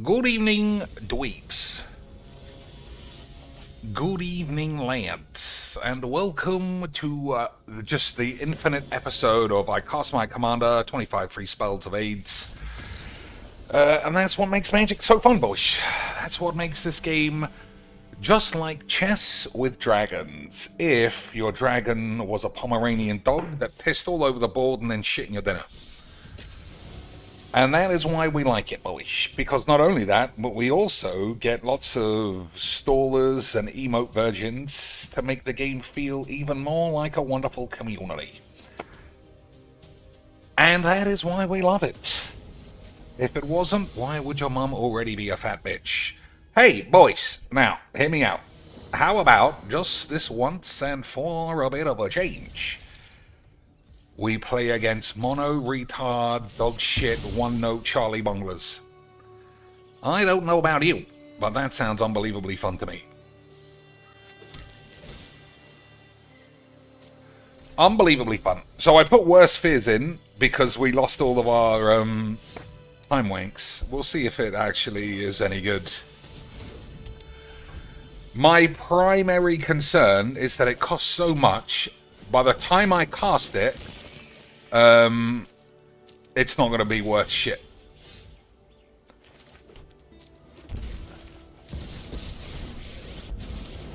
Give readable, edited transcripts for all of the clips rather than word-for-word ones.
Good evening, dweebs. Good evening, lads. And welcome to just the infinite episode of I Cast My Commander, 25 free spells of AIDS. And that's what makes Magic so fun, boys. That's what makes this game just like chess with dragons. If your dragon was a Pomeranian dog that pissed all over the board and then shit in your dinner. And that is why we like it, boys. Because not only that, but we also get lots of stallers and emote virgins to make the game feel even more like a wonderful community. And that is why we love it. If it wasn't, why would your mum already be a fat bitch? Hey, boys, now, hear me out. How about just this once and for a bit of a change? We play against mono, retard, dog shit, one-note Charlie Bonglers. I don't know about you, but that sounds unbelievably fun to me. Unbelievably fun. So I put worse fears in because we lost all of our time wanks. We'll see if it actually is any good. My primary concern is that it costs so much, by the time I cast it, it's not going to be worth shit.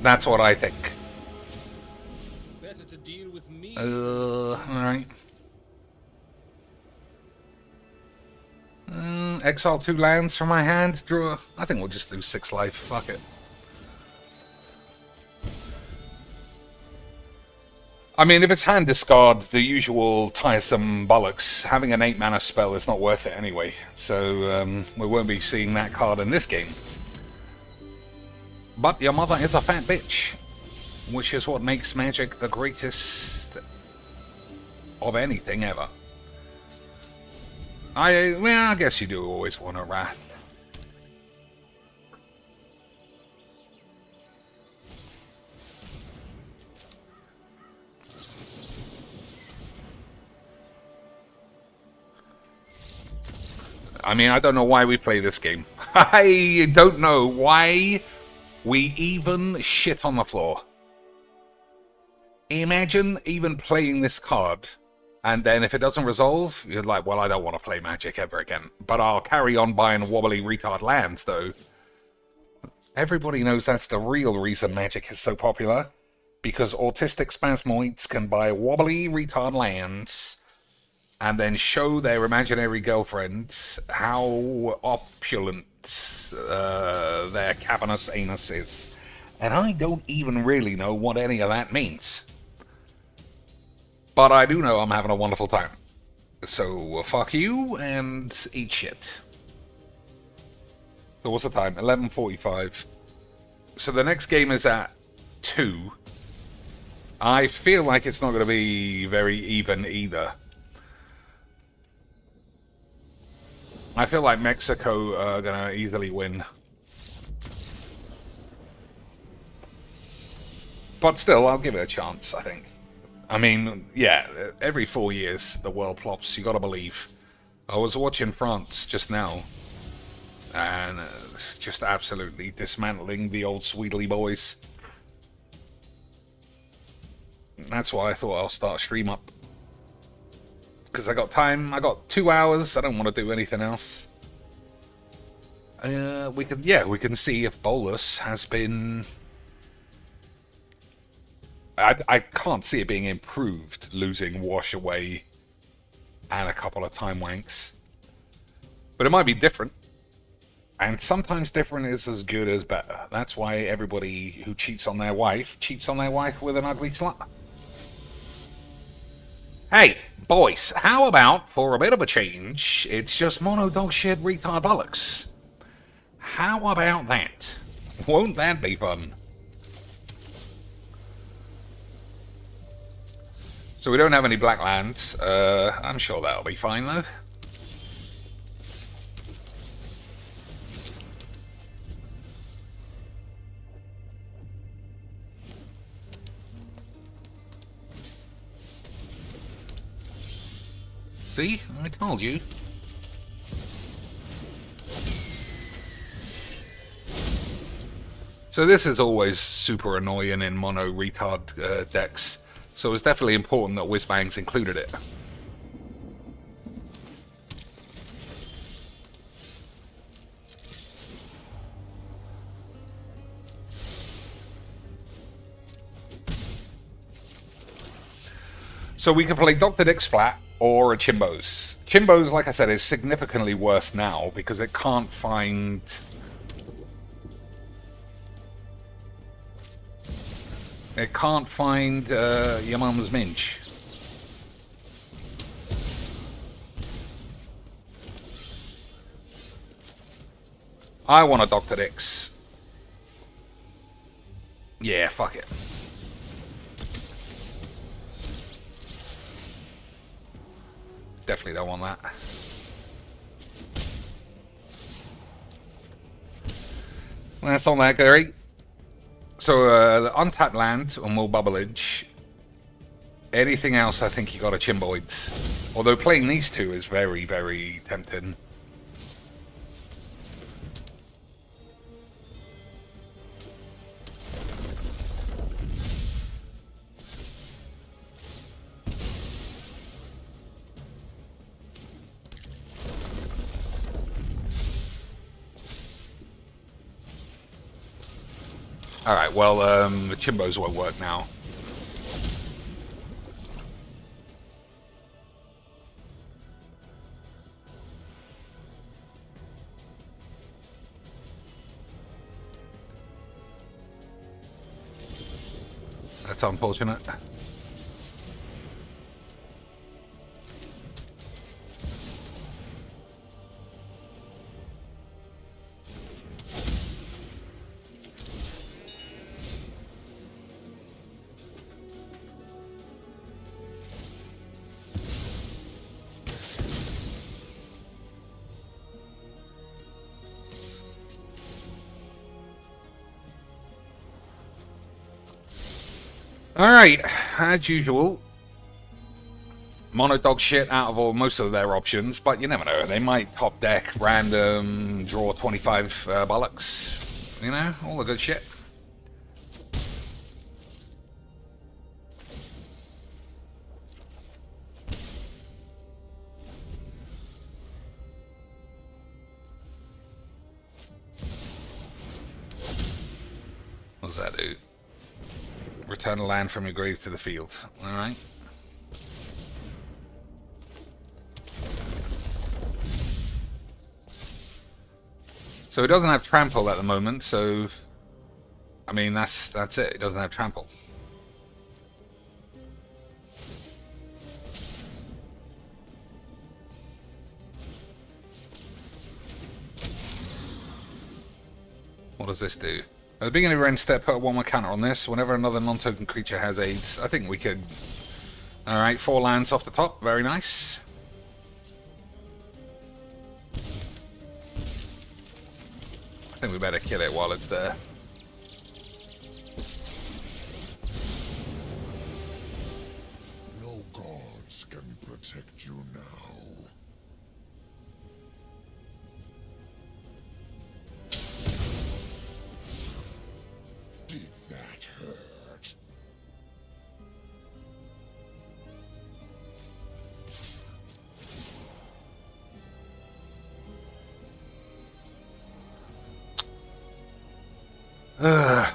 That's what I think. Better to deal with me. Alright. Exile 2 lands from my hand. Draw. I think we'll just lose 6 life. Fuck it. I mean, if it's hand discard, the usual tiresome bollocks, having an 8 mana spell is not worth it anyway. So, we won't be seeing that card in this game. But your mother is a fat bitch, which is what makes Magic the greatest of anything ever. I guess you do always want a Wrath. I mean, I don't know why we play this game. I don't know why we even shit on the floor. Imagine even playing this card, and then if it doesn't resolve, you're like, well, I don't want to play Magic ever again. But I'll carry on buying wobbly retard lands, though. Everybody knows that's the real reason Magic is so popular. Because autistic spasmoids can buy wobbly retard lands and then show their imaginary girlfriends how opulent their cavernous anus is. And I don't even really know what any of that means. But I do know I'm having a wonderful time. So, fuck you, and eat shit. So what's the time? 11:45. So the next game is at 2. I feel like it's not going to be very even either. I feel like Mexico are going to easily win. But still, I'll give it a chance, I think. I mean, yeah, every 4 years the world plops, you gotta believe. I was watching France just now, and just absolutely dismantling the old Sweedly boys. That's why I thought I'll start a stream up. Because I got time, I got 2 hours, I don't want to do anything else. We can see if Bolus has been... I can't see it being improved, losing Wash Away and a couple of time wanks. But it might be different. And sometimes different is as good as better. That's why everybody who cheats on their wife with an ugly slut. Hey, boys, how about, for a bit of a change, it's just mono dog shit retard bollocks? How about that? Won't that be fun? So we don't have any black lands. I'm sure that'll be fine, though. See? I told you. So this is always super annoying in mono retard decks. So it's definitely important that Whizbangs included it. So we can play Dr. Dick Splat or a Chimbos. Chimbos, like I said, is significantly worse now because it can't find... It can't find your mum's minge. I want a Dr. Dick's. Yeah, fuck it. Definitely don't want that. That's on that, Gary. So, the untapped land or more bubbleage. Anything else, I think you got a Chimboids. Although playing these two is very, very tempting. Alright, well, the Chimbos won't work now. That's unfortunate. Alright, as usual, mono dog shit out of most of their options, but you never know. They might top deck, random, draw 25 bollocks, you know, all the good shit. What does that do? Return a land from your grave to the field. Alright. So it doesn't have trample at the moment, so I mean that's it. It doesn't have trample. What does this do? At the beginning of your end step, put a 1/1 counter on this. Whenever another non-token creature has aids, I think we could... Alright, 4 lands off the top. Very nice. I think we better kill it while it's there. No gods can protect you now. Did that hurt?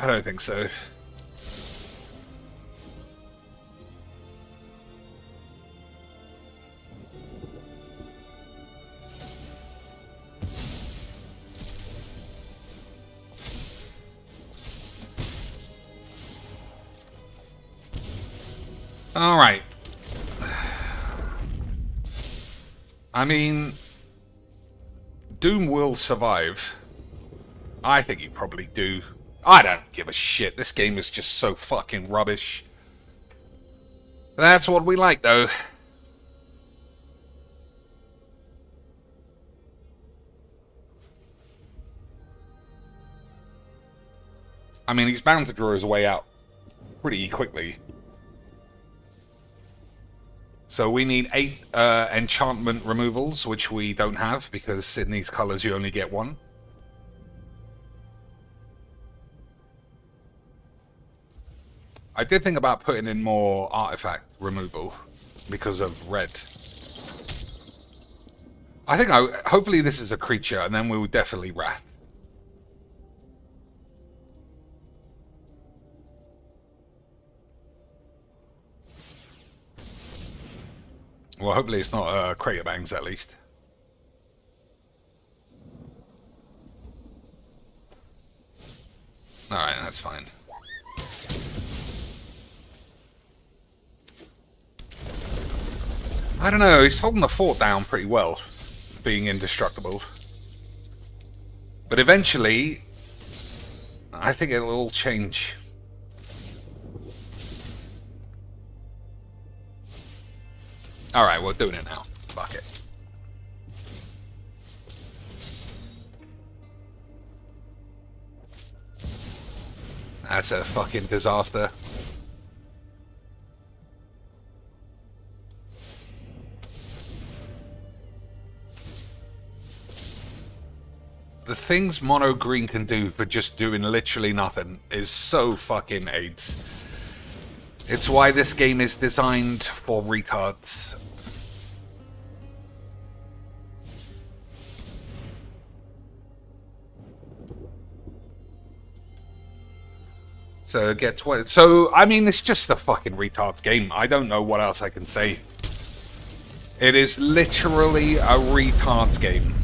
I don't think so. Alright. I mean, Doom will survive. I think you probably do. I don't give a shit. This game is just so fucking rubbish. That's what we like, though. I mean, he's bound to draw his way out pretty quickly. So we need 8 enchantment removals, which we don't have, because in these colors you only get 1. I did think about putting in more artifact removal because of red. I think hopefully this is a creature, and then we will definitely Wrath. Well, hopefully it's not Crater Bangs, at least. Alright, that's fine. I don't know, he's holding the fort down pretty well, being indestructible. But eventually, I think it'll all change. Alright, we're doing it now. Fuck it. That's a fucking disaster. The things mono green can do for just doing literally nothing is so fucking AIDS. It's why this game is designed for retards. So get 20. So I mean, it's just a fucking retards game. I don't know what else I can say. It is literally a retards game.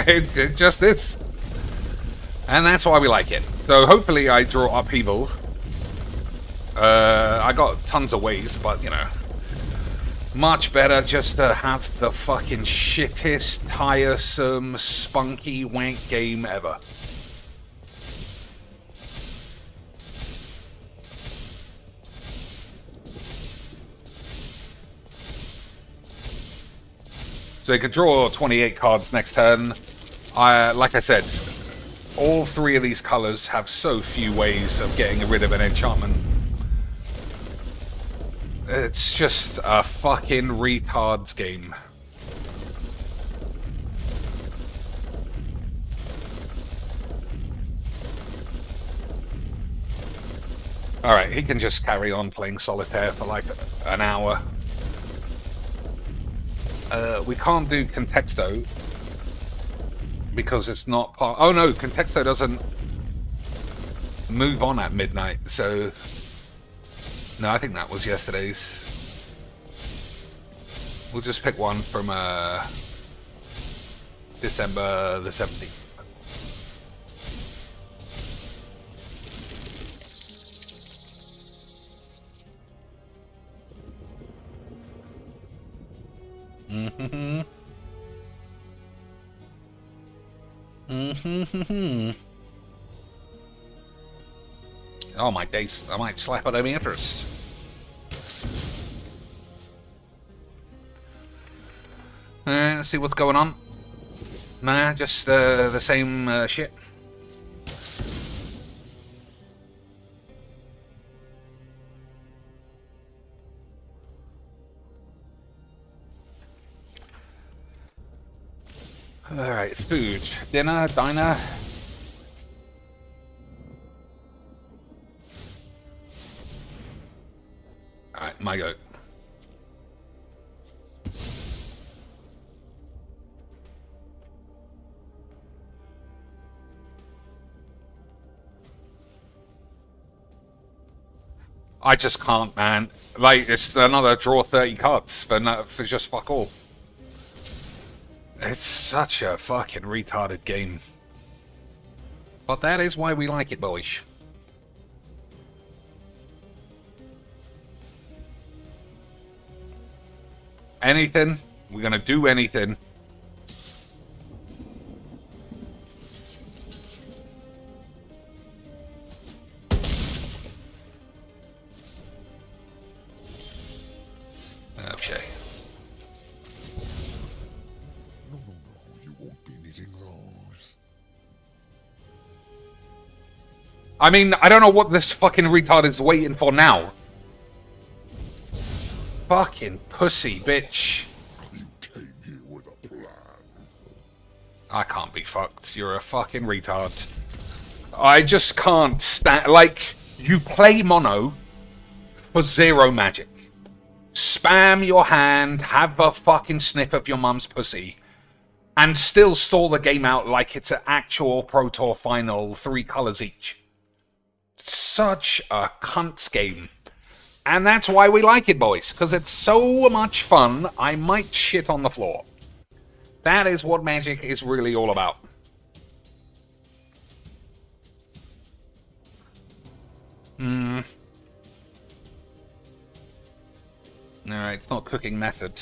It just is. And that's why we like it. So hopefully I draw upheaval. I got tons of ways, but you know. Much better just to have the fucking shittest, tiresome, spunky wank game ever. So you can draw 28 cards next turn. Like I said, all three of these colors have so few ways of getting rid of an enchantment. It's just a fucking retards game. Alright, he can just carry on playing solitaire for like an hour. We can't do Contexto because it's not part... Oh no, Contexto doesn't move on at midnight, so... No, I think that was yesterday's. We'll just pick one from December the 17th. Mm-hmm. Mm-hmm. Oh my days, I might slap at him interest. Let's see what's going on. Nah, just the same shit. Alright, food. Dinner, diner. Alright, my go. I just can't, man. Like, it's another draw 30 cards for just fuck all. It's such a fucking retarded game. But that is why we like it, boys. Anything. We're gonna do anything. Okay. No, you won't be needing those. I mean, I don't know what this fucking retard is waiting for now. Fucking pussy, bitch. You came here with a plan. I can't be fucked. You're a fucking retard. I just can't stand... Like, you play mono for 0 magic. Spam your hand, have a fucking sniff of your mum's pussy, and still stall the game out like it's an actual Pro Tour final, 3 colors each. Such a cunt's game. And that's why we like it, boys, because it's so much fun, I might shit on the floor. That is what Magic is really all about. Alright, it's not cooking method.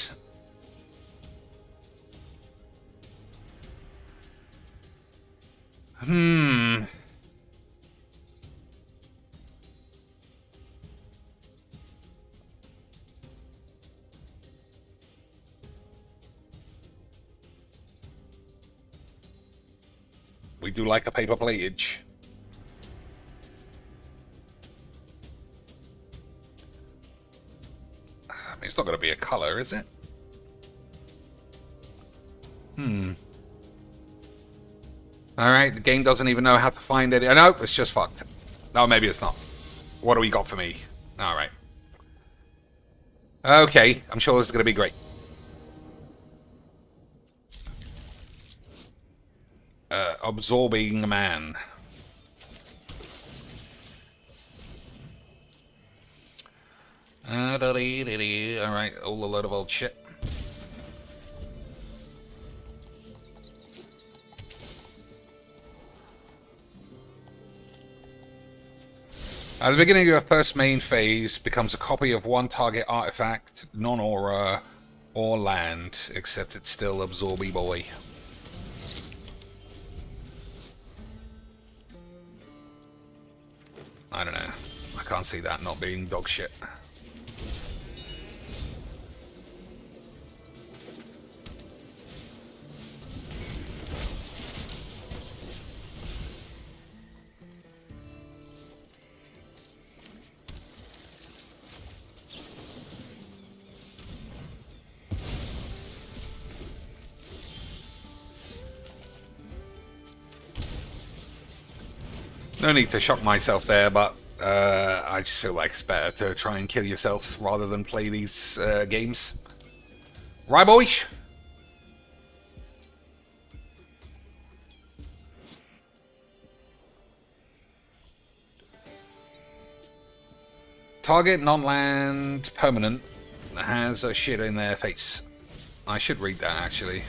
We do like a paper platage. I mean, it's not going to be a color, is it? Alright, the game doesn't even know how to find it. No, it's just fucked. No, maybe it's not. What do we got for me? Alright. Okay, I'm sure this is going to be great. Absorbing man. Alright, all a load of old shit. At the beginning of your first main phase, becomes a copy of one target artifact, non-aura, or land, except it's still Absorby Boy. I don't know. I can't see that not being dog shit. No need to shock myself there, but I just feel like it's better to try and kill yourself rather than play these games. Right, boys? Target non-land permanent has a shit in their face. I should read that, actually.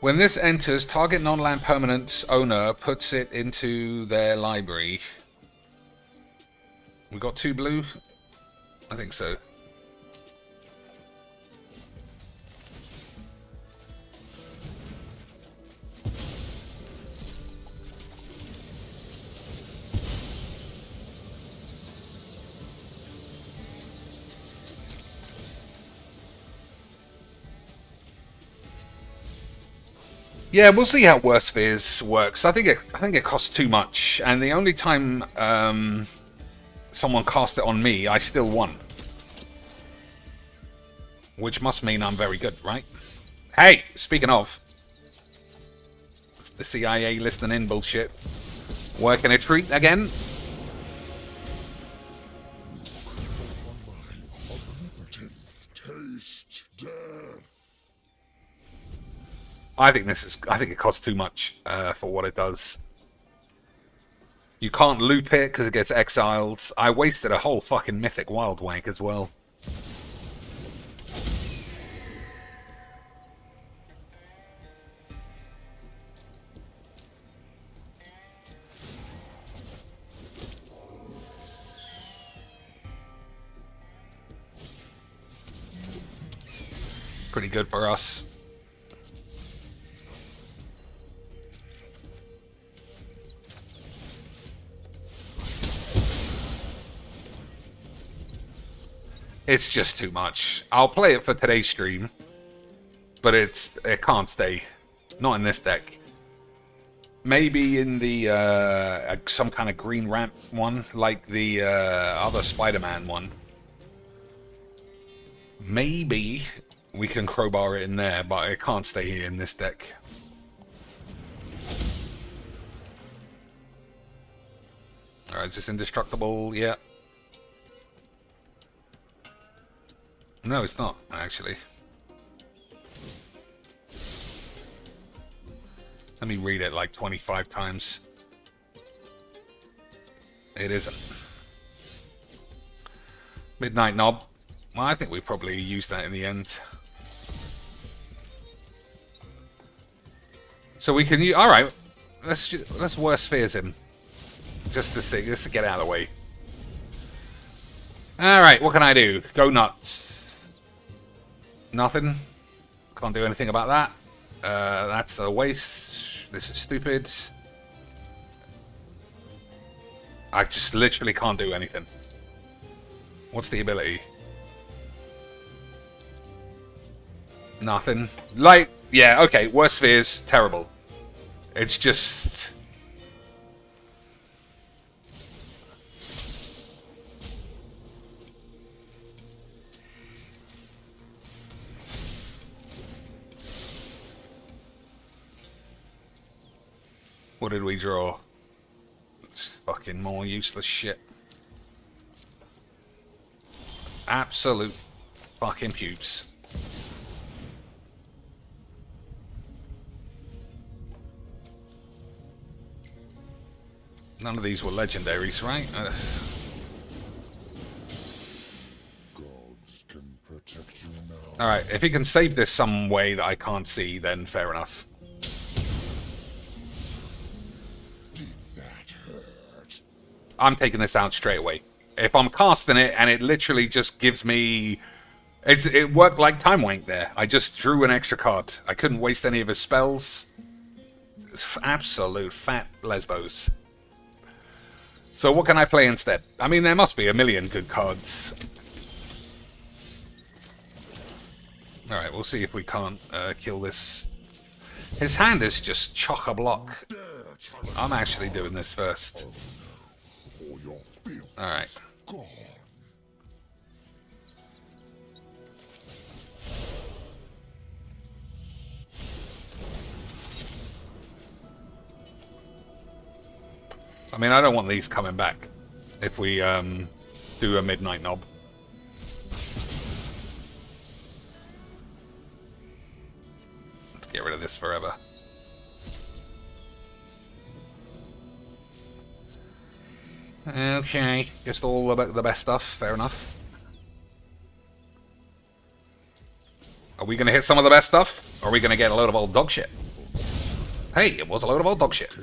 When this enters, target non-land permanent's owner puts it into their library. We got 2 blue? I think so. Yeah, we'll see how Worst Fears works. I think it costs too much, and the only time someone cast it on me, I still won. Which must mean I'm very good, right? Hey, speaking of, it's the CIA listening in bullshit. Working a treat again. I think it costs too much for what it does. You can't loop it because it gets exiled. I wasted a whole fucking Mythic Wild Wank as well. Pretty good for us. It's just too much. I'll play it for today's stream, but it can't stay. Not in this deck. Maybe in the some kind of green ramp one, like the other Spider-Man one. Maybe we can crowbar it in there, but it can't stay in this deck. Alright, is this indestructible? Yeah. No, it's not, actually. Let me read it like 25 times. It isn't. Midnight Knob. Well, I think we probably used that in the end. So we can use... Alright, let's worst fears him. Just to see, just to get out of the way. Alright, what can I do? Go nuts. Nothing. Can't do anything about that. That's a waste. This is stupid. I just literally can't do anything. What's the ability? Nothing. Like, yeah, okay, worst fears, terrible. It's just... What did we draw? It's fucking more useless shit. Absolute fucking pubes. None of these were legendaries, right? Gods can protect you now. Alright, if he can save this some way that I can't see, then fair enough. I'm taking this out straight away. If I'm casting it and it literally just gives me... It worked like Time Wank there. I just drew an extra card. I couldn't waste any of his spells. Absolute fat lesbos. So what can I play instead? I mean, there must be a million good cards. Alright, we'll see if we can't kill this. His hand is just chock-a-block. I'm actually doing this first. Alright. I mean, I don't want these coming back if we do a Midnight Knob. Let's get rid of this forever. Okay, just all the best stuff, fair enough. Are we going to hit some of the best stuff? Or are we going to get a load of old dog shit? Hey, it was a load of old dog shit.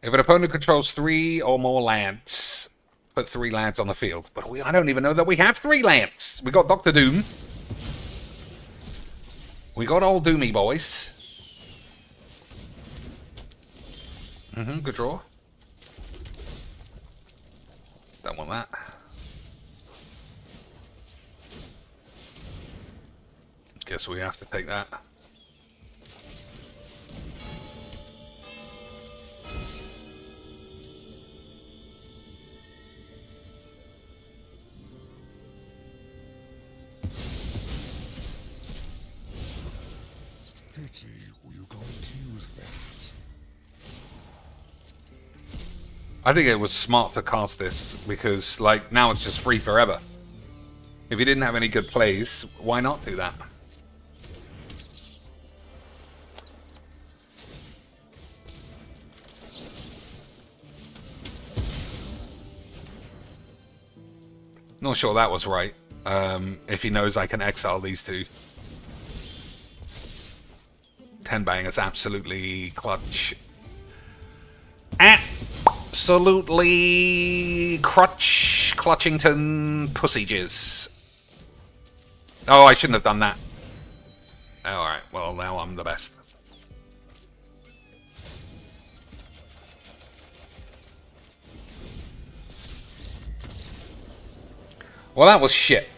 If an opponent controls 3 or more lands, put 3 lands on the field. But I don't even know that we have 3 lands. We got Dr. Doom. We got old Doomy boys. Good draw. Don't want that. Guess we have to take that. Pity, were you going to use that? I think it was smart to cast this because, like, now it's just free forever. If you didn't have any good plays, why not do that? Not sure that was right. If he knows I can exile these two. 10 bang is absolutely clutch. Absolutely Clutchington pussy jizz. Oh, I shouldn't have done that. Oh, alright, well now I'm the best. Well, that was shit.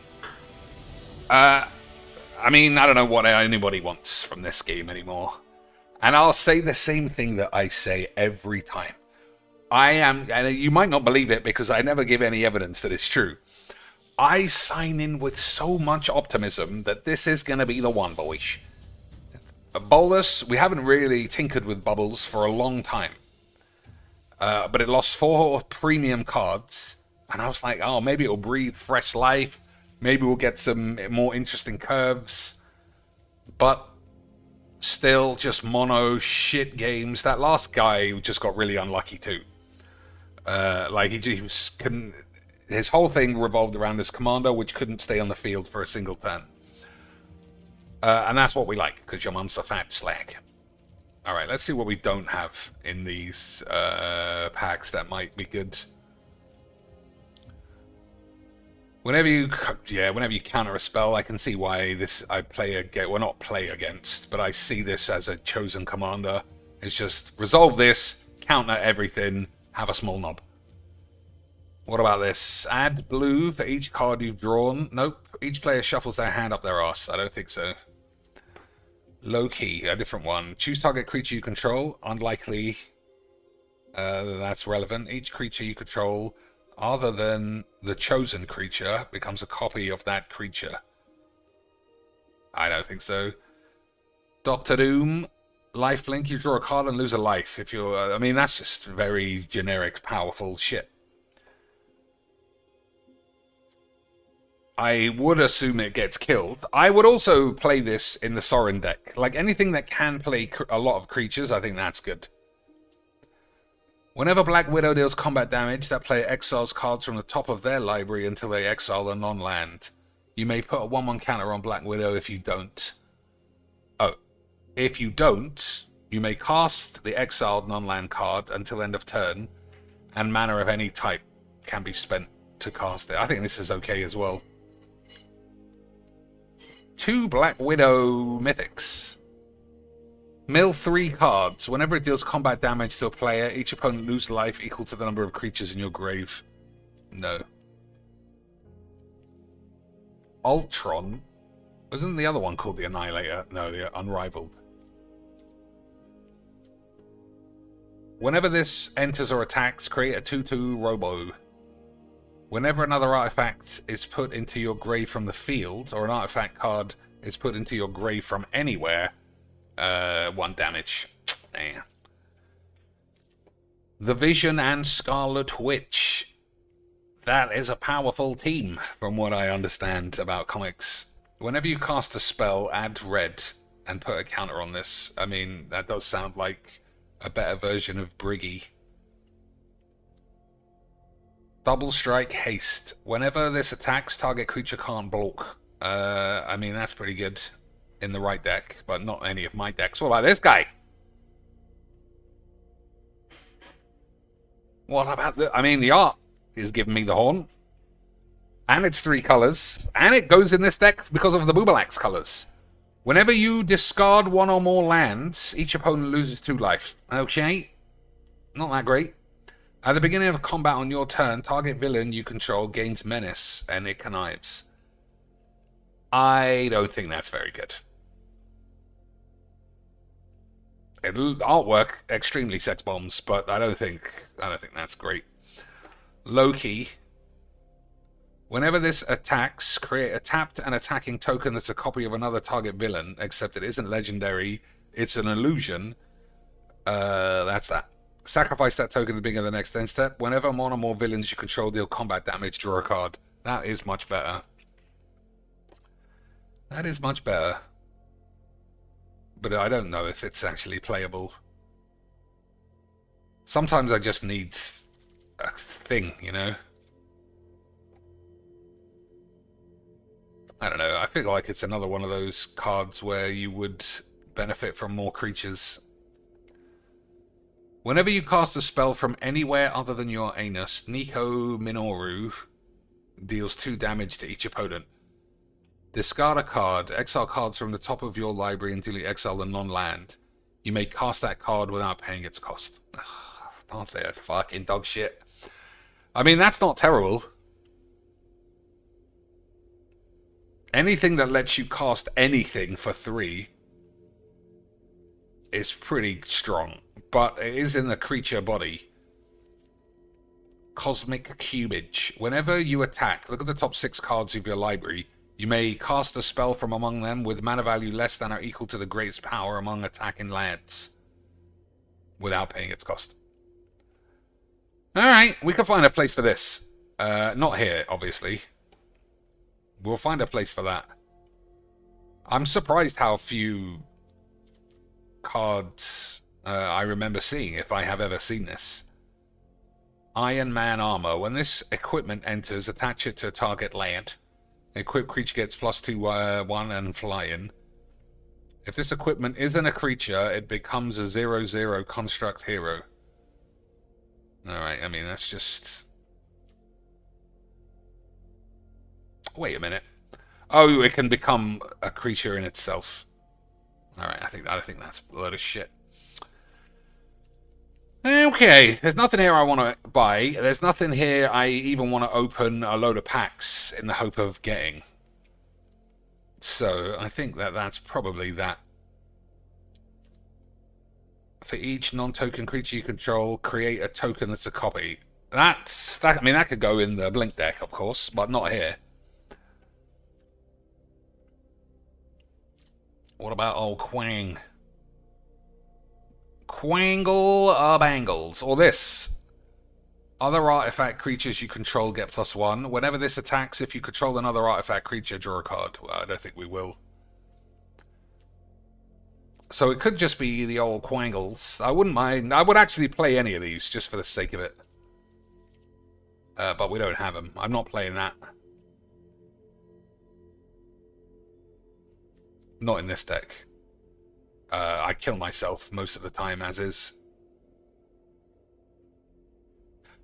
I mean, I don't know what anybody wants from this game anymore. And I'll say the same thing that I say every time. and you might not believe it because I never give any evidence that it's true. I sign in with so much optimism that this is going to be the one, boys. Bowlers, we haven't really tinkered with bubbles for a long time. But it lost 4 premium cards. And I was like, oh, maybe it'll breathe fresh life. Maybe we'll get some more interesting curves. But still just mono shit games. That last guy just got really unlucky too. His whole thing revolved around his commander, which couldn't stay on the field for a single turn. And that's what we like, because your mum's a fat slag. Alright, let's see what we don't have in these packs that might be good. Whenever you counter a spell, I can see why this not play against, but I see this as a chosen commander. It's just resolve this, counter everything, have a small knob. What about this? Add blue for each card you've drawn. Nope. Each player shuffles their hand up their arse. I don't think so. Low key, a different one. Choose target creature you control. Unlikely. That's relevant. Each creature you control, other than the chosen creature, becomes a copy of that creature. I don't think so. Doctor Doom. Lifelink. You draw a card and lose a life. If you're, I mean, that's just very generic, powerful shit. I would assume it gets killed. I would also play this in the Sorin deck. Like anything that can play a lot of creatures, I think that's good. Whenever Black Widow deals combat damage, that player exiles cards from the top of their library until they exile a non-land. You may put a 1/1 counter on Black Widow if you don't. Oh. If you don't, you may cast the exiled non-land card until end of turn, and mana of any type can be spent to cast it. I think this is okay as well. 2 Black Widow Mythics. Mill 3 cards. Whenever it deals combat damage to a player, each opponent loses life equal to the number of creatures in your grave. No. Ultron. Wasn't the other one called the Annihilator? No, the Unrivaled. Whenever this enters or attacks, create a 2/2 Robo. Whenever another artifact is put into your grave from the field, or an artifact card is put into your grave from anywhere, 1 damage. Damn. The Vision and Scarlet Witch. That is a powerful team, from what I understand about comics. Whenever you cast a spell, add red and put a counter on this. I mean, that does sound like a better version of Briggy. Double Strike Haste. Whenever this attacks, target creature can't block. I mean, that's pretty good in the right deck, but not any of my decks. What about this guy? What about the... I mean, the art is giving me the horn. And it's 3 colors. And it goes in this deck because of the Boobalax colors. Whenever you discard 1 or more lands, each opponent loses 2 life. Okay. Not that great. At the beginning of combat on your turn, target villain you control gains menace and it connives. I don't think that's very good. Artwork extremely sex bombs, but I don't think that's great. Loki. Whenever this attacks, create a tapped and attacking token that's a copy of another target villain, except it isn't legendary, it's an illusion. That's that. Sacrifice that token at the beginning of the next end step. Whenever 1 or more villains you control deal combat damage, draw a card. That is much better. That is much better. But I don't know if it's actually playable. Sometimes I just need a thing, you know? I don't know. I feel like it's another one of those cards where you would benefit from more creatures. Whenever you cast a spell from anywhere other than your anus, Nico Minoru deals 2 damage to each opponent. Discard a card. Exile cards from the top of your library until you exile a non-land. You may cast that card without paying its cost. Aren't they a fucking dog shit? I mean, that's not terrible. Anything that lets you cast anything for 3 is pretty strong, but it is in the creature body. Cosmic Cubage. Whenever you attack, look at the top 6 cards of your library. You may cast a spell from among them with mana value less than or equal to the greatest power among attacking lands without paying its cost. Alright, we can find a place for this. Not here, obviously. We'll find a place for that. I'm surprised how few cards I remember seeing, if I have ever seen this. Iron Man Armor. When this equipment enters, attach it to a target land. Equipped creature gets +2, 1 and flying. If this equipment isn't a creature, it becomes a 0/0 construct hero. Alright, I mean, that's just... Wait a minute. Oh, it can become a creature in itself. Alright, I think that's a load of shit. Okay, there's nothing here I want to buy. There's nothing here I even want to open a load of packs in the hope of getting. So, I think that's probably that. For each non-token creature you control, create a token that's a copy. I mean, that could go in the Blink deck, of course, but not here. What about old Quang? Quangle Bangles. Or this. Other artifact creatures you control get +1. Whenever this attacks, if you control another artifact creature, draw a card. Well, I don't think we will. So it could just be the old Quangles. I wouldn't mind. I would actually play any of these just for the sake of it. But we don't have them. I'm not playing that. Not in this deck. I kill myself most of the time, as is.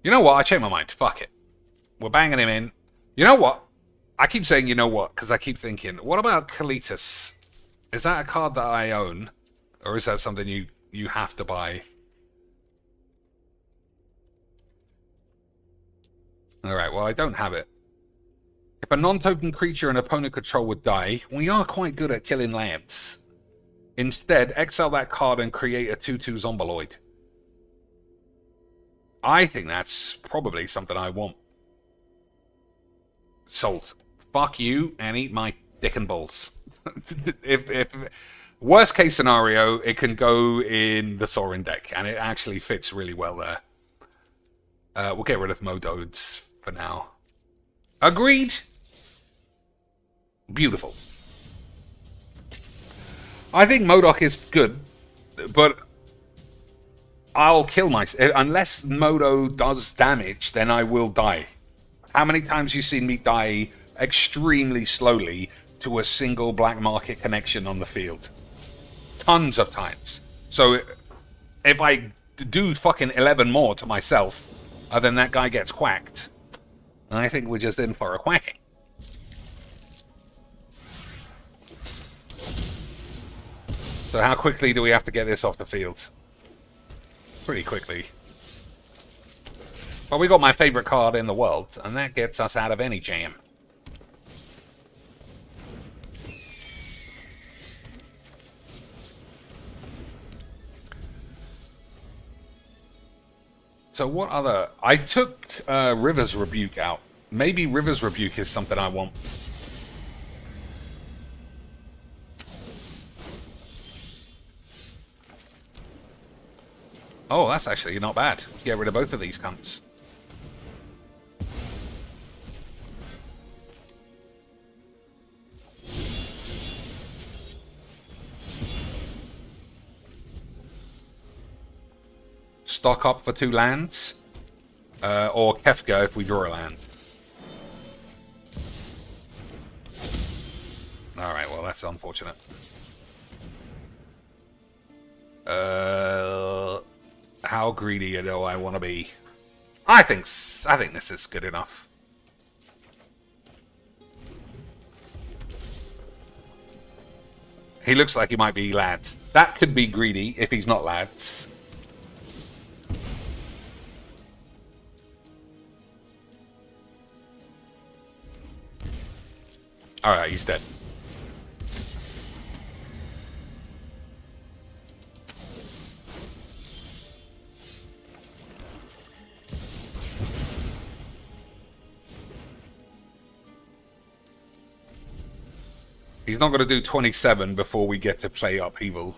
You know what? I changed my mind. Fuck it. We're banging him in. You know what? I keep saying you know what, because I keep thinking, what about Kalitas? Is that a card that I own? Or is that something you have to buy? Alright, well, I don't have it. If a non-token creature an opponent control would die, we are quite good at killing lands. Instead, exile that card and create a 2/2 Zomboloid. I think that's probably something I want. Sold. Fuck you and eat my dick and balls. if worst case scenario, it can go in the Sorin deck, and it actually fits really well there. We'll get rid of Mododes for now. Agreed. Beautiful. I think Modok is good, but I'll kill myself. Unless Modo does damage, then I will die. How many times you seen me die extremely slowly to a single black market connection on the field? Tons of times. So if I do fucking 11 more to myself, then that guy gets quacked. I think we're just in for a quacking. So how quickly do we have to get this off the field? Pretty quickly. But we got my favorite card in the world, and that gets us out of any jam. So what other... I took River's Rebuke out. Maybe River's Rebuke is something I want. Oh, that's actually not bad. Get rid of both of these cunts. Stock up for 2 lands. Or Kefka if we draw a land. Alright, well that's unfortunate. How greedy do I want to be? I think this is good enough. He looks like he might be lads. That could be greedy if he's not lads. Alright, he's dead. He's not going to do 27 before we get to play Upheaval.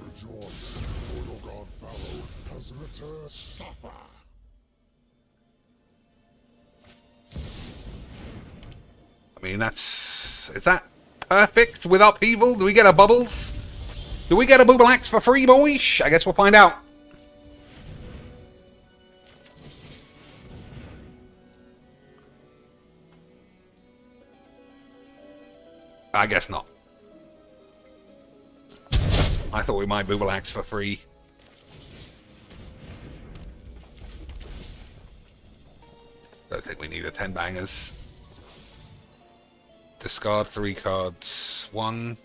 Rejoice, for your god Pharaoh has returned. Suffer. I mean, that's... Is that perfect with Upheaval? Do we get a Bubbles? Do we get a Booble Axe for free, boys? I guess we'll find out. I guess not. I thought we might Booble Axe for free. Don't think we need a 10 bangers. Discard 3 cards. 1,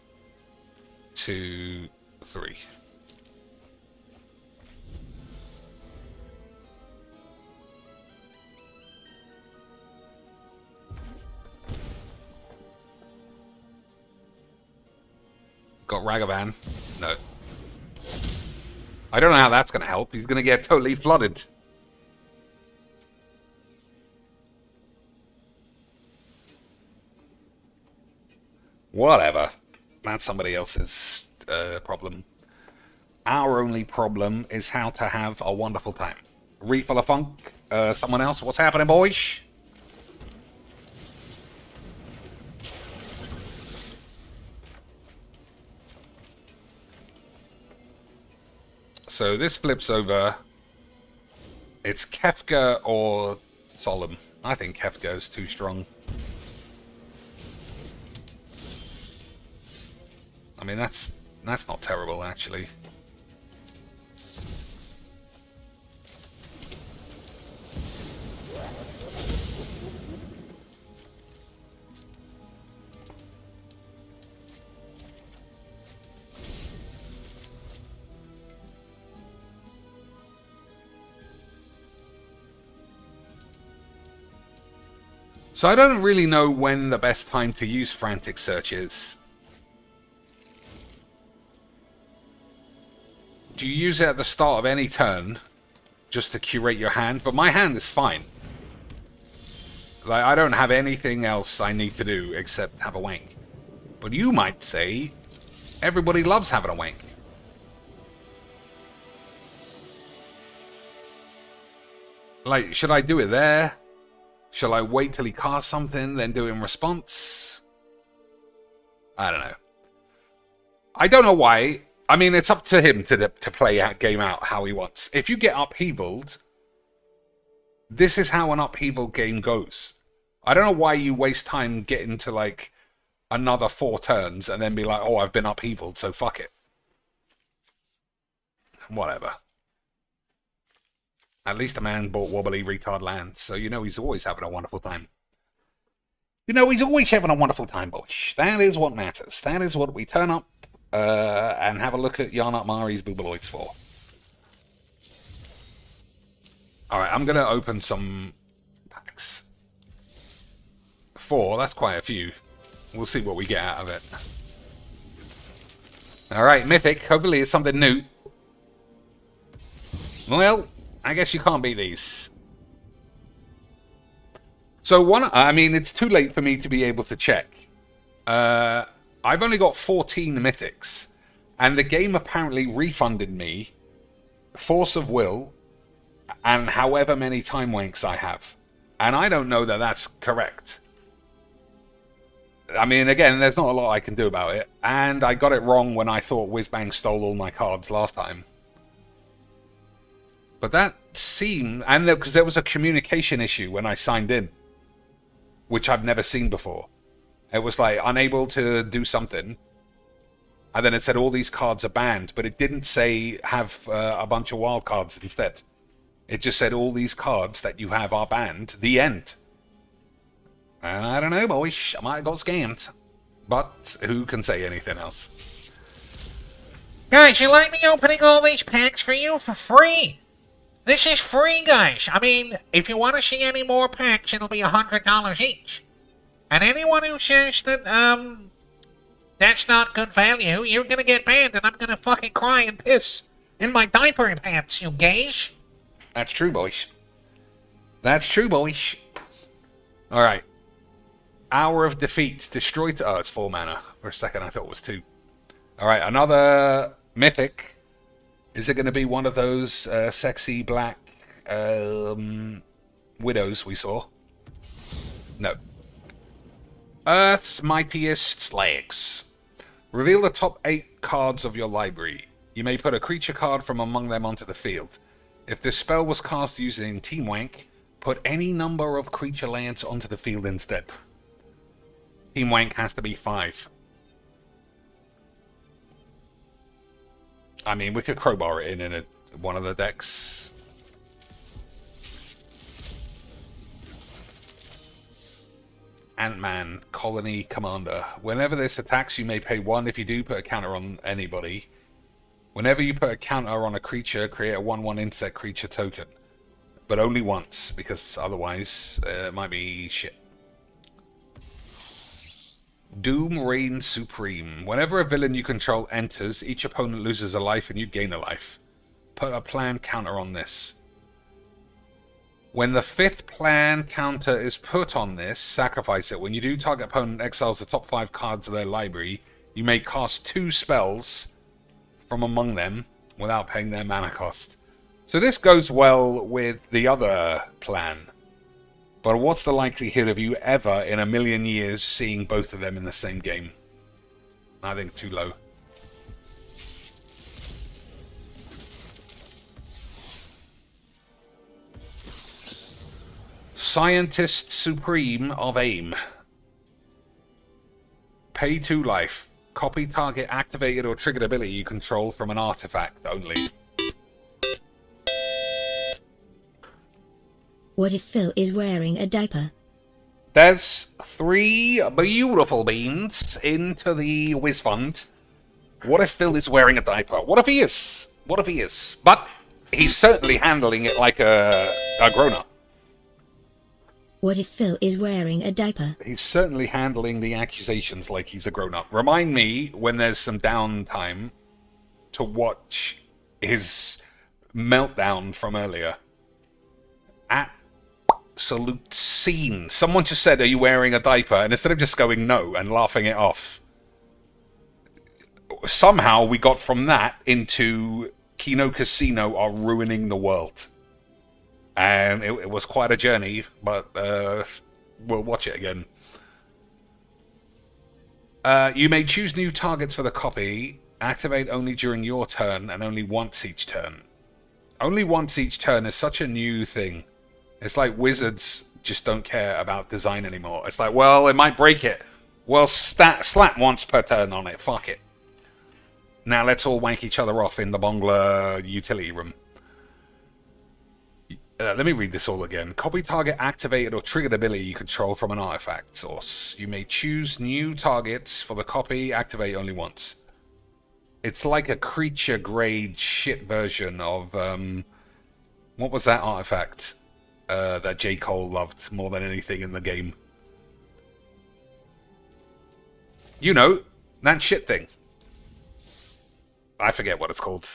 2, 3. Got Ragavan. No. I don't know how that's going to help. He's going to get totally flooded. Whatever. That's somebody else's problem. Our only problem is how to have a wonderful time. Refill of Funk. Someone else. What's happening, boys? So this flips over. It's Kefka or Solemn. I think Kefka is too strong. I mean, that's not terrible, actually. So I don't really know when the best time to use Frantic Search is. Do you use it at the start of any turn just to curate your hand? But my hand is fine. Like, I don't have anything else I need to do except have a wank. But you might say everybody loves having a wank. Like, should I do it there? Shall I wait till he casts something, then do it in response? I don't know. I don't know why. I mean, it's up to him to play out game out how he wants. If you get upheavaled, this is how an upheaval game goes. I don't know why you waste time getting to, like, another 4 turns and then be like, oh, I've been upheavaled, so fuck it. Whatever. At least a man bought wobbly retard land, so you know he's always having a wonderful time. You know he's always having a wonderful time, boys. That is what matters. That is what we turn up and have a look at Yarnut Mari's Boobaloids for. Alright, I'm going to open some packs. 4, that's quite a few. We'll see what we get out of it. Alright, Mythic. Hopefully it's something new. Well, I guess you can't beat these. So I mean, it's too late for me to be able to check. I've only got 14 mythics, and the game apparently refunded me Force of Will and however many time wanks I have. And I don't know that that's correct. I mean, again, there's not a lot I can do about it. And I got it wrong when I thought Whizbang stole all my cards last time. But that seemed... And because there was a communication issue when I signed in, which I've never seen before. It was like, unable to do something. And then it said all these cards are banned. But it didn't say have a bunch of wild cards instead. It just said all these cards that you have are banned. The end. I don't know, boys. I might have got scammed. But who can say anything else? Guys, you like me opening all these packs for you for free? This is free, guys. I mean, if you want to see any more packs, it'll be $100 each. And anyone who says that, that's not good value, you're gonna get banned and I'm gonna fucking cry and piss in my diaper pants, you gays. That's true, boys. That's true, boys. Alright. Hour of Defeat. Destroyed. Oh, it's 4 mana. For a second, I thought it was 2. Alright, another Mythic. Is it going to be one of those sexy black widows we saw? No. Earth's Mightiest Slags. Reveal the top 8 cards of your library. You may put a creature card from among them onto the field. If this spell was cast using Team Wank, put any number of creature lands onto the field instead. Team Wank has to be 5. I mean, we could crowbar it in one of the decks. Ant-Man, Colony Commander. Whenever this attacks, you may pay 1. If you do, put a counter on anybody. Whenever you put a counter on a creature, create a 1/1 insect creature token. But only once, because otherwise it might be shit. Doom Reign Supreme. Whenever a villain you control enters, each opponent loses a life and you gain a life. Put a plan counter on this. When the 5th plan counter is put on this, sacrifice it. When you do, target opponent exiles the top 5 cards of their library. You may cast 2 spells from among them without paying their mana cost. So this goes well with the other plan. But what's the likelihood of you ever in a million years seeing both of them in the same game? I think too low. Scientist Supreme of Aim. Pay 2 life. Copy target activated or triggered ability you control from an artifact only. What if Phil is wearing a diaper? There's 3 beautiful beans into the whiz fund. What if Phil is wearing a diaper? What if he is? What if he is? But he's certainly handling it like a grown-up. What if Phil is wearing a diaper? He's certainly handling the accusations like he's a grown-up. Remind me when there's some downtime to watch his meltdown from earlier. Absolute scene. Someone just said, "Are you wearing a diaper?" And instead of just going no and laughing it off, somehow we got from that into Kino Casino are ruining the world. And it was quite a journey, but we'll watch it again. You may choose new targets for the copy. Activate only during your turn and only once each turn. Only once each turn is such a new thing. It's like Wizards just don't care about design anymore. It's like, well, it might break it. Well, slap once per turn on it. Fuck it. Now let's all wank each other off in the Bongler utility room. Let me read this all again. Copy target activated or triggered ability you control from an artifact source. You may choose new targets for the copy. Activate only once. It's like a creature grade shit version of... what was that artifact that J. Cole loved more than anything in the game? You know, that shit thing. I forget what it's called.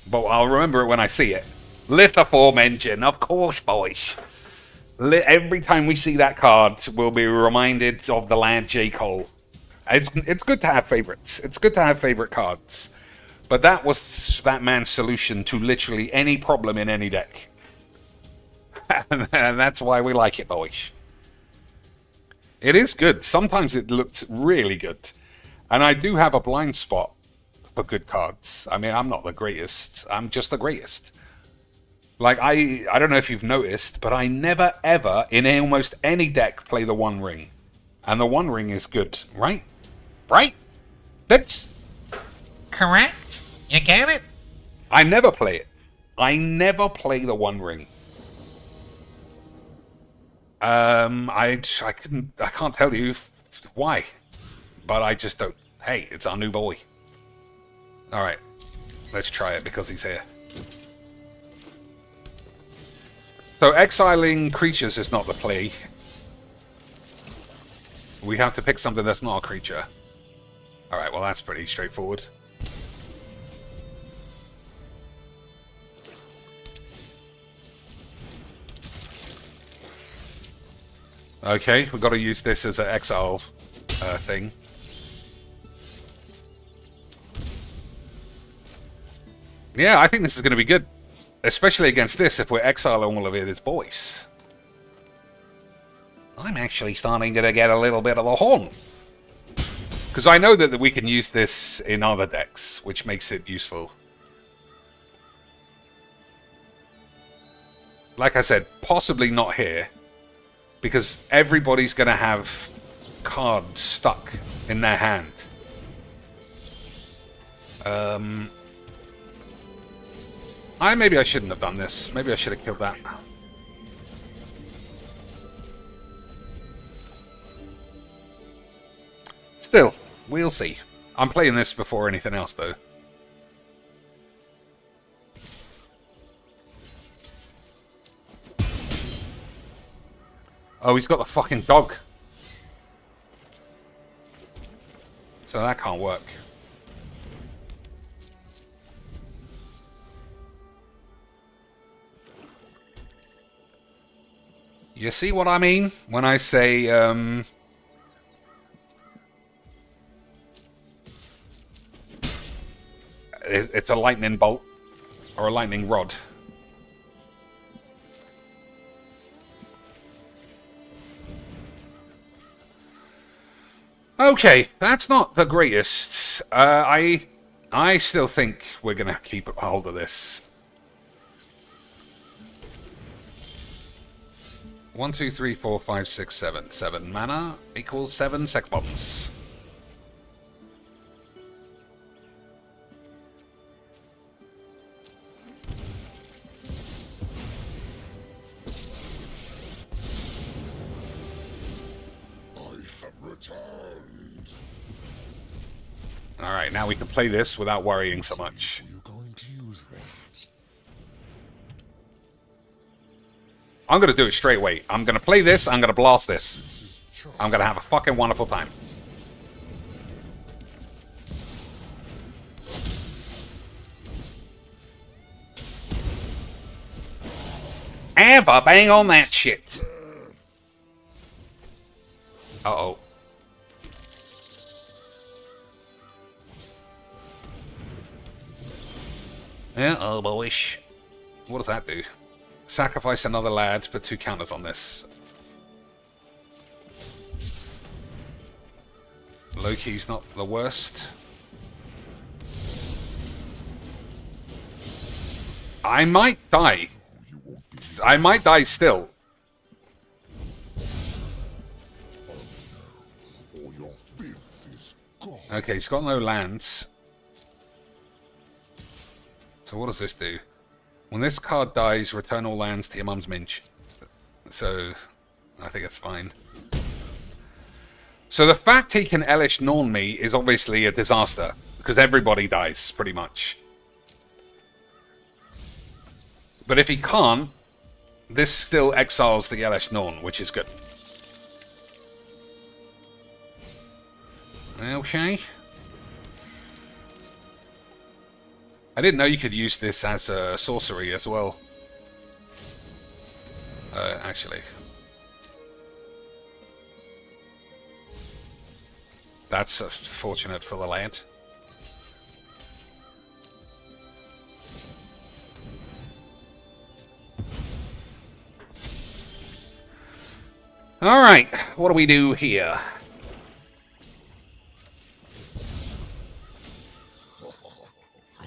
But I'll remember it when I see it. Lithoform Engine, of course, boys. Every time we see that card, we'll be reminded of the lad J. Cole. It's good to have favorites. It's good to have favorite cards. But that was that man's solution to literally any problem in any deck. And that's why we like it, boys. It is good. Sometimes it looked really good. And I do have a blind spot for good cards. I mean, I'm not the greatest. I'm just the greatest. Like, I don't know if you've noticed, but I never, ever, in almost any deck, play the One Ring. And the One Ring is good, right? Right? That's... Correct? You get it? I never play it. I never play the One Ring. I can't tell you why, but I just don't. Hey, it's our new boy. All right, let's try it because he's here. So exiling creatures is not the play. We have to pick something that's not a creature. All right, well that's pretty straightforward. Okay, we've got to use this as an exile thing. Yeah, I think this is going to be good. Especially against this, if we're exiling all of it as boys. I'm actually starting to get a little bit of a horn. Because I know that we can use this in other decks, which makes it useful. Like I said, possibly not here. Because everybody's going to have cards stuck in their hand. Maybe I shouldn't have done this. Maybe I should have killed that. Still, we'll see. I'm playing this before anything else, though. Oh, he's got the fucking dog. So that can't work. You see what I mean when I say, it's a lightning bolt or a lightning rod. Okay, that's not the greatest. I still think we're gonna keep a hold of this. 1, 2, 3, 4, 5, 6, 7. 7 mana equals 7 sec bombs. I have returned. Alright, now we can play this without worrying so much. Are you going to use that? I'm going to do it straight away. I'm going to play this, I'm going to blast this. I'm going to have a fucking wonderful time. Ever bang on that shit. Uh-oh. Uh-oh, boyish. What does that do? Sacrifice another lad, put 2 counters on this. Loki's not the worst. I might die. I might die still. Or your filth is gone. Okay, he's got no lands. So what does this do? When this card dies, return all lands to your mum's minge. So, I think it's fine. So the fact he can Elish Norn me is obviously a disaster. Because everybody dies, pretty much. But if he can't, this still exiles the Elish Norn, which is good. Okay. I didn't know you could use this as a sorcery as well. Actually. That's fortunate for the lad. Alright, what do we do here?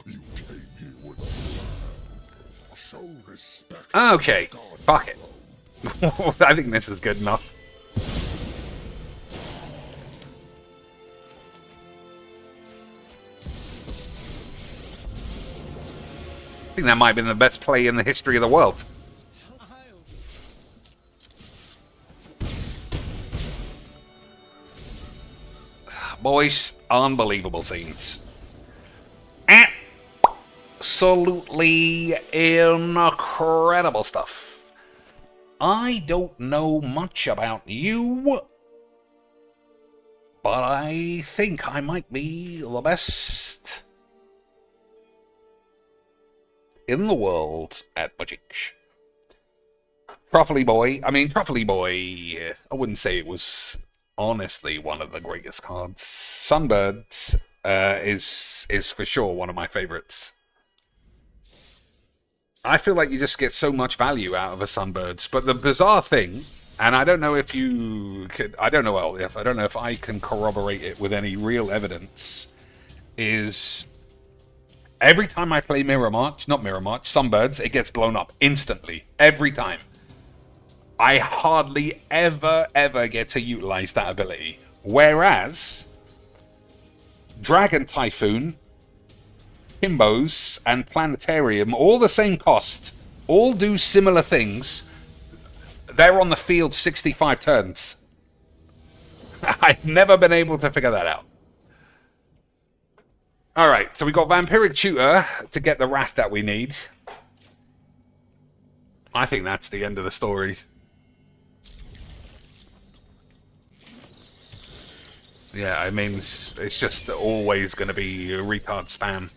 You came here with show respect. Okay, fuck it. I think this is good enough. I think that might have been the best play in the history of the world. Boys, unbelievable scenes. Absolutely incredible stuff. I don't know much about you, but I think I might be the best in the world at Magic. Truffly Boy, I wouldn't say it was honestly one of the greatest cards. Sunbird is for sure one of my favorites. I feel like you just get so much value out of a Sunbirds, but the bizarre thing, and I don't know if you could, I don't know if I can corroborate it with any real evidence, is every time I play Sunbirds, it gets blown up instantly. Every time. I hardly ever get to utilize that ability. Whereas Dragon Typhoon, Himbos, and Planetarium, all the same cost, all do similar things. They're on the field 65 turns. I've never been able to figure that out. Alright, so we got Vampiric Tutor to get the Wrath that we need. I think that's the end of the story. Yeah, I mean, it's just always going to be a retard spam.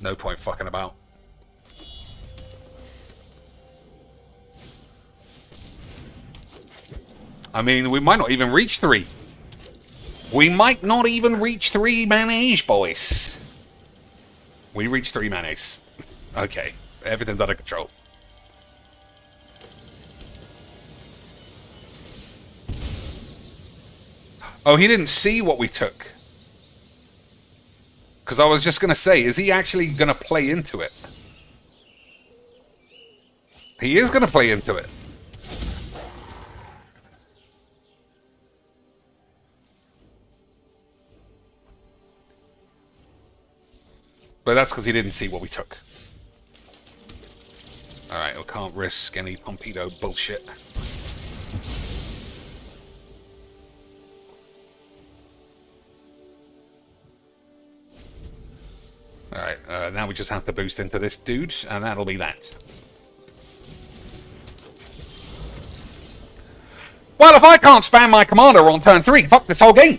No point fucking about. I mean, we might not even reach 3. We might not even reach 3 manage, boys. We reached 3 manas. Okay, everything's under control. Oh, he didn't see what we took. Because I was just going to say, is he actually going to play into it? He is going to play into it. But that's because he didn't see what we took. Alright, we can't risk any Pompido bullshit. Alright, now we just have to boost into this dude, and that'll be that. Well, if I can't spam my commander on turn 3, fuck this whole game!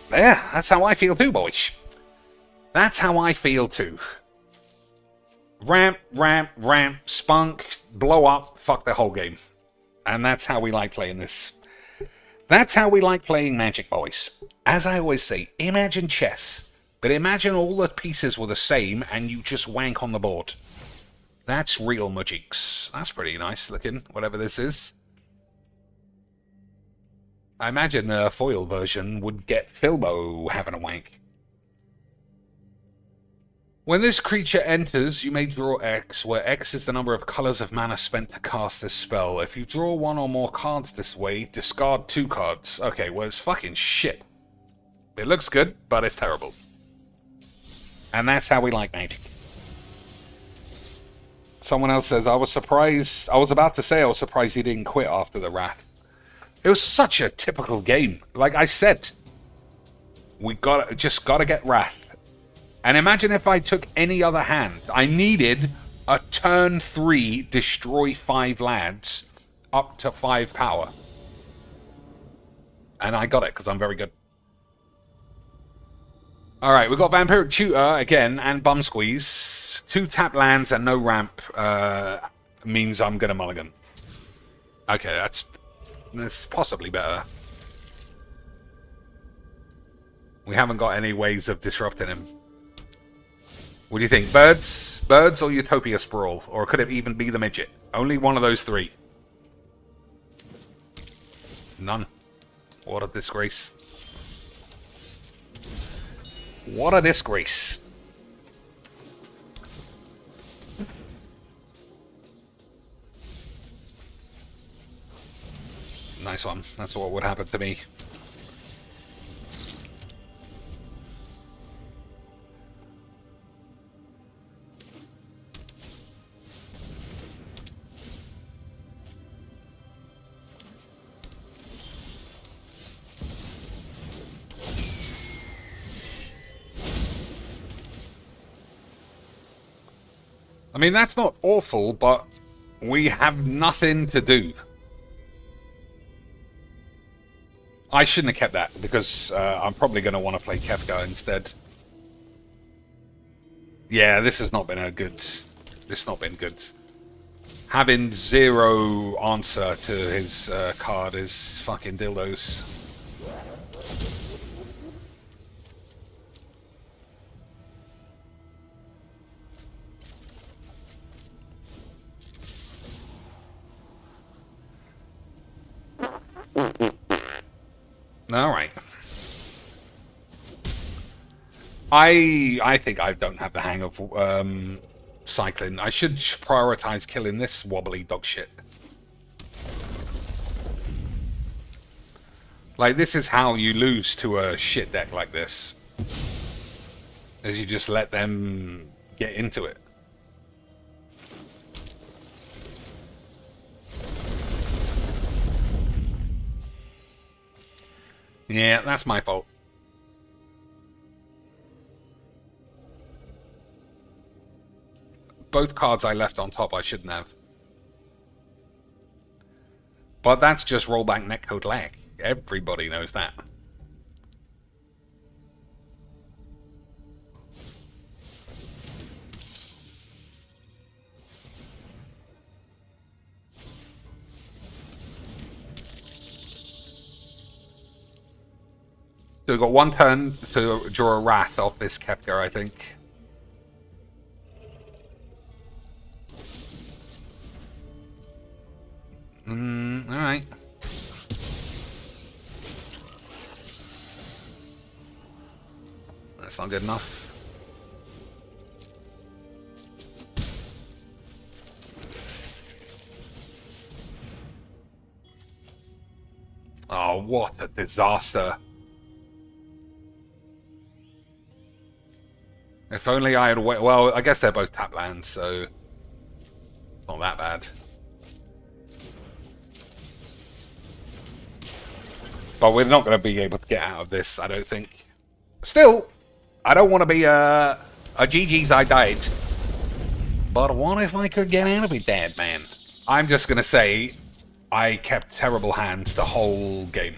Yeah, that's how I feel too, boys. That's how I feel too. Ramp, spunk, blow up, fuck the whole game. And that's how we like playing this. That's how we like playing Magic, boys. As I always say, imagine chess. But imagine all the pieces were the same and you just wank on the board. That's real Magics. That's pretty nice looking, whatever this is. I imagine a foil version would get Filbo having a wank. When this creature enters, you may draw X, where X is the number of colors of mana spent to cast this spell. If you draw 1 or more cards this way, discard 2 cards. Okay, well, it's fucking shit. It looks good, but it's terrible. And that's how we like Magic. Someone else says, I was about to say I was surprised he didn't quit after the Wrath. It was such a typical game. Like I said, we just gotta get Wrath. And imagine if I took any other hand. I needed a turn 3 destroy 5 lads up to 5 power. And I got it because I'm very good. Alright, we've got Vampiric Tutor again and Bum Squeeze. 2 tap lands and no ramp means I'm going to mulligan. Okay, that's possibly better. We haven't got any ways of disrupting him. What do you think? Birds or Utopia Sprawl? Or could it even be the midget? Only one of those 3. None. What a disgrace. What a disgrace. Nice one. That's what would happen to me. I mean, that's not awful, but we have nothing to do. I shouldn't have kept that, because I'm probably going to want to play Kefka instead. Yeah, this has not been a good... This has not been good. Having zero answer to his card is fucking dildos. Alright. I think I don't have the hang of cycling. I should prioritize killing this wobbly dog shit. Like, this is how you lose to a shit deck like this. Is you just let them get into it. Yeah, that's my fault. Both cards I left on top I shouldn't have. But that's just rollback netcode lag. Everybody knows that. So we've got one turn to draw a Wrath off this Kefka, I think. Alright. That's not good enough. Oh, what a disaster. If only I had wait. Well, I guess they're both tap lands, so not that bad. But we're not going to be able to get out of this, I don't think. Still, I don't want to be a GG's I died. But what if I could get out of it, dead man? I'm just going to say I kept terrible hands the whole game.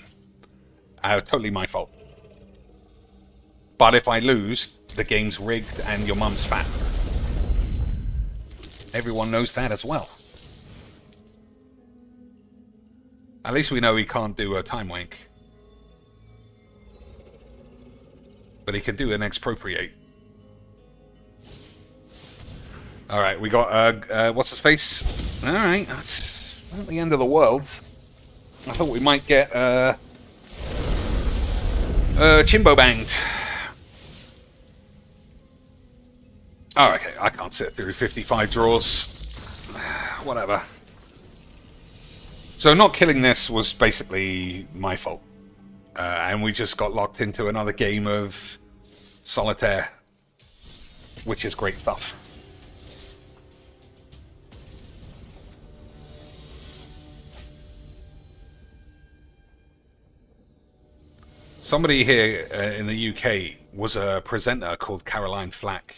Totally my fault. But if I lose, the game's rigged and your mum's fat. Everyone knows that as well. At least we know he can't do a time wank. But he could do an expropriate. Alright, we got, what's his face? Alright, that's not the end of the world. I thought we might get, Chimbo banged. Oh, okay, I can't sit through 55 draws. Whatever. So not killing this was basically my fault. And we just got locked into another game of solitaire, which is great stuff. Somebody here in the UK was a presenter called Caroline Flack.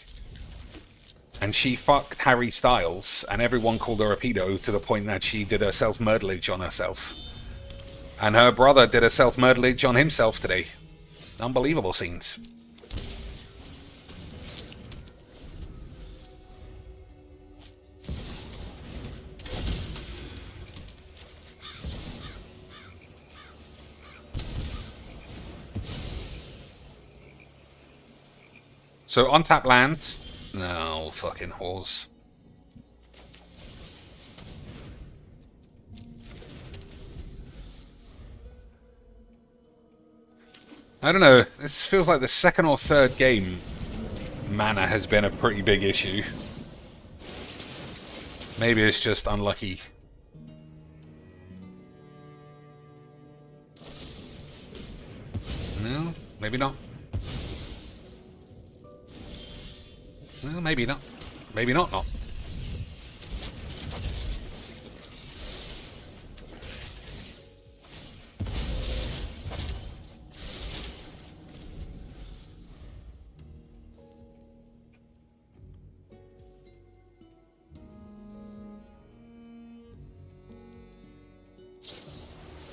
And she fucked Harry Styles, and everyone called her a pedo to the point that she did a self-murderage on herself. And her brother did a self-murderage on himself today. Unbelievable scenes. So untap lands. No, fucking whores. I don't know, this feels like the second or third game mana has been a pretty big issue. Maybe it's just unlucky. No, maybe not. Well, maybe not. Maybe not.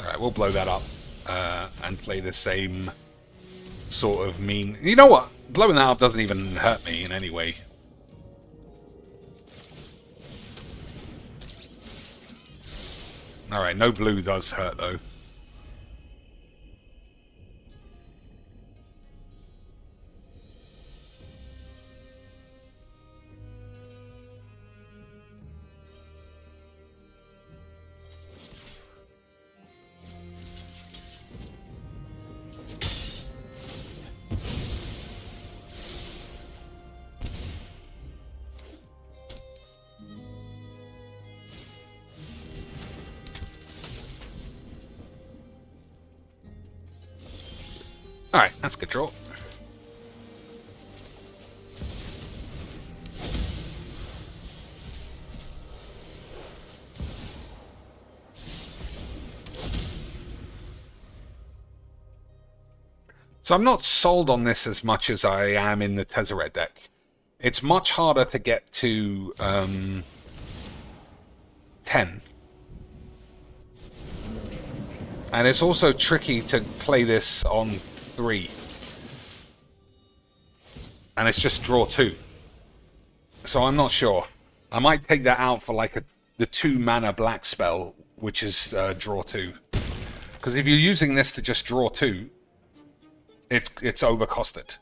Alright, we'll blow that up and play the same sort of mean... You know what? Blowing that up doesn't even hurt me in any way. Alright, no blue does hurt though. Alright, that's a good draw. So I'm not sold on this as much as I am in the Tezzeret deck. It's much harder to get to 10. And it's also tricky to play this on 3. And it's just draw 2. So I'm not sure. I might take that out for like the 2 mana black spell, which is draw 2. Because if you're using this to just draw 2, it's overcosted.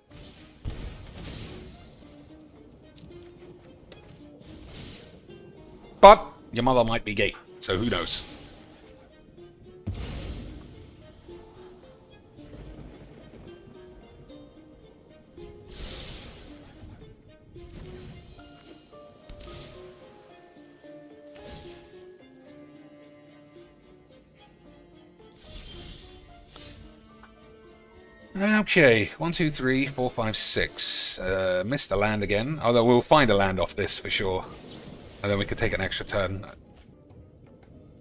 But your mother might be gay, so who knows? Okay, 1, 2, 3, 4, 5, 6. Missed a land again. Although we'll find a land off this for sure. And then we could take an extra turn.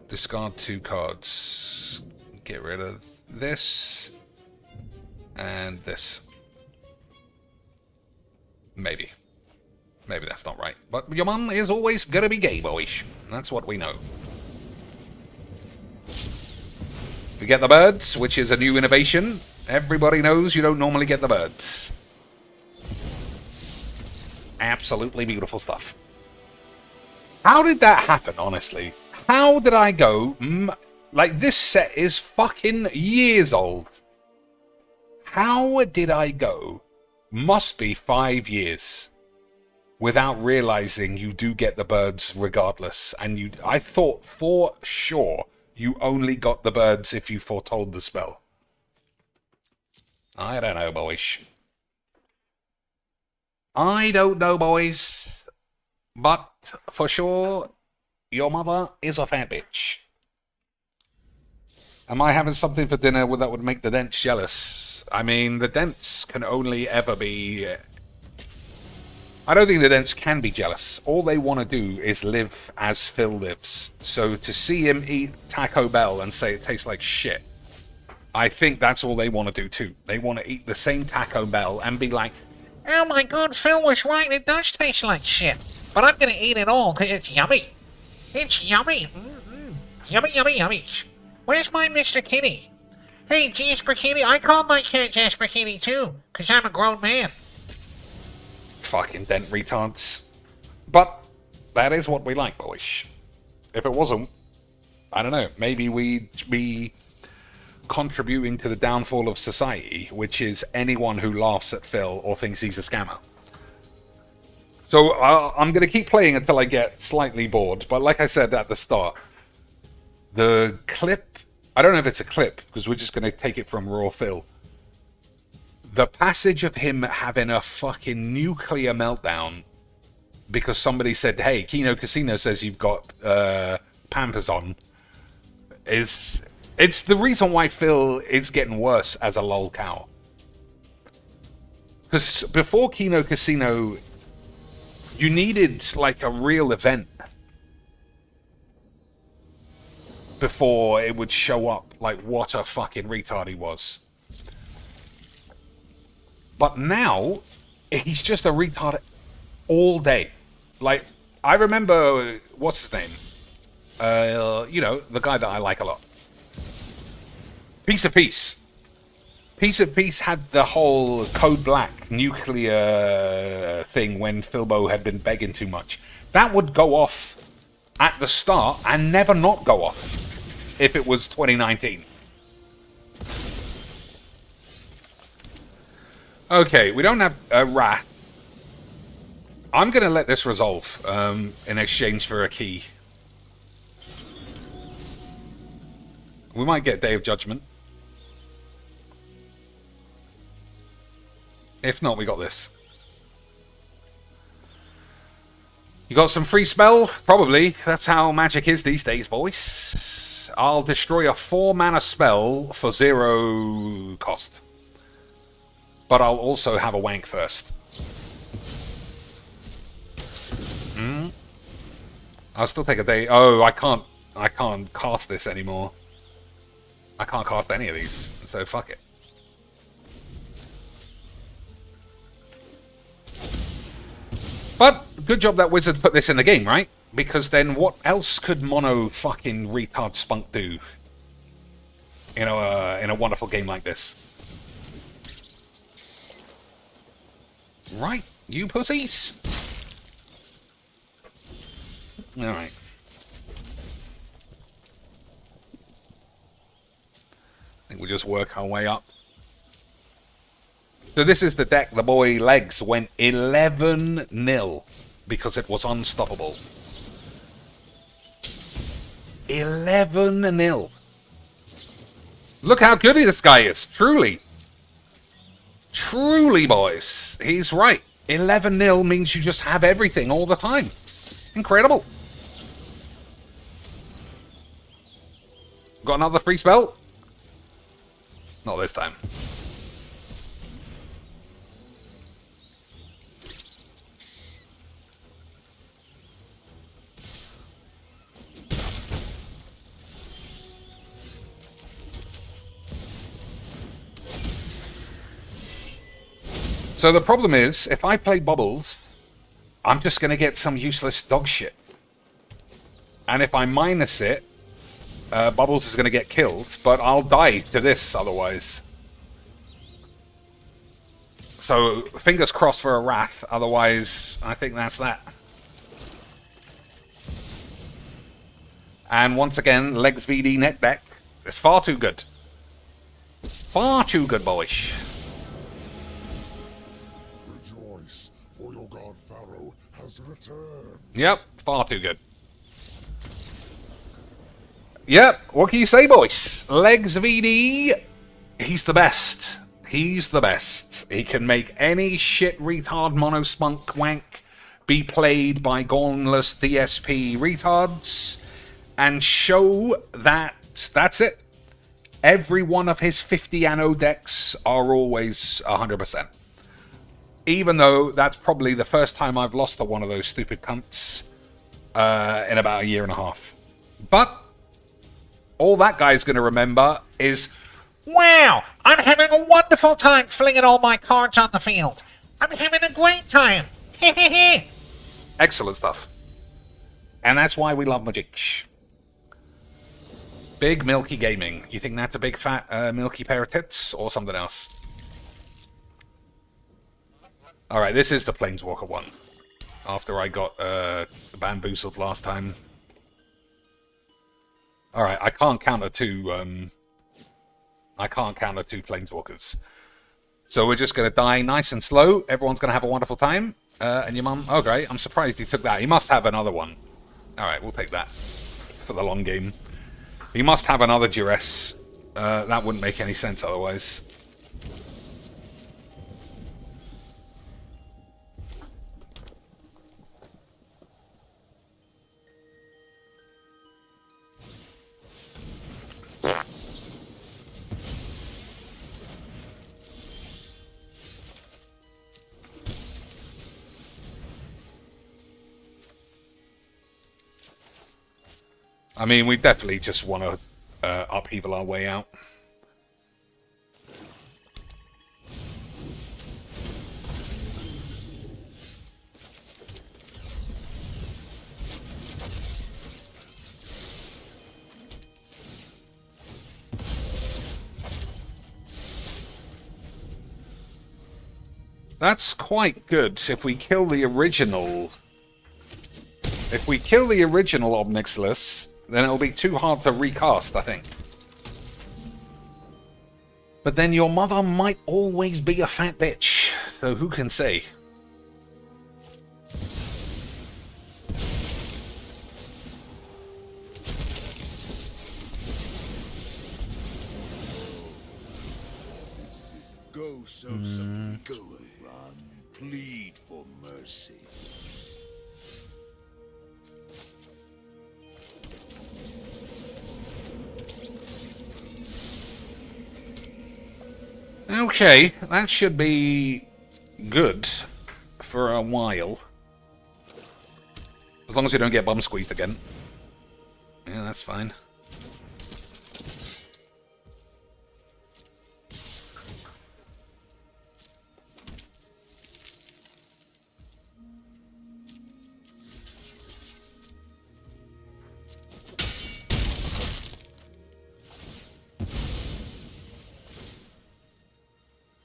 Discard 2 cards. Get rid of this. And this. Maybe. Maybe that's not right. But your mum is always gonna be gay, boyish. That's what we know. We get the birds, which is a new innovation. Everybody knows you don't normally get the birds. Absolutely beautiful stuff. How did that happen, honestly? How did I go... like, this set is fucking years old. How did I go? Must be 5 years. Without realizing you do get the birds regardless. And I thought for sure you only got the birds if you foretold the spell. I don't know, boys. I don't know, boys. But, for sure, your mother is a fat bitch. Am I having something for dinner that would make the Dents jealous? I mean, the Dents can only ever be... I don't think the Dents can be jealous. All they want to do is live as Phil lives. So to see him eat Taco Bell and say it tastes like shit, I think that's all they want to do too. They want to eat the same Taco Bell and be like, Oh my god, Phil was right, it does taste like shit. But I'm gonna eat it all, because it's yummy. It's yummy. Yummy, yummy, yummy. Where's my Mr. Kitty? Hey, Jasper Kitty, I call my cat Jasper Kitty too, because I'm a grown man. fucking Dent retards. But that is what we like, boys. If it wasn't, I don't know, maybe we'd be contributing to the downfall of society, which is anyone who laughs at Phil or thinks he's a scammer. So I'm going to keep playing until I get slightly bored. But like I said at the start, the clip, I don't know if it's a clip, because we're just going to take it from Raw Phil. The passage of him having a fucking nuclear meltdown because somebody said, hey, Kino Casino says you've got Pampers on, it's the reason why Phil is getting worse as a lol cow. Because before Kino Casino, you needed like a real event before it would show up like what a fucking retard he was. But now, he's just a retard all day. Like, I remember, what's his name? You know, the guy that I like a lot. Piece of Peace. Piece of Peace had the whole Code Black nuclear thing when Philbo had been begging too much. That would go off at the start and never not go off if it was 2019. Okay, we don't have a Wrath. I'm going to let this resolve in exchange for a key. We might get Day of Judgment. If not, we got this. You got some free spell? Probably. That's how magic is these days, boys. I'll destroy a 4-mana spell for 0 cost. But I'll also have a wank first. I'll still take a day. Oh, I can't cast this anymore. I can't cast any of these, so fuck it. But good job that Wizard put this in the game, right? Because then what else could mono fucking retard spunk do? In a wonderful game like this. Right, you pussies. Alright. I think we'll just work our way up. So this is the deck the boy Legs went 11-0 because it was unstoppable. 11-0. Look how good this guy is, truly. Truly, boys. He's right. 11-0 means you just have everything all the time. Incredible. Got another free spell? Not this time. So the problem is, if I play Bubbles, I'm just going to get some useless dog shit. And if I minus it, Bubbles is going to get killed, but I'll die to this otherwise. So, fingers crossed for a Wrath, otherwise I think that's that. And once again, Legs VD net deck is far too good. Far too good, boys. Rejoice, for your god Pharaoh has returned. Yep, far too good. Yep, what can you say, boys? Legs VD, he's the best. He's the best. He can make any shit retard mono spunk wank be played by gauntless DSP retards and show that that's it. Every one of his 50 anno decks are always 100%. Even though that's probably the first time I've lost to one of those stupid cunts in about a year and a half. But all that guy's going to remember is, Wow, I'm having a wonderful time flinging all my cards on the field. I'm having a great time. Hehehe. excellent stuff. And that's why we love Magic. Big Milky Gaming. You think that's a big fat milky pair of tits or something else? Alright, this is the Planeswalker one. After I got bamboozled last time. Alright, I can't counter two Planeswalkers. So we're just gonna die nice and slow. Everyone's gonna have a wonderful time. And your mum, oh great, I'm surprised he took that. He must have another one. Alright, we'll take that for the long game. He must have another duress. That wouldn't make any sense otherwise. I mean, we definitely just want to upheaval our way out. That's quite good if we kill the original. If we kill the original Obnixilis, then it'll be too hard to recast, I think. But then your mother might always be a fat bitch, so who can say? Go so something. Go, Ron. Plead for mercy. Okay, that should be good for a while. As long as you don't get bum squeezed again. Yeah, that's fine.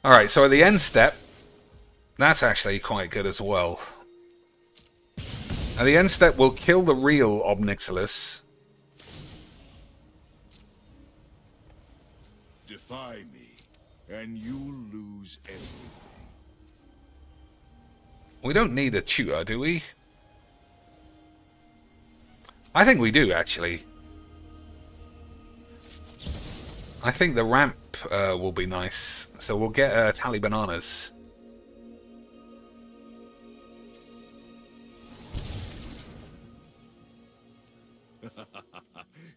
Alright, so at the end step, that's actually quite good as well. At the end step, we'll kill the real Obnixilis. Defy me, and you'll lose everything. We don't need a tutor, do we? I think we do, actually. I think the ramp will be nice. So we'll get Tally Bananas.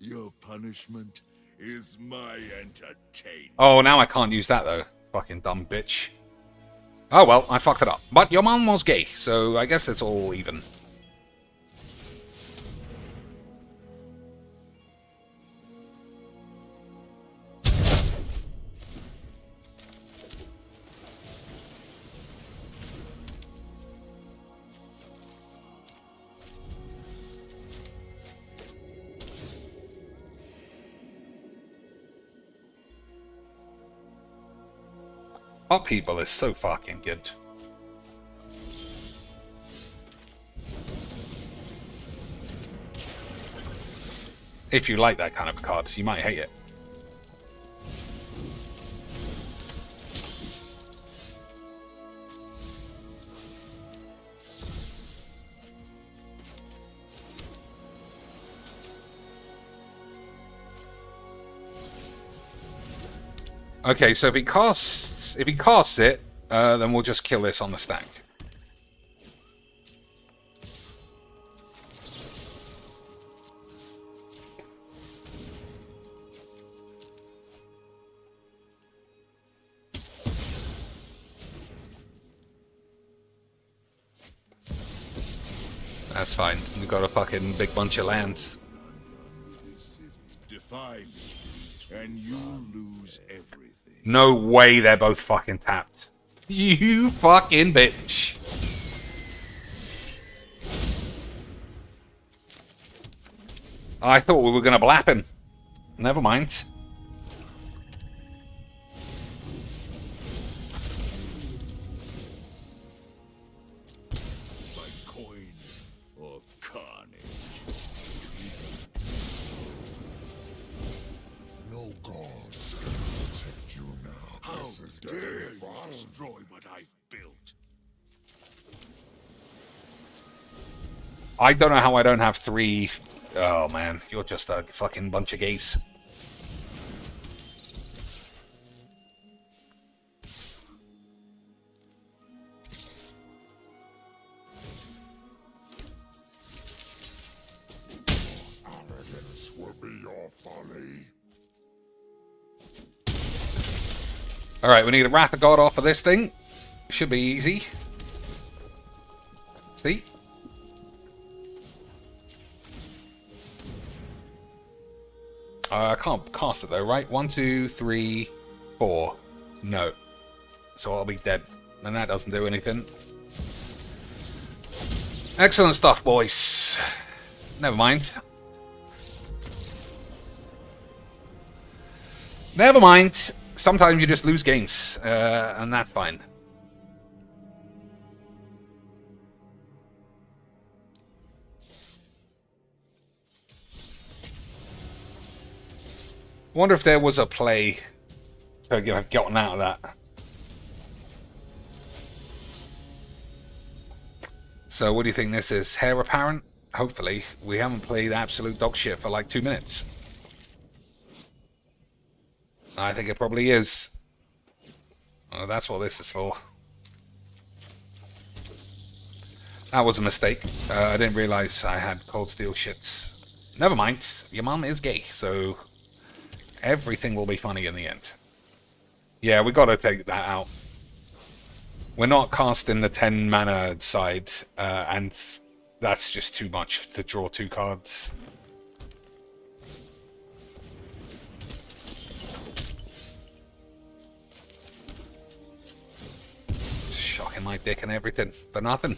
Your punishment is my entertainment. Oh, now I can't use that, though. Fucking dumb bitch. Oh, well, I fucked it up. But your mom was gay, so I guess it's all even. Our people is so fucking good. If you like that kind of card, you might hate it. Okay, so if he casts it, then we'll just kill this on the stack. That's fine. We've got a fucking big bunch of lands. Defy me, and you'll lose everything. No way they're both fucking tapped. You fucking bitch. I thought we were gonna blap him. Never mind. By coin or carnage. No gods can protect you now. How This is dare deadly you fun. destroy what I've built? I don't know how I don't have 3... Oh man, you're just a fucking bunch of gays. Arrogance will be your folly. Alright, we need a Wrath of God off of this thing. Should be easy. See? I can't cast it though, right? 1, 2, 3, 4. No. So I'll be dead. And that doesn't do anything. Excellent stuff, boys. Never mind. Never mind. Sometimes you just lose games. And that's fine. wonder if there was a play to have gotten out of that. So what do you think this is? Heir apparent? Hopefully. We haven't played absolute dog shit for like 2 minutes. I think it probably is. Oh, that's what this is for. That was a mistake. I didn't realize I had cold steel shits. Never mind. Your mum is gay, so everything will be funny in the end. Yeah, we gotta take that out. We're not casting the 10 mana side, and that's just too much to draw 2 cards. Shocking my dick and everything, but nothing.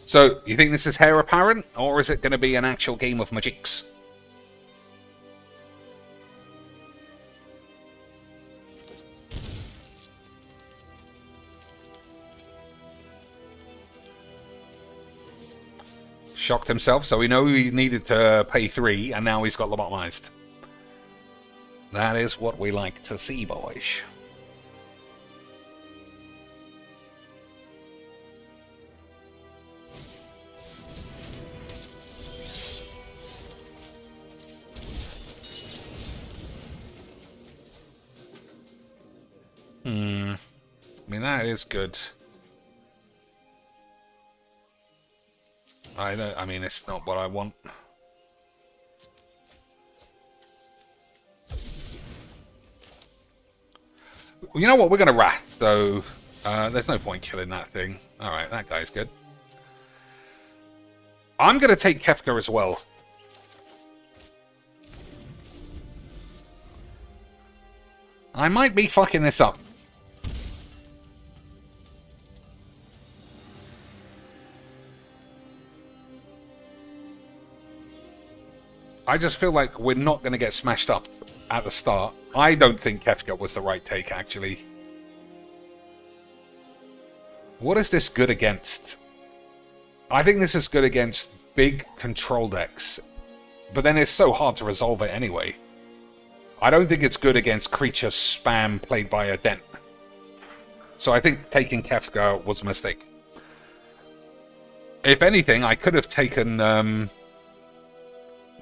So, you think this is heir apparent, or is it going to be an actual game of magics? Shocked himself, so we know he needed to pay 3, and now he's got lobotomized. That is what we like to see, boys. I mean, that is good. I mean, it's not what I want. You know what? We're going to wrath, so there's no point killing that thing. Alright, that guy's good. I'm going to take Kefka as well. I might be fucking this up. I just feel like we're not going to get smashed up at the start. I don't think Kefka was the right take, actually. What is this good against? I think this is good against big control decks. But then it's so hard to resolve it anyway. I don't think it's good against creature spam played by a Dent. So I think taking Kefka was a mistake. If anything, I could have taken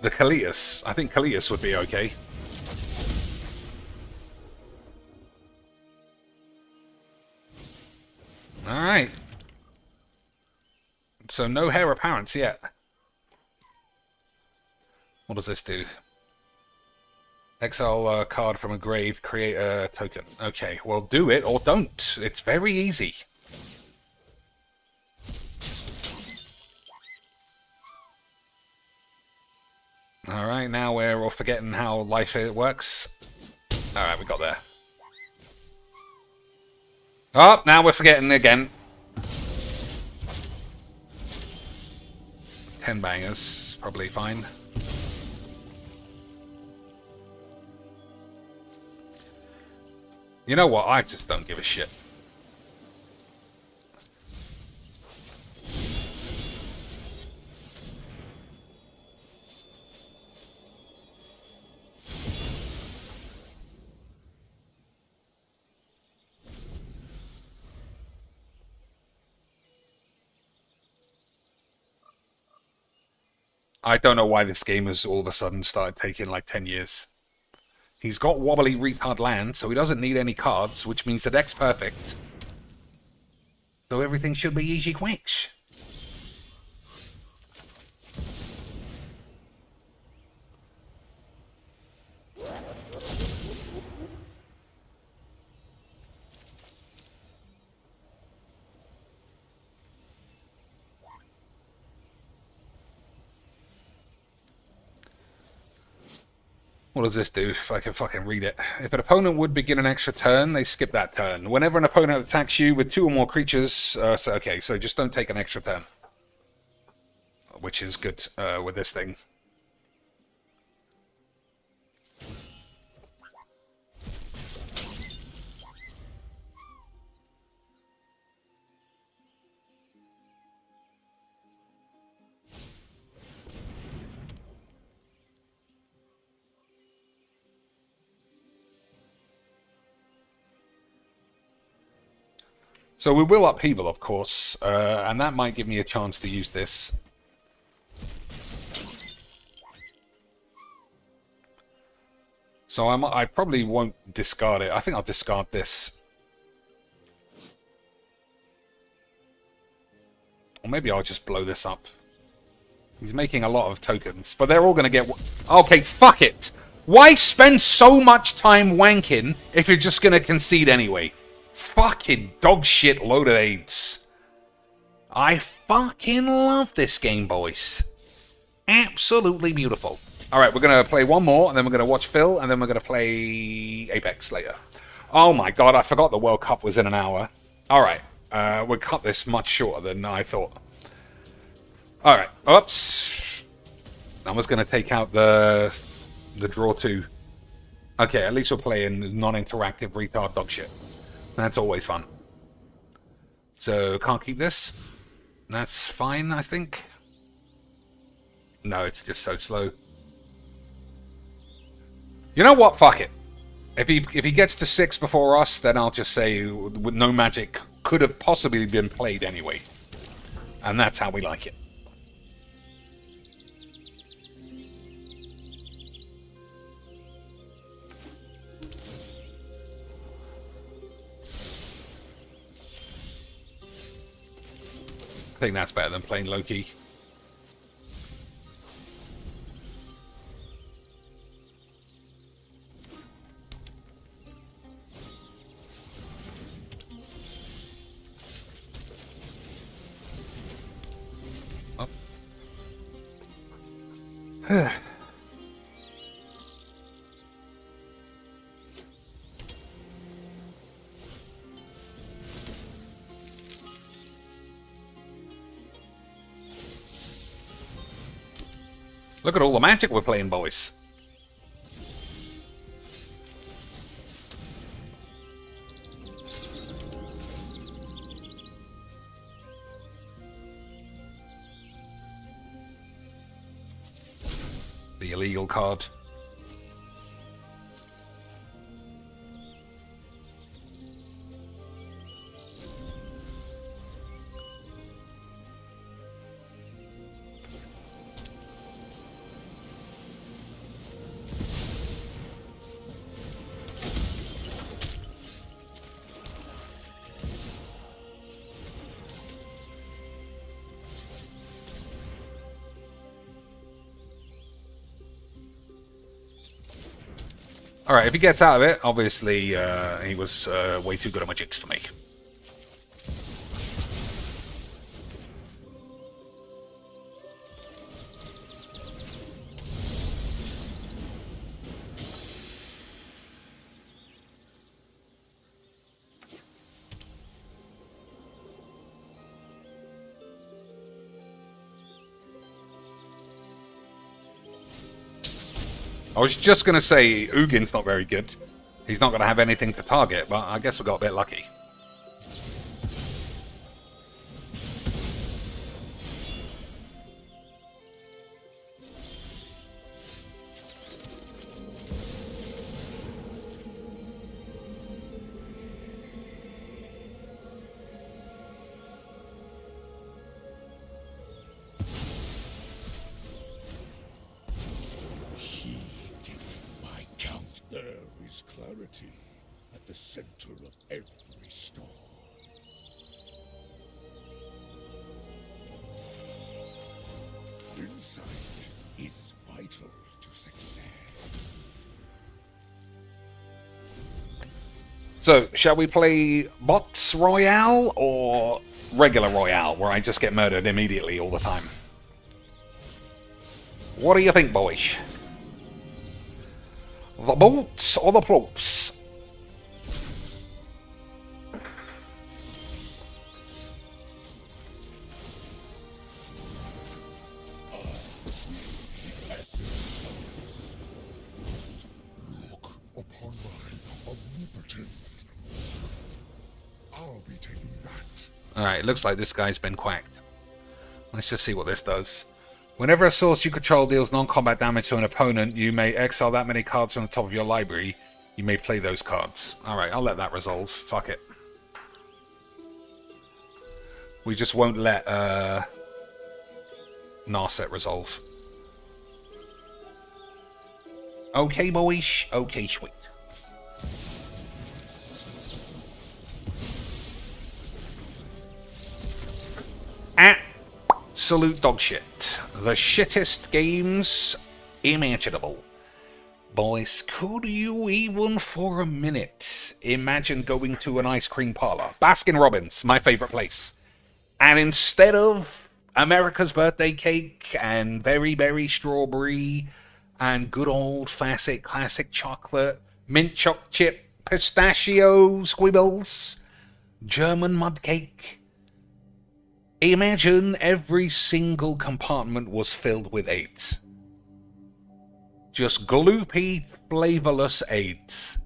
the Kalias. I think Kalias would be okay. Alright. So no heir apparents yet. What does this do? Exile a card from a grave, create a token. Okay, well do it or don't. It's very easy. Alright, now we're all forgetting how life works. Alright, we got there. Oh, now we're forgetting again. 10 bangers, probably fine. You know what? I just don't give a shit. I don't know why this game has all of a sudden started taking like 10 years. He's got wobbly retard land, so he doesn't need any cards, which means the deck's perfect. So everything should be easy quicks. What does this do, if I can fucking read it? If an opponent would begin an extra turn, they skip that turn. Whenever an opponent attacks you with 2 or more creatures... so just don't take an extra turn. Which is good with this thing. So we will upheaval, of course, and that might give me a chance to use this. So I probably won't discard it. I think I'll discard this. Or maybe I'll just blow this up. He's making a lot of tokens, but they're all going to get... Okay, fuck it! Why spend so much time wanking if you're just going to concede anyway? Fucking dog shit load of AIDS. I fucking love this game, boys. Absolutely beautiful. Alright, we're going to play one more, and then we're going to watch Phil, and then we're going to play Apex later. Oh my god, I forgot the World Cup was in an hour. Alright, we'll cut this much shorter than I thought. Alright, oops. I was going to take out the draw 2. Okay, at least we're playing non-interactive retard dog shit. That's always fun. So, can't keep this. That's fine, I think. No, it's just so slow. You know what? Fuck it. If he gets to 6 before us, then I'll just say no magic could have possibly been played anyway. And that's how we like it. I think that's better than playing Loki. Oh. Look at all the magic we're playing, boys. The illegal card. Alright, if he gets out of it, obviously he was way too good at magics for me. I was just going to say, Ugin's not very good. He's not going to have anything to target, but I guess we got a bit lucky. Clarity at the center of every storm. Insight is vital to success. So, shall we play Bots Royale or regular Royale, where I just get murdered immediately all the time? What do you think, boys? The boats or the props? Look upon my omnipotence. I'll be taking that. Alright, looks like this guy's been quacked. Let's just see what this does. Whenever a source you control deals non-combat damage to an opponent, you may exile that many cards from the top of your library. You may play those cards. Alright, I'll let that resolve. Fuck it. We just won't let Narset resolve. Okay, boys. Okay, sweet. Absolute dog shit. The shittest games imaginable. Boys, could you even for a minute imagine going to an ice cream parlor? Baskin Robbins, my favorite place. And instead of America's birthday cake and very berry strawberry and good old classic chocolate, mint choc chip, pistachio squibbles, German mud cake. Imagine every single compartment was filled with AIDS. Just gloopy, flavorless AIDS.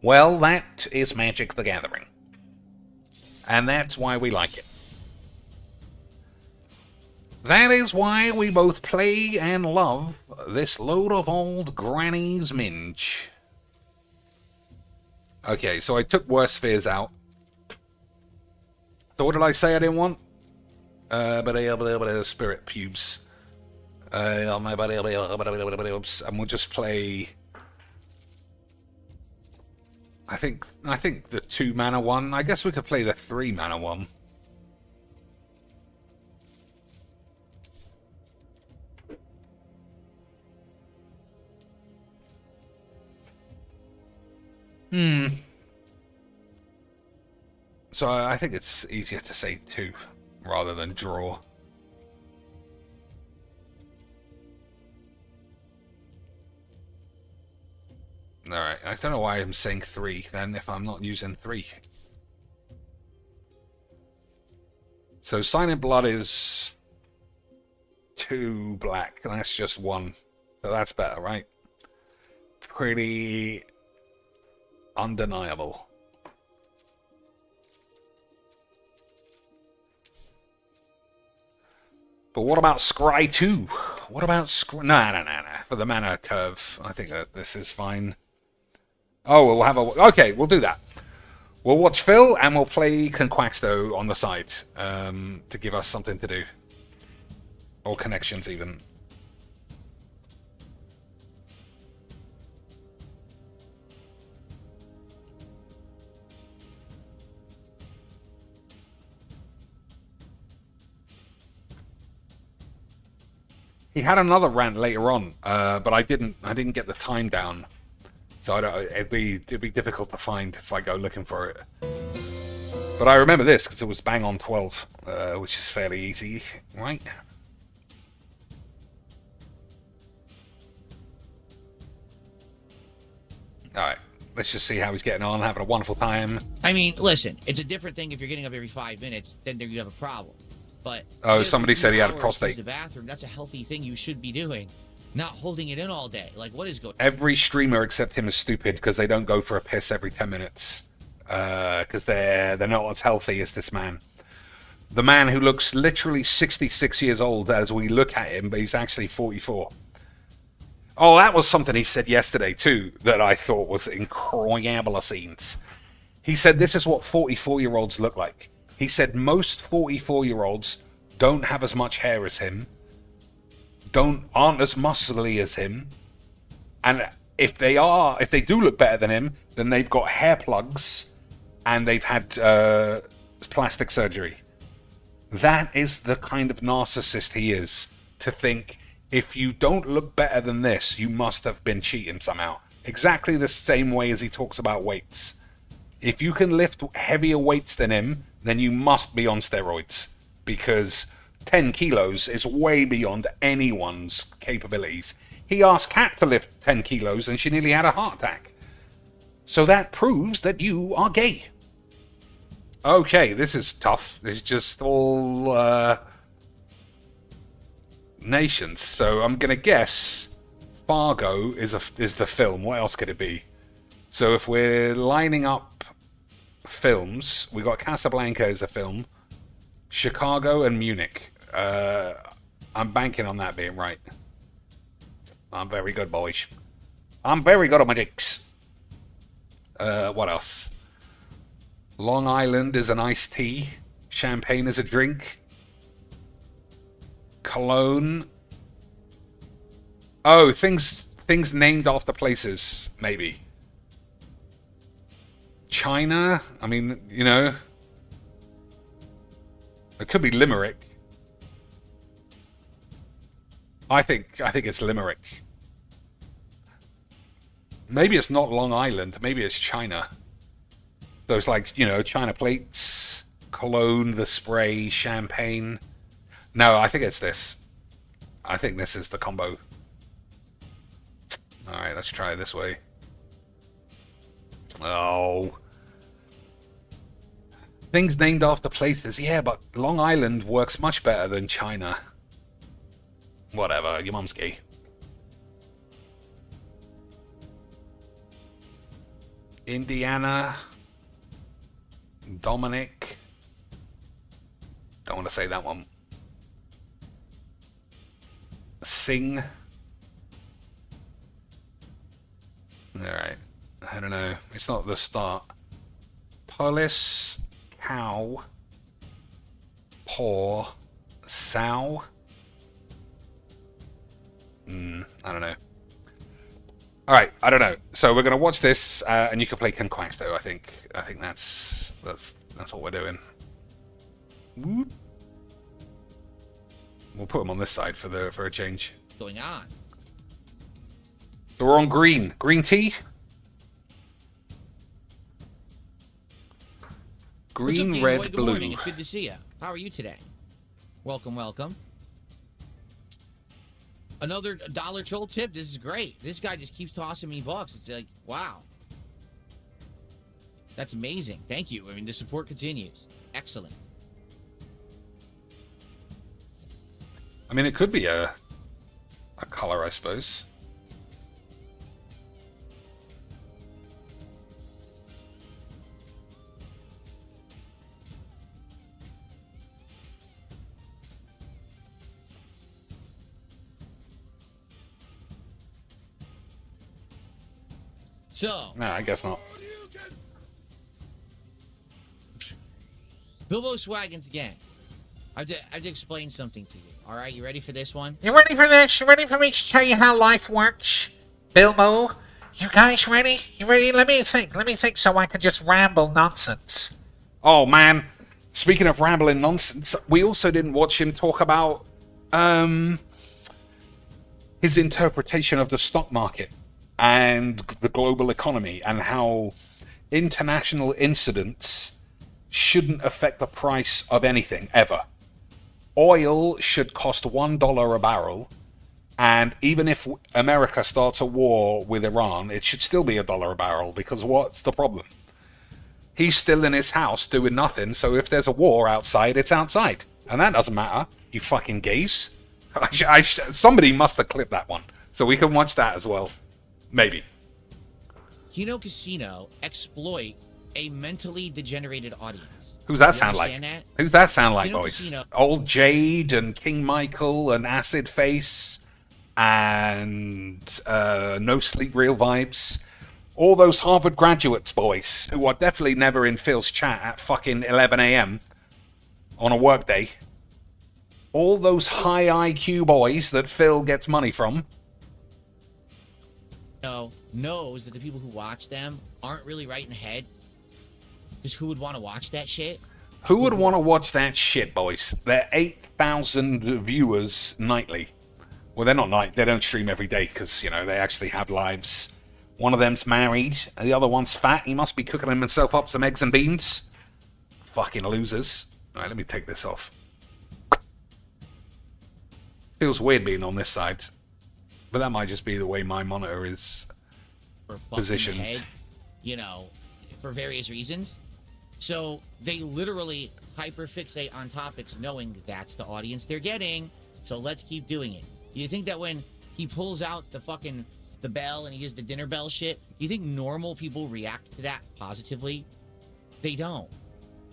Well, that is Magic the Gathering. And that's why we like it. That is why we both play and love this load of old granny's minge. Okay, so I took Worst Fears out. So what did I say I didn't want? Spirit Pubes. And we'll just play... I think the 2 mana one. I guess we could play the 3 mana one. So I think it's easier to say 2 rather than draw. Alright, I don't know why I'm saying 3 then if I'm not using 3. So Silent Blood is 2 black, and that's just 1. So that's better, right? Pretty undeniable. But what about Scry 2? What about Scry... Nah. For the mana curve, I think that this is fine. Oh, we'll have a... Okay, we'll do that. We'll watch Phil, and we'll play Conquaxto on the side to give us something to do. Or connections, even. He had another rant later on, but I didn't get the time down, so it'd be difficult to find if I go looking for it. But I remember this because it was bang on 12, which is fairly easy, right? All right, let's just see how he's getting on, having a wonderful time. I mean, listen, it's a different thing if you're getting up every 5 minutes, then you have a problem. But oh, somebody said he had a prostate. The bathroom, that's a healthy thing you should be doing, not holding it in all day. Like, what is going? Every streamer except him is stupid because they don't go for a piss every 10 minutes. Because they're not as healthy as this man. The man who looks literally 66 years old as we look at him, but he's actually 44. Oh, that was something he said yesterday too that I thought was incredible scenes. He said this is what 44-year-olds look like. He said most 44-year-olds don't have as much hair as him, aren't as muscly as him, and if they do look better than him, then they've got hair plugs and they've had plastic surgery. That is the kind of narcissist he is, to think if you don't look better than this, you must have been cheating somehow. Exactly the same way as he talks about weights. If you can lift heavier weights than him, then you must be on steroids, because 10 kilos is way beyond anyone's capabilities. He asked Kat to lift 10 kilos and she nearly had a heart attack. So that proves that you are gay. Okay, this is tough. It's just all nations. So I'm going to guess Fargo is the film. What else could it be? So if we're lining up films, we got Casablanca as a film, Chicago and Munich. I'm banking on that being right. I'm very good, boys. I'm very good at my dicks. What else? Long Island is an iced tea. Champagne is a drink. Cologne. Oh, things named after places, maybe. China. I mean, you know, it could be Limerick. I think it's Limerick. Maybe it's not Long Island. Maybe it's China. So it's like, you know, China plates, cologne, the spray, champagne. No, I think it's this. I think this is the combo. Alright, let's try it this way. Oh. Things named after places. Yeah, but Long Island works much better than China. Whatever, your mum's gay. Indiana. Dominic. Don't want to say that one. Sing. Alright. I don't know. It's not the start. Polis. Cow. Paw. Sow. I don't know. Alright, I don't know. So we're going to watch this, and you can play Conquest, though, I think. I think that's what we're doing. Whoop. We'll put them on this side for a change. What's going on? So we're on green. Green tea? What's up, Green, Game red, Boy? Good blue. morning. It's good to see you. How are you today? Welcome, welcome. Another dollar troll tip. This is great. This guy just keeps tossing me bucks. It's like, wow. That's amazing. Thank you. I mean, the support continues. Excellent. I mean, it could be a color, I suppose. So, No, I guess not. Bilbo Swaggins again. I have to explain something to you. All right, you ready for this one? You ready for this? You ready for me to tell you how life works? Bilbo? You guys ready? You ready? Let me think so I can just ramble nonsense. Oh, man. Speaking of rambling nonsense, we also didn't watch him talk about his interpretation of the stock market and the global economy and how international incidents shouldn't affect the price of anything, ever. Oil should cost $1 a barrel, and even if America starts a war with Iran, it should still be $1 a barrel, because what's the problem? He's still in his house doing nothing, so if there's a war outside, it's outside. And that doesn't matter, you fucking gays. Somebody must have clipped that one, so we can watch that as well. Maybe. Kino Casino exploit a mentally degenerated audience. Who's that You sound like? understand that? Who's that sound like, Kino boys? Casino. Old Jade and King Michael and Acid Face and No Sleep Real Vibes. All those Harvard graduates, boys, who are definitely never in Phil's chat at fucking 11 a.m. on a workday. All those high IQ boys that Phil gets money from. Knows that the people who watch them aren't really right in the head. Because who would want to watch that shit? Who would want to watch that shit, boys? They're 8,000 viewers nightly. Well, they're not night. They don't stream every day because, you know, they actually have lives. One of them's married, and the other one's fat. He must be cooking himself up some eggs and beans. Fucking losers. All right, let me take this off. Feels weird being on this side. But that might just be the way my monitor is Or fucking positioned. head, you know, for various reasons. So they literally hyperfixate on topics knowing that's the audience they're getting. So let's keep doing it. Do you think that when he pulls out the bell and he does the dinner bell shit, do you think normal people react to that positively? They don't.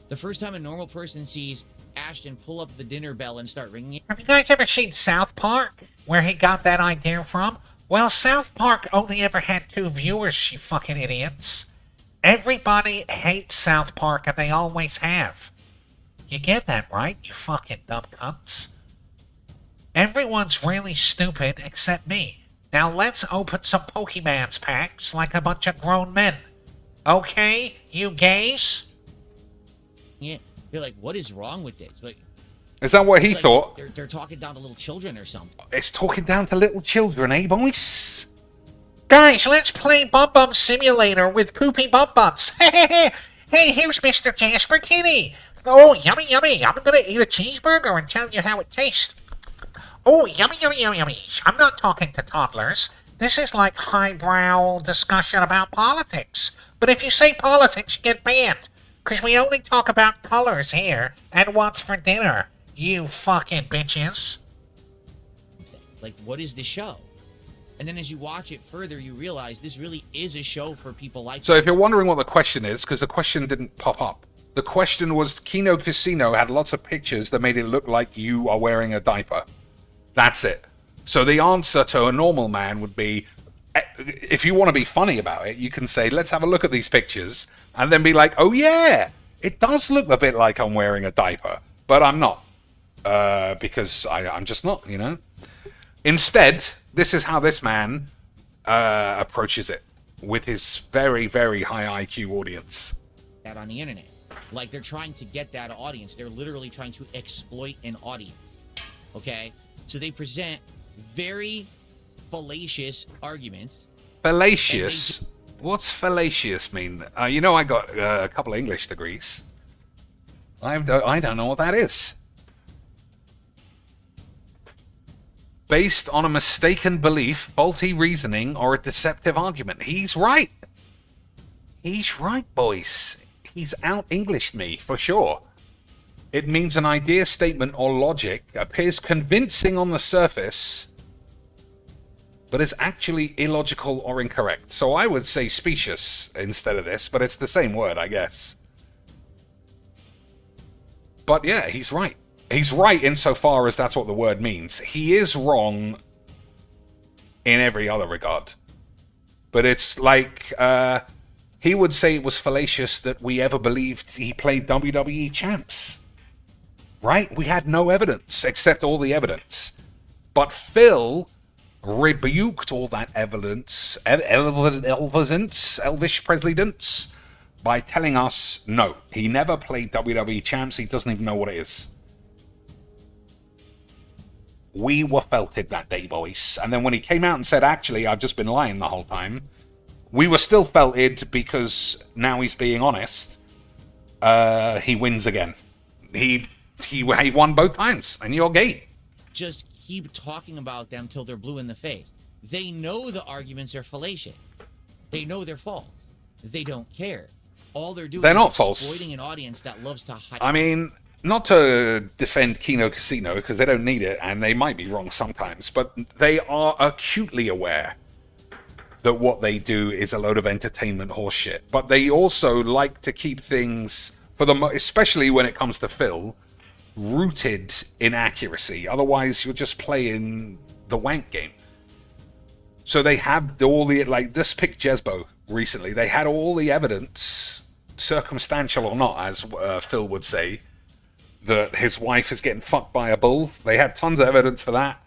The first time a normal person sees Ashton pull up the dinner bell and start ringing it, Have you guys ever seen South Park? Where he got that idea from? Well, South Park only ever had 2 viewers, you fucking idiots. Everybody hates South Park, and they always have. You get that, right, you fucking dumb cunts? Everyone's really stupid except me. Now let's open some Pokemon's packs like a bunch of grown men. Okay, you gays? Yeah, you're like, what is wrong with this? Like, Is that what he it's like thought? they're talking down to little children or something. It's talking down to little children, eh, boys? Guys, let's play Bum Bum Simulator with Poopy Bum Bums. Hey, here's Mr. Jasper Kitty. Oh, yummy, yummy. I'm gonna eat a cheeseburger and tell you how it tastes. Oh, yummy, yummy, yummy, yummy. I'm not talking to toddlers. This is like highbrow discussion about politics. But if you say politics, you get banned. Because we only talk about colors here and what's for dinner. You fucking bitches. Like, what is the show? And then as you watch it further, you realize this really is a show for people like So if you're wondering what the question is, because the question didn't pop up, the question was Kino Casino had lots of pictures that made it look like you are wearing a diaper. That's it. So the answer to a normal man would be, if you want to be funny about it, you can say, let's have a look at these pictures, and then be like, oh yeah, it does look a bit like I'm wearing a diaper, but I'm not. Because I'm just not, you know? Instead, this is how this man approaches it with his very, very high IQ audience. that on the internet. Like, they're trying to get that audience. They're literally trying to exploit an audience. Okay? So they present very fallacious arguments. Fallacious? What's fallacious mean? You know, I got a couple of English degrees. I don't know what that is. Based on a mistaken belief, faulty reasoning, or a deceptive argument. He's right. He's right, boys. He's out-Englished me, for sure. It means an idea, statement, or logic appears convincing on the surface, but is actually illogical or incorrect. So I would say specious instead of this, but it's the same word, I guess. But yeah, he's right. He's right insofar as that's what the word means. He is wrong in every other regard. But it's like, he would say it was fallacious that we ever believed he played WWE champs. Right? We had no evidence, except all the evidence. But Phil rebuked all that evidence, Elvish Presidents, by telling us, no, he never played WWE champs, he doesn't even know what it is. We were felted that day, boys. And then when he came out and said, actually, I've just been lying the whole time, we were still felted because now he's being honest. He wins again. He won both times, and you're gay. Just keep talking about them till they're blue in the face. They know the arguments are fallacious. They know they're false. They don't care. All they're doing They're is not false. exploiting an audience that loves to hype. I mean, not to defend Kino Casino, because they don't need it, and they might be wrong sometimes, but they are acutely aware that what they do is a load of entertainment horseshit. But they also like to keep things, especially when it comes to Phil, rooted in accuracy. Otherwise, you're just playing the wank game. So they have all the, like, this pick Jesbo recently, they had all the evidence, circumstantial or not, as Phil would say, that his wife is getting fucked by a bull. They had tons of evidence for that.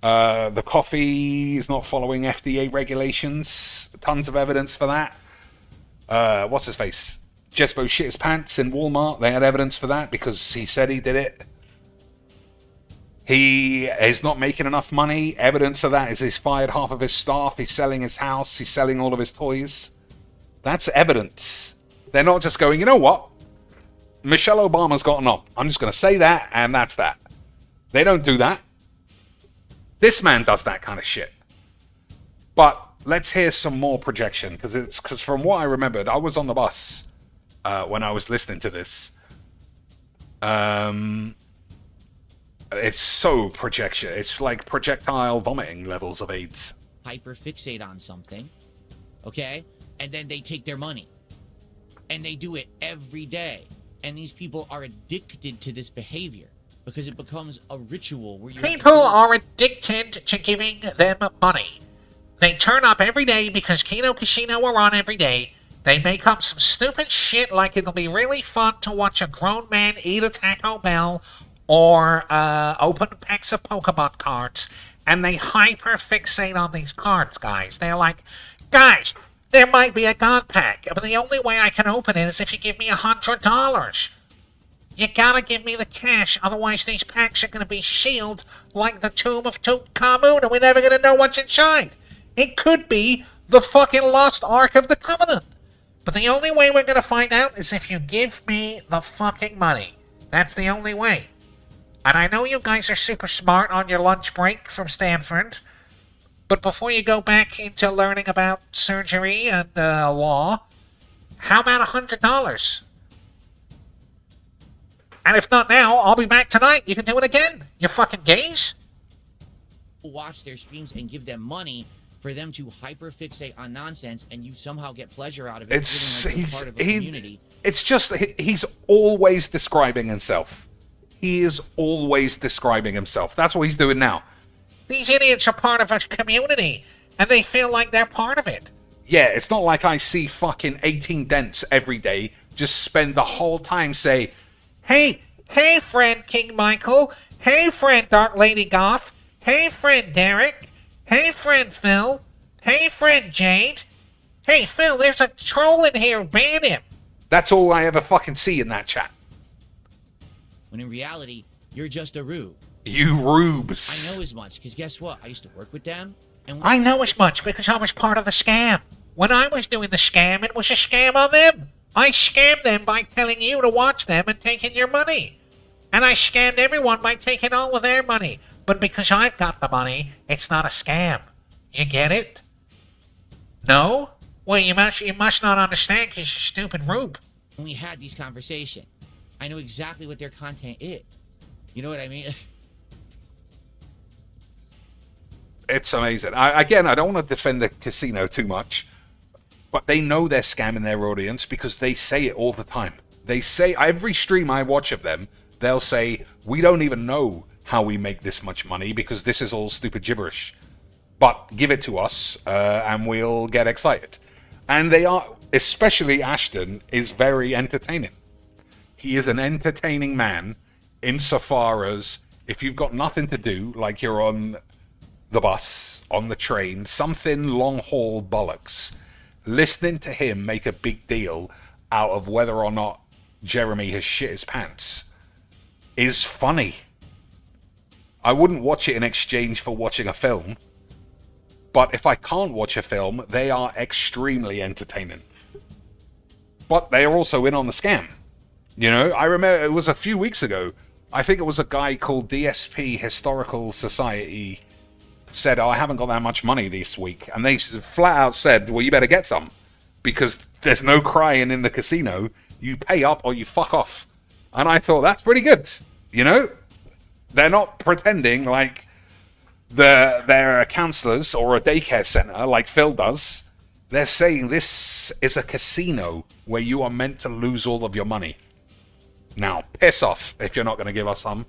The coffee is not following FDA regulations. Tons of evidence for that. What's his face? Jespo shit his pants in Walmart. They had evidence for that because he said he did it. He is not making enough money. Evidence of that is he's fired half of his staff. He's selling his house. He's selling all of his toys. That's evidence. They're not just going, you know what? Michelle Obama's gotten up. I'm just going to say that, and that's that. They don't do that. This man does that kind of shit. But let's hear some more projection, because from what I remembered, I was on the bus when I was listening to this. It's so projection. It's like projectile vomiting levels of AIDS. Hyperfixate on something, okay? And then they take their money. And they do it every day. And these people are addicted to this behavior because it becomes a ritual where you People are addicted to giving them money. They turn up every day because Kino Casino are on every day. They make up some stupid shit like it'll be really fun to watch a grown man eat a Taco Bell or open packs of Pokemon cards, and they hyper-fixate on these cards, guys. They're like, guys, there might be a God Pack, but the only way I can open it is if you give me $100. You gotta give me the cash, otherwise these packs are gonna be sealed like the tomb of Tutankhamun, and we're never gonna know what's inside. It could be the fucking lost Ark of the Covenant. But the only way we're gonna find out is if you give me the fucking money. That's the only way. And I know you guys are super smart on your lunch break from Stanford, but before you go back into learning about surgery and law, how about $100? And if not now, I'll be back tonight. You can do it again. You fucking gays. Watch their streams and give them money for them to hyperfixate on nonsense, and you somehow get pleasure out of it. Feeling like you're part of a community. It's just he's always describing himself. He is always describing himself. That's what he's doing now. These idiots are part of a community, and they feel like they're part of it. Yeah, it's not like I see fucking 18 dents every day just spend the whole time say, Hey, friend King Michael. Hey, friend Dark Lady Goth. Hey, friend Derek. Hey, friend Phil. Hey, friend Jade. Hey, Phil, there's a troll in here. Ban him. that's all I ever fucking see in that chat. When in reality, you're just a rube. You rubes. I know as much, because guess what? I used to work with them. And I know as much because I was part of the scam. When I was doing the scam, it was a scam on them. I scammed them by telling you to watch them and taking your money. And I scammed everyone by taking all of their money. But because I've got the money, it's not a scam. You get it? No? Well, you must not understand because you're a stupid rube. when we had these conversations, I know exactly what their content is. You know what I mean? It's amazing. I don't want to defend the casino too much, but they know they're scamming their audience because they say it all the time. They say, every stream I watch of them, they'll say, we don't even know how we make this much money because this is all stupid gibberish. But give it to us and we'll get excited. And they are, especially Ashton, is very entertaining. He is an entertaining man insofar as if you've got nothing to do, like you're on the bus, on the train, something long haul bollocks, listening to him make a big deal out of whether or not Jeremy has shit his pants is funny. I wouldn't watch it in exchange for watching a film, but if I can't watch a film, they are extremely entertaining. But they are also in on the scam. You know, I remember it was a few weeks ago, I think it was a guy called DSP Historical Society said, oh, I haven't got that much money this week. And they flat out said, well, you better get some. Because there's no crying in the casino. You pay up or you fuck off. And I thought, that's pretty good. You know? They're not pretending like they're counselors or a daycare center like Phil does. They're saying this is a casino where you are meant to lose all of your money. Now, piss off if you're not going to give us some.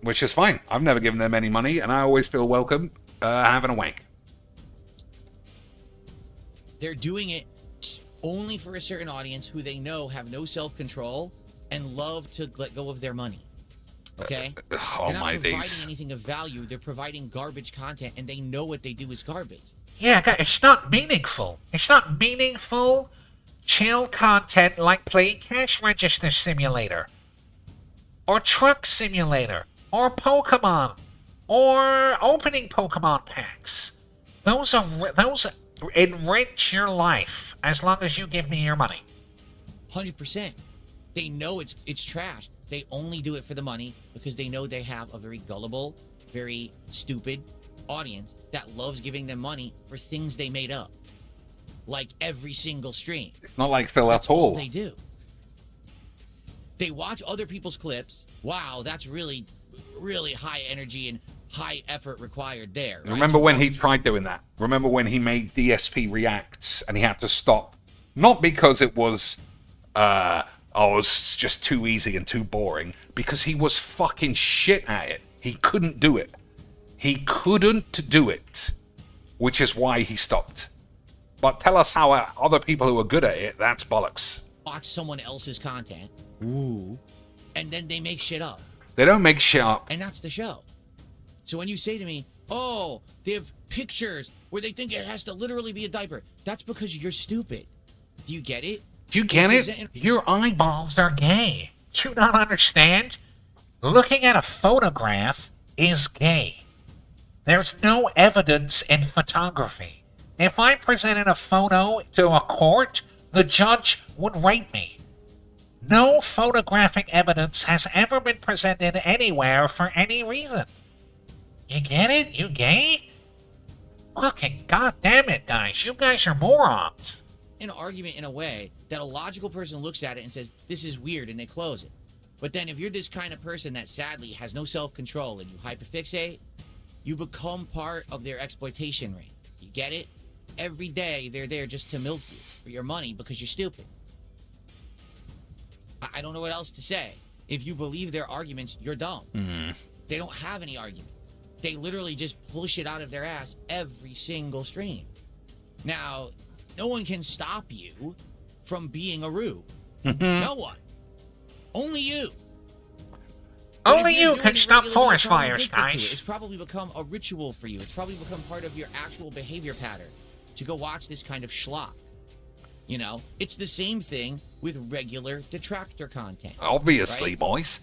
Which is fine. I've never given them any money, and I always feel welcome having a wank. They're doing it only for a certain audience who they know have no self-control and love to let go of their money. Okay? Oh, they're not my providing days. anything of value. They're providing garbage content, and they know what they do is garbage. Yeah, it's not meaningful. It's not meaningful, chill content like playing Cash Register Simulator, or Truck Simulator, or Pokemon, or opening Pokemon packs. Those enrich your life as long as you give me your money. 100%. They know it's trash. They only do it for the money because they know they have a very gullible, very stupid audience that loves giving them money for things they made up. Like every single stream. It's not like Phil That's at all. all they do. They watch other people's clips. Wow, that's really, really high energy and high effort required there. Right? Remember when he tried doing that? Remember when he made DSP reacts and he had to stop? Not because it was, it's just too easy and too boring. Because he was fucking shit at it. He couldn't do it. He couldn't do it. Which is why he stopped. But tell us how other people who are good at it, that's bollocks. Watch someone else's content. Ooh. And then they make shit up. They don't make shit up. And that's the show. So when you say to me, oh, they have pictures where they think it has to literally be a diaper, that's because you're stupid. Do you get it? Do you get it? Your eyeballs are gay. Do you not understand? Looking at a photograph is gay. There's no evidence in photography. If I presented a photo to a court, the judge would rate me. No photographic evidence has ever been presented anywhere for any reason. You get it? You gay? Fucking goddamn it, guys. You guys are morons. An argument in a way that a logical person looks at it and says, this is weird, and they close it. But then if you're this kind of person that sadly has no self-control and you hyperfixate, you become part of their exploitation ring. You get it? Every day they're there just to milk you for your money because you're stupid. I don't know what else to say. If you believe their arguments, you're dumb. They don't have any arguments. They literally just pull shit out of their ass every single stream. Now, no one can stop you from being a rube. No one. Only you. Only you can stop forest fires, guys. It's probably become a ritual for you. It's probably become part of your actual behavior pattern to go watch this kind of schlock. You know, it's the same thing with regular detractor content. Obviously, right? boys.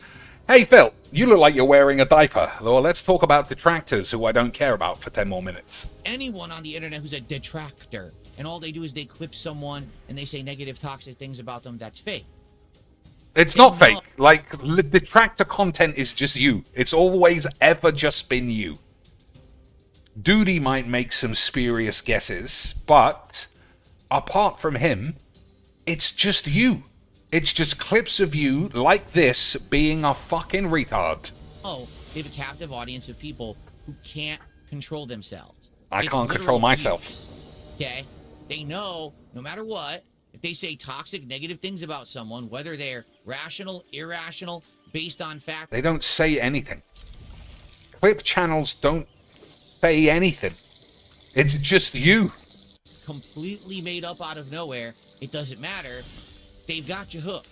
Hey, Phil, you look like you're wearing a diaper. Well, let's talk about detractors who I don't care about for 10 more minutes. Anyone on the internet who's a detractor, and all they do is they clip someone and they say negative, toxic things about them, that's fake. It's not fake. Like, detractor content is just you. It's always ever just been you. Duty might make some spurious guesses, but apart from him, it's just you. It's just clips of you like this being a fucking retard. Oh, they have a captive audience of people who can't control themselves. I can't control myself. Abuse, okay? They know, no matter what, if they say toxic, negative things about someone, whether they're rational, irrational, based on fact... They don't say anything. Clip channels don't say anything. It's just you. Completely made up out of nowhere. It doesn't matter. They've got you hooked.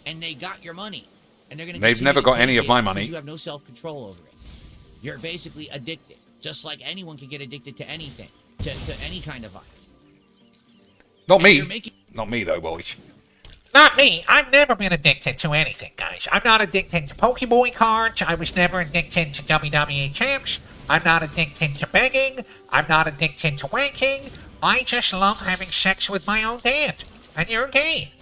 And they got your money. And they're going to... They've never got any of my money. You have no self-control over it. You're basically addicted. Just like anyone can get addicted to anything. To any kind of vice. Not me. Not me, though, boys. Not me. I've never been addicted to anything, guys. I'm not addicted to Pokemon cards. I was never addicted to WWE champs. I'm not addicted to begging. I'm not addicted to wanking. I just love having sex with my own dad. And you're gay.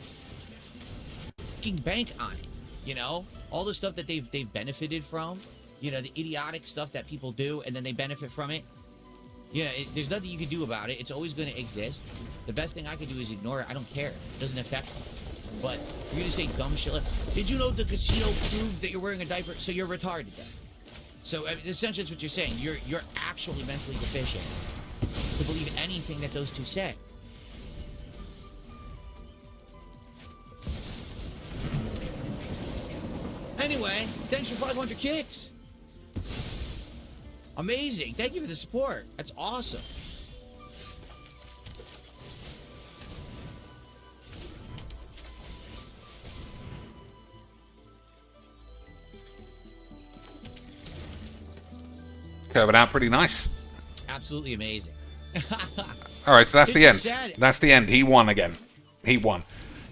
Bank on it, you know? All the stuff that they've benefited from. You know, the idiotic stuff that people do, and then they benefit from it. Yeah, there's nothing you can do about it. It's always going to exist. The best thing I can do is ignore it. I don't care. It doesn't affect me. But for you to say dumb shit like, did you know the casino proved that you're wearing a diaper? So you're retarded then. So essentially that's what you're saying. You're actually mentally deficient to believe anything that those two say. Anyway, thanks for 500 kicks. Amazing. Thank you for the support. That's awesome. Curving out pretty nice. Absolutely amazing. All right, so that's the end. Sad. That's the end. He won again. He won.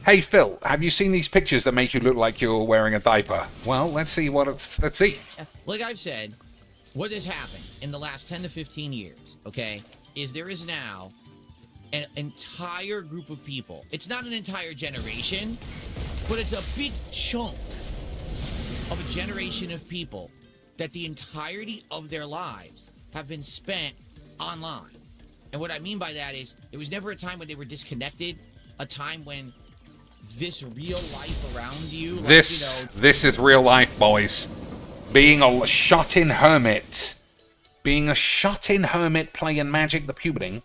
Hey, Phil, have you seen these pictures that make you look like you're wearing a diaper? Well, let's see what it's... Let's see. Like I've said, what has happened in the last 10 to 15 years, okay, is there is now an entire group of people. It's not an entire generation, but it's a big chunk of a generation of people that the entirety of their lives have been spent online. And what I mean by that is there was never a time when they were disconnected, a time when this real life around you... Like, this is real life, boys. Being a shut-in hermit. Being a shut-in hermit playing Magic the Puberting.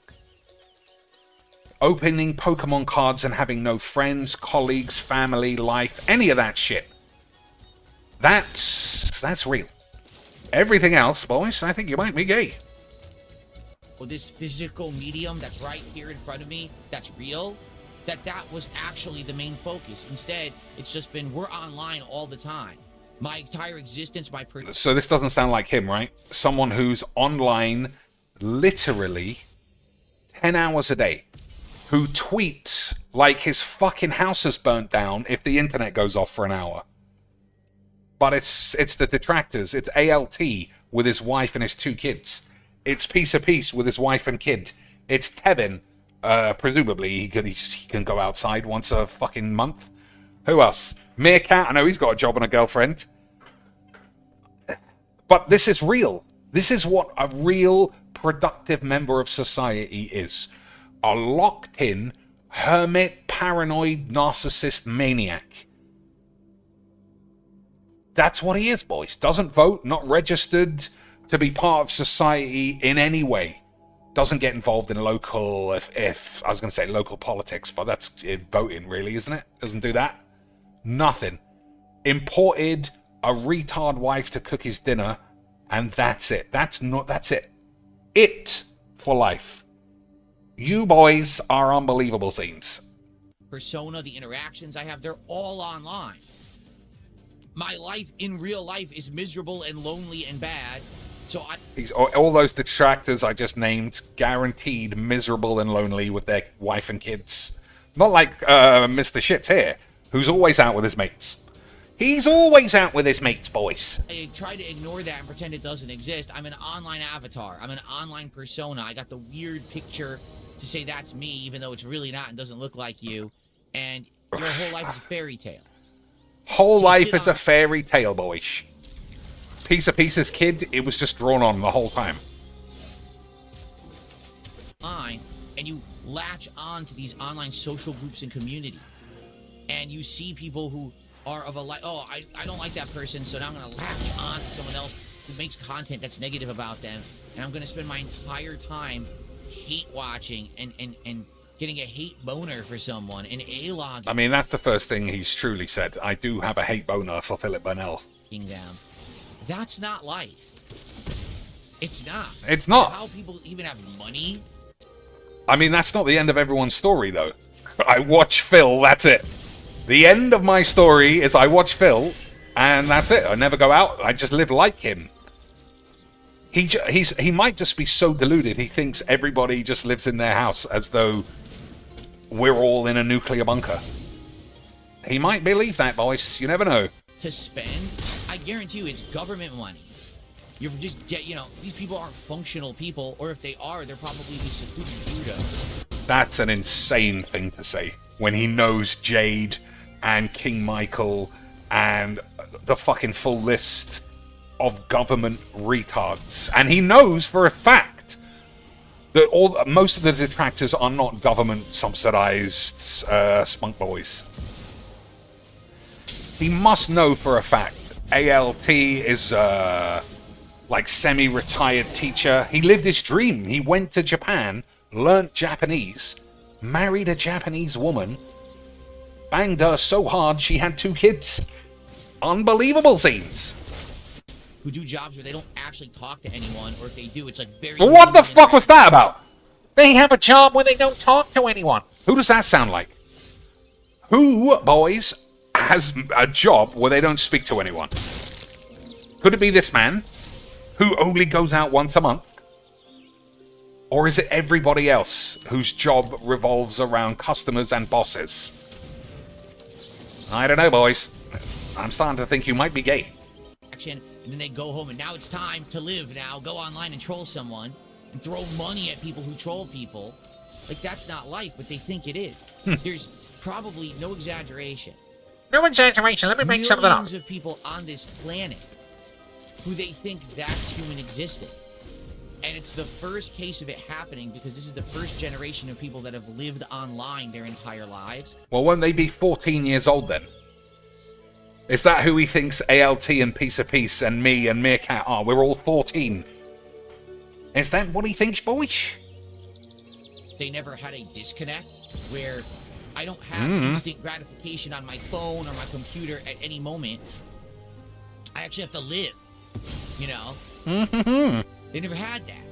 Opening Pokemon cards and having no friends, colleagues, family, life, any of that shit. That's real. Everything else, boys, I think you might be gay. this physical medium that's right here in front of me, that's real, that was actually the main focus. Instead, it's just been, we're online all the time. My entire existence, So this doesn't sound like him, right? Someone who's online literally 10 hours a day, who tweets like his fucking house is burnt down if the internet goes off for an hour. But it's the detractors. It's ALT with his wife and his 2 kids. It's Piece of Peace with his wife and kid. It's Tevin. Presumably he can go outside once a fucking month. Who else? Meerkat. I know he's got a job and a girlfriend. But this is real. This is what a real productive member of society is. A locked-in, hermit, paranoid, narcissist maniac. That's what he is, boys. Doesn't vote, not registered to be part of society in any way. Doesn't get involved in local, if I was going to say local politics, but that's voting, really, isn't it? Doesn't do that. Nothing. Imported a retard wife to cook his dinner, and that's it. That's it. It for life. You boys are unbelievable scenes. Persona, the interactions I have, they're all online. My life in real life is miserable and lonely and bad. So all those detractors I just named, guaranteed miserable and lonely with their wife and kids. Not like Mr. Shits here, who's always out with his mates. He's always out with his mates, boys. I try to ignore that and pretend it doesn't exist. I'm an online avatar. I'm an online persona. I got the weird picture to say that's me, even though it's really not and doesn't look like you. And your whole life is a fairy tale. Whole life is a fairy tale, boys. Piece of Pieces kid, it was just drawn on the whole time. And you latch on to these online social groups and communities. And you see people who are of a I don't like that person, so now I'm going to latch on to someone else who makes content that's negative about them. And I'm going to spend my entire time hate watching and getting a hate boner for someone and A-log. I mean, that's the first thing he's truly said. I do have a hate boner for Philip Burnell. Down. That's not life. It's not. It's not. How people even have money. I mean, that's not the end of everyone's story, though. I watch Phil, that's it. The end of my story is I watch Phil, and that's it. I never go out. I just live like him. He might just be so deluded. He thinks everybody just lives in their house as though we're all in a nuclear bunker. He might believe that, boys. You never know. To spend, I guarantee you it's government money. You just get, these people aren't functional people, or if they are, they're probably these secluded weirdos. That's an insane thing to say when he knows Jade and King Michael and the fucking full list of government retards. And he knows for a fact that most of the detractors are not government subsidized spunk boys. He must know for a fact ALT is like semi-retired teacher. He lived his dream. He went to Japan, learnt Japanese, married a Japanese woman, banged her so hard she had 2 kids. Unbelievable scenes. Who do jobs where they don't actually talk to anyone, or if they do, it's like very... What the fuck was that about? They have a job where they don't talk to anyone. Who does that sound like? Who, boys, has a job where they don't speak to anyone? Could it be this man, who only goes out once a month? Or is it everybody else whose job revolves around customers and bosses? I don't know, boys. I'm starting to think you might be gay. And then they go home, and now it's time to live now. Go online and troll someone and throw money at people who troll people. Like, that's not life, but they think it is. There's probably no exaggeration. No exaggeration. Let me make something up. Millions of people on this planet who they think that's human existence. And it's the first case of it happening because this is the first generation of people that have lived online their entire lives. Well, won't they be 14 years old then? Is that who he thinks ALT and Piece of Peace and me and Meerkat are? We're all 14. Is that what he thinks, boys? They never had a disconnect where I don't have instant gratification on my phone or my computer at any moment. I actually have to live, They never had that.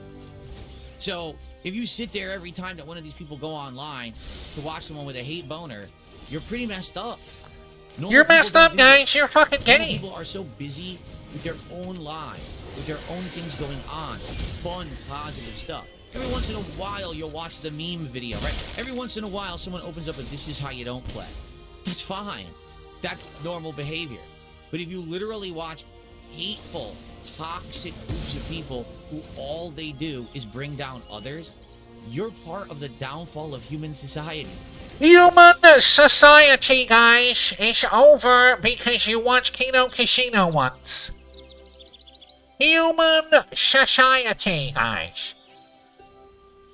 So if you sit there every time that one of these people go online to watch someone with a hate boner, you're pretty messed up. Normal You're people messed don't up, do guys. this. You're fucking Normal gay. people are so busy with their own lives, with their own things going on, fun, positive stuff. Every once in a while, you'll watch the meme video, right? Every once in a while, someone opens up a "this is how you don't play." That's fine. That's normal behavior. But if you literally watch hateful, toxic groups of people who all they do is bring down others, you're part of the downfall of human society. Human society, guys, is over because you watched Kino Casino once. Human society, guys.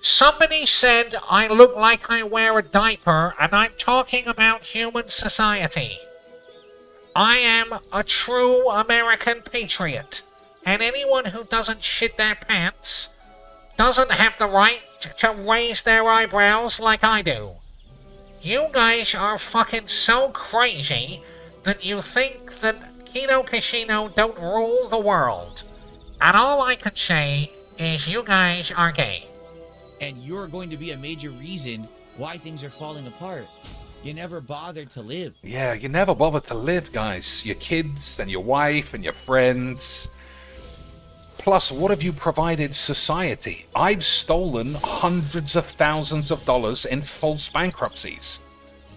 Somebody said I look like I wear a diaper, and I'm talking about human society. I am a true American patriot, and anyone who doesn't shit their pants doesn't have the right to raise their eyebrows like I do. You guys are fucking so crazy that you think that Kino Casino don't rule the world. And all I can say is you guys are gay. And you're going to be a major reason why things are falling apart. You never bothered to live. Yeah, you never bother to live, guys. Your kids and your wife and your friends. Plus, what have you provided society? I've stolen hundreds of thousands of dollars in false bankruptcies.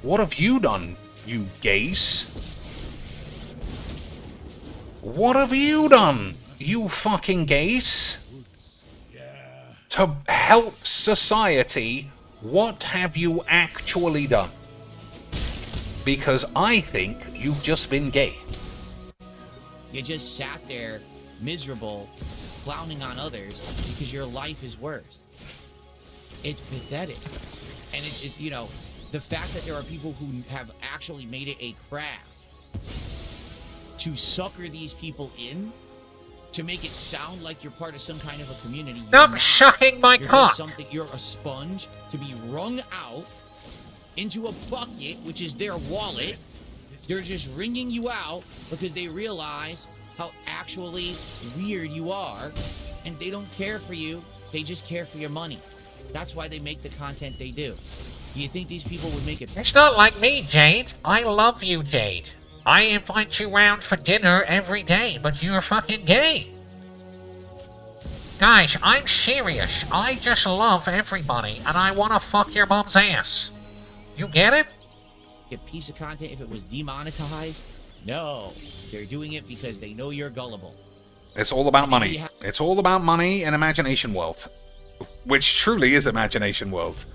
What have you done, you gays? What have you done, you fucking gays? To help society, what have you actually done? Because I think you've just been gay. You just sat there, miserable, clowning on others because your life is worse. It's pathetic. And it's just, you know, the fact that there are people who have actually made it a craft to sucker these people in, to make it sound like you're part of some kind of a community. Stop sucking my You're cock. just something, you're a sponge to be wrung out into a bucket, which is their wallet. They're just wringing you out because they realize how actually weird you are, and they don't care for you. They just care for your money. That's why they make the content they do. Do you think these people would make it? It's not like me, Jade. I love you, Jade. I invite you round for dinner every day, but you're fucking gay. Guys, I'm serious. I just love everybody, and I want to fuck your mom's ass. You get it? A piece of content if it was demonetized? No, they're doing it because they know you're gullible. It's all about money. It's all about money and Imagination World. Which truly is Imagination World.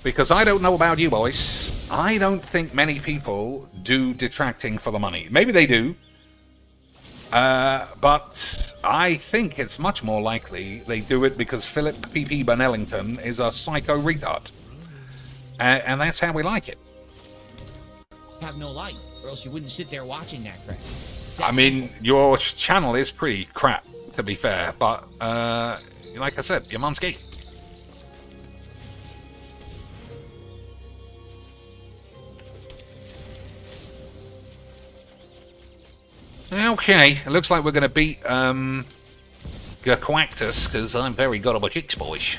Because I don't know about you boys, I don't think many people do detracting for the money. Maybe they do. But I think it's much more likely they do it because Philip P.P. Burnellington is a psycho retard. And that's how we like it. Have no life, or else you wouldn't sit there watching that crap. I mean, your channel is pretty crap, to be fair, but like I said, your mum's gay. Okay, it looks like we're going to beat Quactus, because I'm very good about chicks, boys.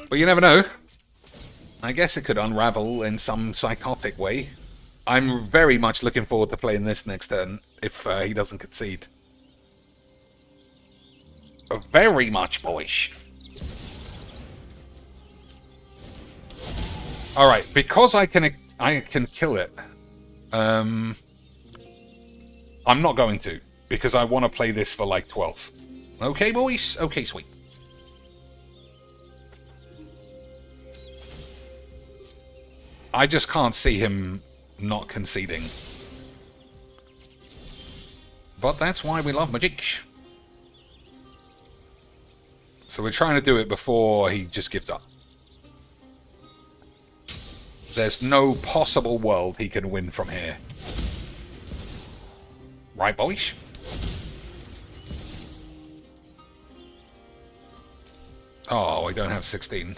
But you never know. I guess it could unravel in some psychotic way. I'm very much looking forward to playing this next turn, if he doesn't concede. Very much, boys. Alright, because I can kill it, I'm not going to, because I want to play this for like 12. Okay, boys? Okay, sweet. I just can't see him not conceding. But that's why we love Magic. So we're trying to do it before he just gives up. There's no possible world he can win from here. Right, boys? Oh, I don't have 16.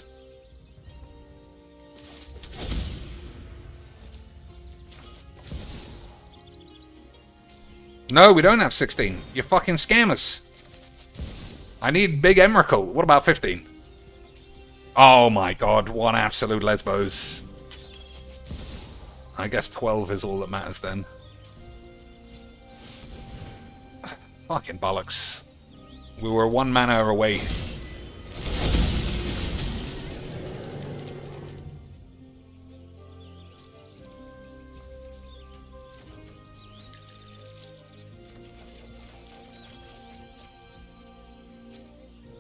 No, we don't have 16. You fucking scammers. I need big Emrakul. What about 15? Oh my god, one absolute lesbos. I guess 12 is all that matters then. Fucking bollocks. We were 1 mana away.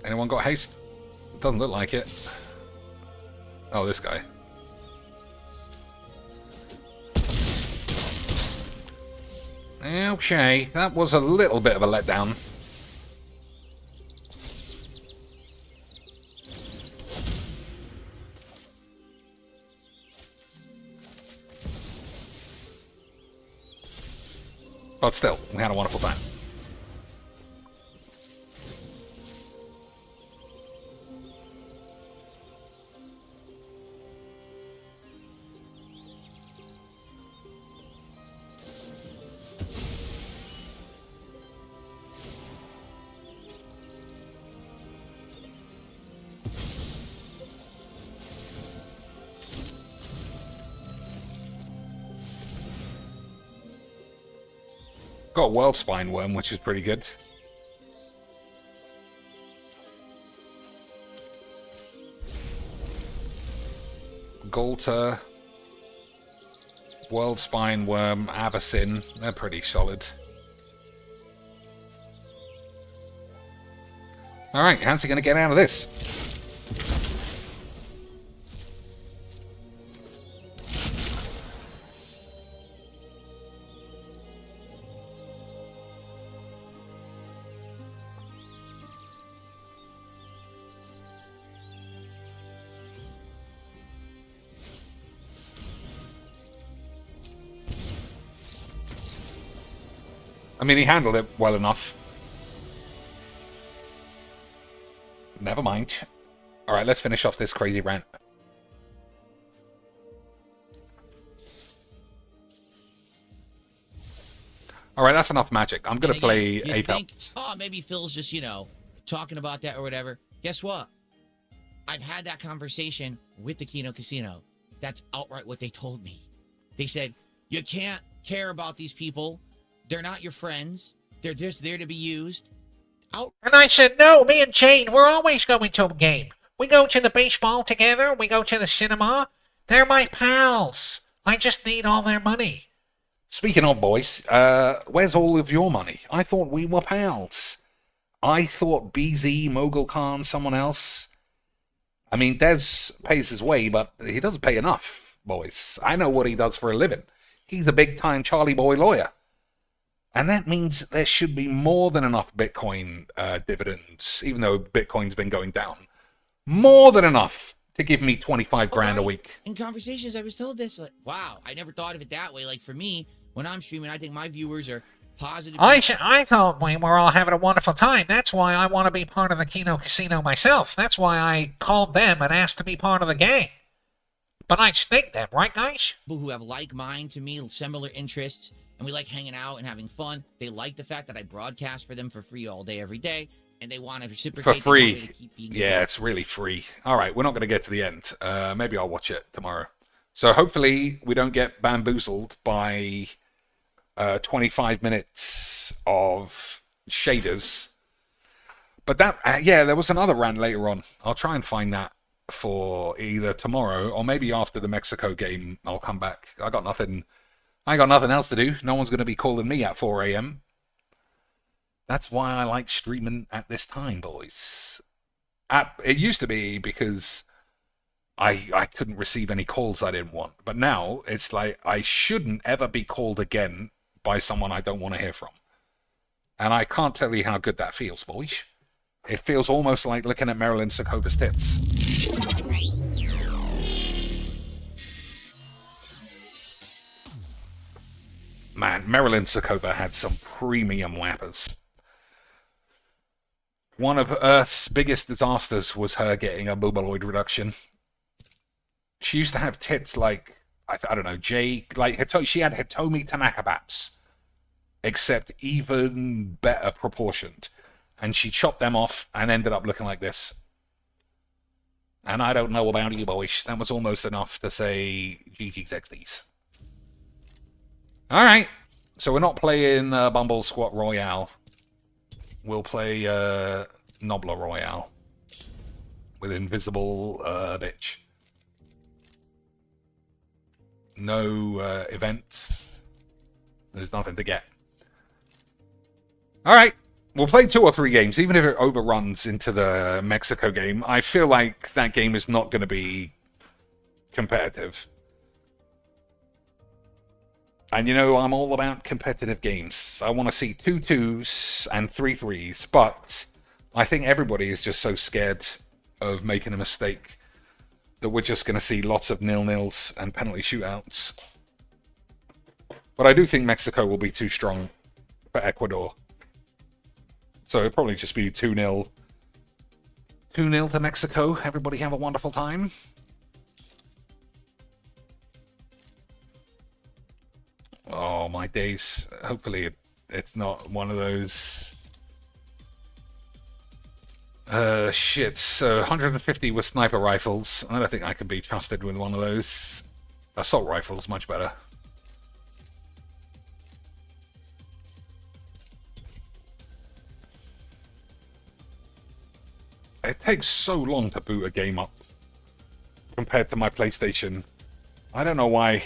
Anyone got haste? Doesn't look like it. Oh, this guy. Okay, that was a little bit of a letdown. But still, we had a wonderful time. Got a World Spine Worm, which is pretty good. Golter, World Spine Worm, Avacyn, they're pretty solid. Alright, how's he going to get out of this? I mean, he handled it well enough. Never mind. Alright, let's finish off this crazy rant. Alright, that's enough magic. I'm going to play Apex. Oh, maybe Phil's just, talking about that or whatever. Guess what? I've had that conversation with the Kino Casino. That's outright what they told me. They said, you can't care about these people. They're not your friends. They're just there to be used. And I said, no, me and Jane, we're always going to a game. We go to the baseball together. We go to the cinema. They're my pals. I just need all their money. Speaking of, boys, where's all of your money? I thought we were pals. I thought BZ, Mogul Khan, someone else. I mean, Des pays his way, but he doesn't pay enough, boys. I know what he does for a living. He's a big-time Charlie boy lawyer. And that means there should be more than enough Bitcoin dividends, even though Bitcoin's been going down. More than enough to give me 25 grand a week. In conversations, I was told this. Like, wow, I never thought of it that way. Like, for me, when I'm streaming, I think my viewers are positive. I thought we were all having a wonderful time. That's why I want to be part of the Kino Casino myself. That's why I called them and asked to be part of the gang. But I snaked them, right, guys? People who have like mind to me, similar interests, and we like hanging out and having fun. They like the fact that I broadcast for them for free all day, every day, and they want to reciprocate. For free. Yeah, it's really free. All right, we're not going to get to the end. Maybe I'll watch it tomorrow. So hopefully we don't get bamboozled by 25 minutes of shaders. But that, yeah, there was another rant later on. I'll try and find that for either tomorrow or maybe after the Mexico game. I'll come back. I got nothing else to do. No one's going to be calling me at 4 a.m. That's why I like streaming at this time, boys. It used to be because I couldn't receive any calls I didn't want. But now it's like I shouldn't ever be called again by someone I don't want to hear from. And I can't tell you how good that feels, boys. It feels almost like looking at Marilyn Sokova's tits. Man, Marilyn Sokova had some premium whappers. One of Earth's biggest disasters was her getting a boobaloid reduction. She used to have tits like, I don't know, she had Hitomi Tanaka baps. except even better proportioned. And she chopped them off and ended up looking like this. And I don't know about you boys. That was almost enough to say GG's XDs. Alright. So we're not playing Bumble Squat Royale. We'll play Nobler Royale. With Invisible Bitch. No events. There's nothing to get. Alright. We'll play 2 or 3 games, even if it overruns into the Mexico game. I feel like that game is not going to be competitive. And you know, I'm all about competitive games. I want to see 2 2s and 3 3s, but I think everybody is just so scared of making a mistake that we're just going to see lots of 0-0s and penalty shootouts. But I do think Mexico will be too strong for Ecuador. So it'll probably just be 2-0. 2-0 to Mexico. Everybody have a wonderful time. Oh, my days. Hopefully it's not one of those... shit. So 150 with sniper rifles. I don't think I can be trusted with one of those. Assault rifles, much better. It takes so long to boot a game up compared to my PlayStation. I don't know why.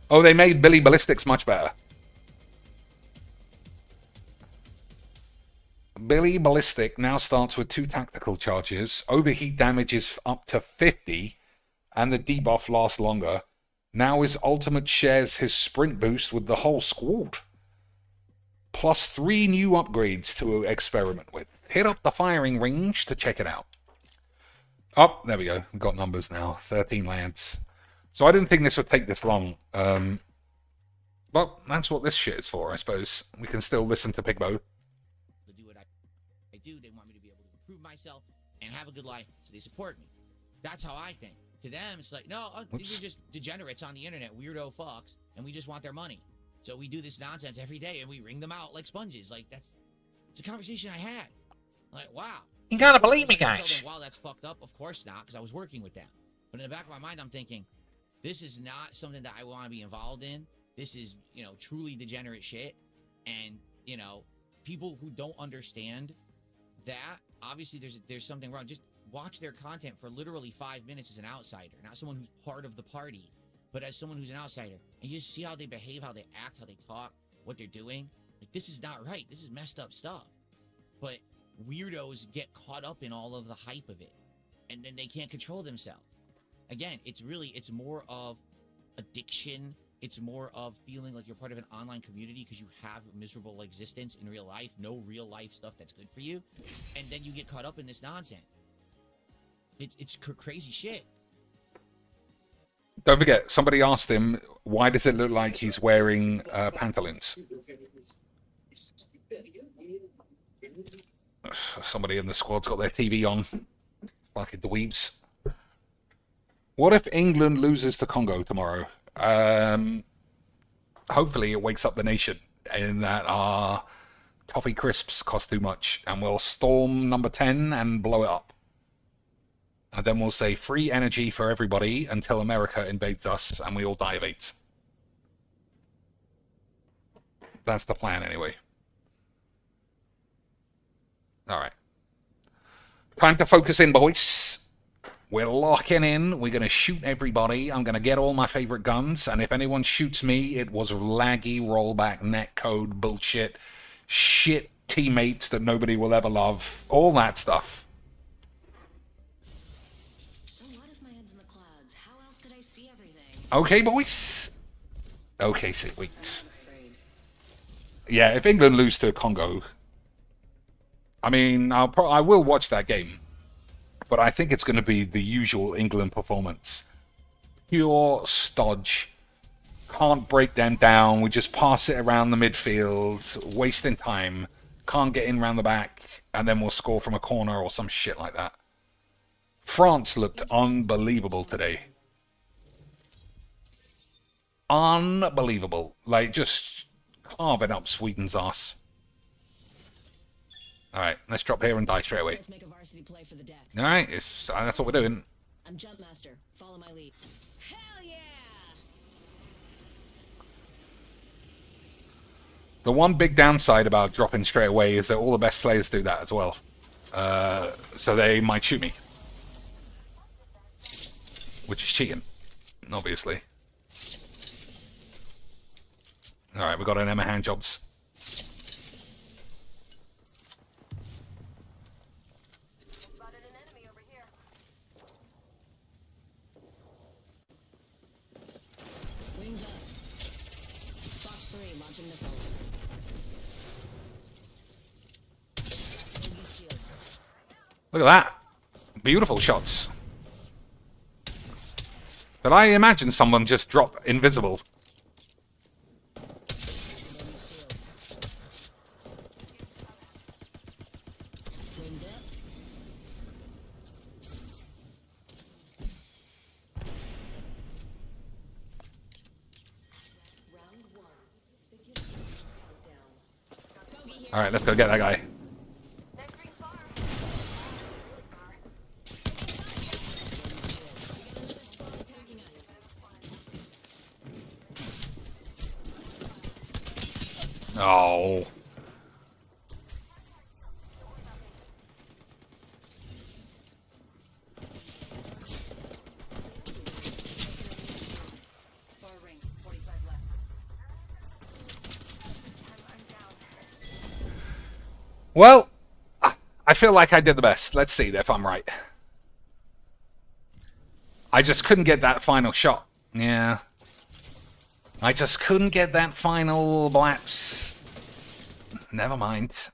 Oh, they made Billy Ballistics much better. Billy Ballistic now starts with 2 tactical charges. Overheat damage is up to 50, and the debuff lasts longer. Now his ultimate shares his sprint boost with the whole squad. Plus 3 new upgrades to experiment with. Hit up the firing range to check it out. Oh, there we go. We've got numbers now. 13 lands. So I didn't think this would take this long. But that's what this shit is for, I suppose. We can still listen to Pigbo. To do what I do, they want me to be able to improve myself and have a good life, so they support me. That's how I think. To them, it's like, no, these are just degenerates on the internet, weirdo fucks, and we just want their money. So we do this nonsense every day, and we wring them out like sponges. Like, it's a conversation I had. Like, wow. You gotta believe me, I guys. told them, wow, that's fucked up. Of course not, because I was working with them. But in the back of my mind, I'm thinking, this is not something that I want to be involved in. This is, truly degenerate shit. And, people who don't understand that, obviously there's something wrong. Just watch their content for literally 5 minutes as an outsider, not someone who's part of the party, but as someone who's an outsider. And you just see how they behave, how they act, how they talk, what they're doing. Like, this is not right. This is messed up stuff. But weirdos get caught up in all of the hype of it, and then they can't control themselves. Again, it's more of addiction. It's more of feeling like you're part of an online community because you have a miserable existence in real life, no real life stuff that's good for you, and then you get caught up in this nonsense. It's crazy shit. Don't forget, somebody asked him, why does it look like he's wearing pantaloons? Somebody in the squad's got their TV on. Fucking dweebs. What if England loses to Congo tomorrow? Hopefully it wakes up the nation in that our toffee crisps cost too much, and we'll storm number 10 and blow it up. And then we'll say free energy for everybody until America invades us and we all die of AIDS. That's the plan anyway. Alright. Time to focus in, boys. We're locking in. We're going to shoot everybody. I'm going to get all my favorite guns. And if anyone shoots me, it was laggy, rollback, netcode, bullshit, shit teammates that nobody will ever love. All that stuff. So what if my head's in the clouds? How else could I see everything? Okay, boys. Okay, see, wait. Yeah, if England lose to Congo, I mean, I will watch that game. But I think it's going to be the usual England performance. Pure stodge. Can't break them down. We just pass it around the midfield. Wasting time. Can't get in around the back. And then we'll score from a corner or some shit like that. France looked unbelievable today. Unbelievable. Like, just carving up Sweden's ass. Alright, let's drop here and die straight away. Let's make a varsity play for the deck. Alright, that's what we're doing. I'm Jump Master. Follow my lead. Hell yeah! The one big downside about dropping straight away is that all the best players do that as well. So they might shoot me. Which is cheating, obviously. Alright, we got an Emma Handjobs. Spotted an enemy over here. Wings up. Fox 3 launching missiles. Bogey's shield. Look at that. Beautiful shots. Did I imagine someone just drop invisible? Wings up. Round 1. Begin countdown. Bogey here. Alright, let's go get that guy. Next ring's far. Attacking us. Oh. Far ring. 45 left. Well, I feel like I did the best. Let's see if I'm right. I just couldn't get that final shot. Yeah. I just couldn't get that final blaps. Never mind.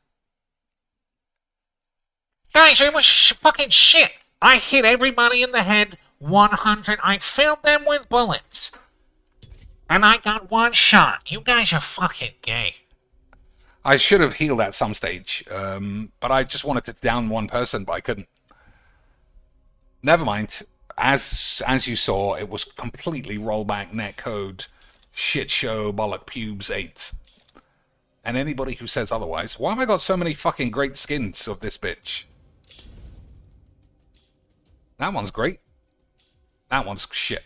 Guys, it was fucking shit. I hit everybody in the head 100. I filled them with bullets. And I got one shot. You guys are fucking gay. I should have healed at some stage, but I just wanted to down one person, but I couldn't. Never mind. As you saw, it was completely rollback net code, shit show, bollock pubes 8. And anybody who says otherwise, why have I got so many fucking great skins of this bitch? That one's great. That one's shit.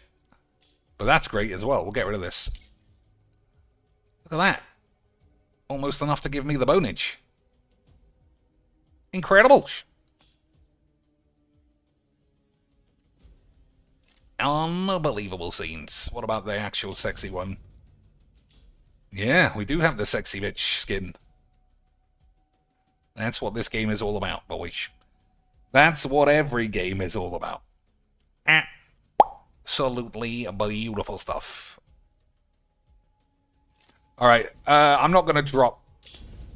But that's great as well. We'll get rid of this. Look at that. Almost enough to give me the bonage. Incredible. Unbelievable scenes. What about the actual sexy one? Yeah, we do have the sexy bitch skin. That's what this game is all about, boys. That's what every game is all about. Absolutely beautiful stuff. Alright, I'm not going to drop...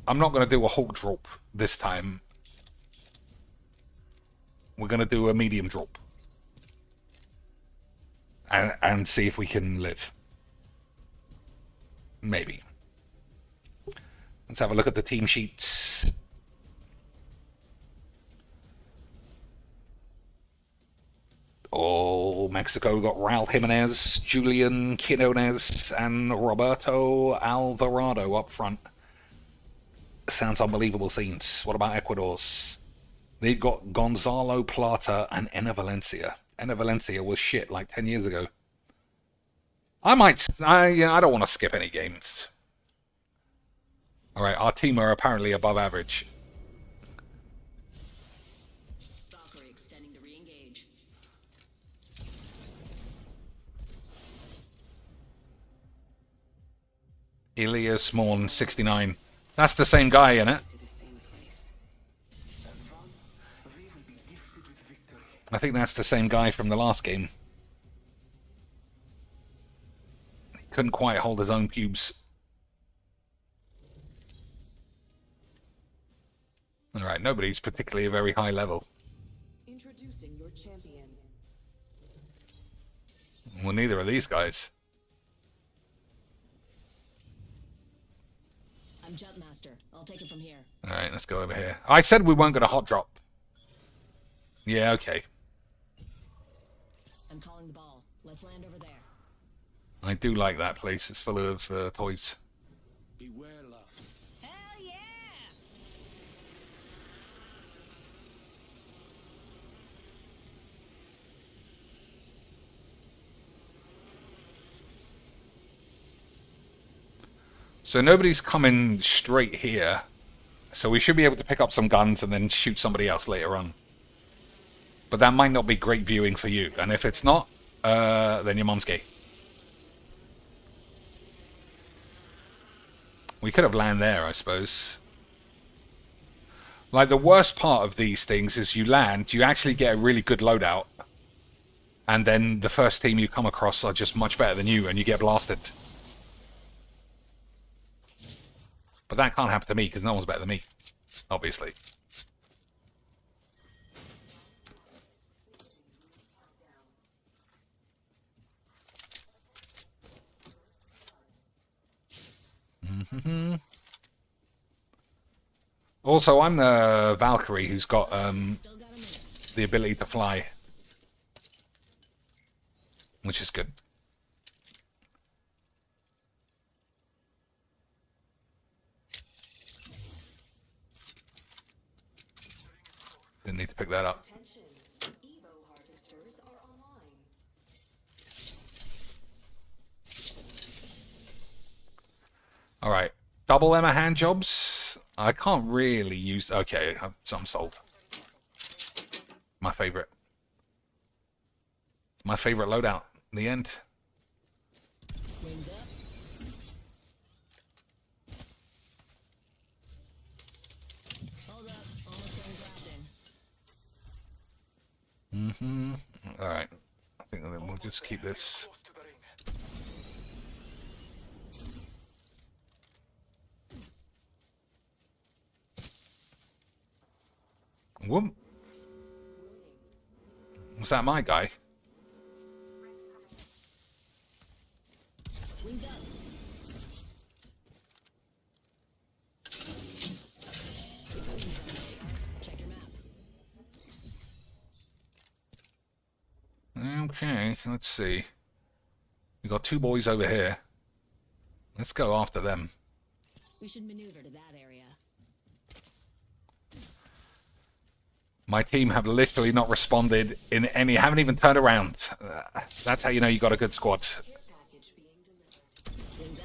I'm not going to do a Hulk drop this time. We're going to do a medium drop. And see if we can live. Maybe. Let's have a look at the team sheets. Oh, Mexico got Raul Jimenez, Julian Quinones, and Roberto Alvarado up front. Sounds unbelievable scenes. What about Ecuador's? They've got Gonzalo Plata and Enner Valencia. Enner Valencia was shit like 10 years ago. I don't want to skip any games. Alright, our team are apparently above average. Valkyrie extending to re-engage. Elias Morn 69. That's the same guy, isn't it? I think that's the same guy from the last game. He couldn't quite hold his own pubes. Alright, nobody's particularly a very high level. Introducing your champion. Well, neither are these guys. I'm Jump Master. I'll take it from here. Alright, let's go over here. I said we weren't going to hot drop. Yeah, okay. I'm calling the ball. Let's land over there. I do like that place. It's full of toys. Beware luck. Hell yeah! So nobody's coming straight here. So we should be able to pick up some guns and then shoot somebody else later on. But that might not be great viewing for you. And if it's not, then your mom's gay. We could have landed there, I suppose. Like, the worst part of these things is you land, you actually get a really good loadout. And then the first team you come across are just much better than you, and you get blasted. But that can't happen to me, because no one's better than me. Obviously. Also, I'm the Valkyrie who's got the ability to fly, which is good. Didn't need to pick that up. All right, double Emma hand jobs. I can't really use. Okay, so I'm sold. My favorite. My favorite loadout. In the end. Wings up. Hold up. Almost getting dropped in. All right. I think then we'll just keep this. Whoop. Was that my guy? Wings up. Check your map. Okay, let's see. We got two boys over here. Let's go after them. We should maneuver to that area. My team have literally not responded in any, haven't even turned around. That's how you know you got a good squad. Wings up.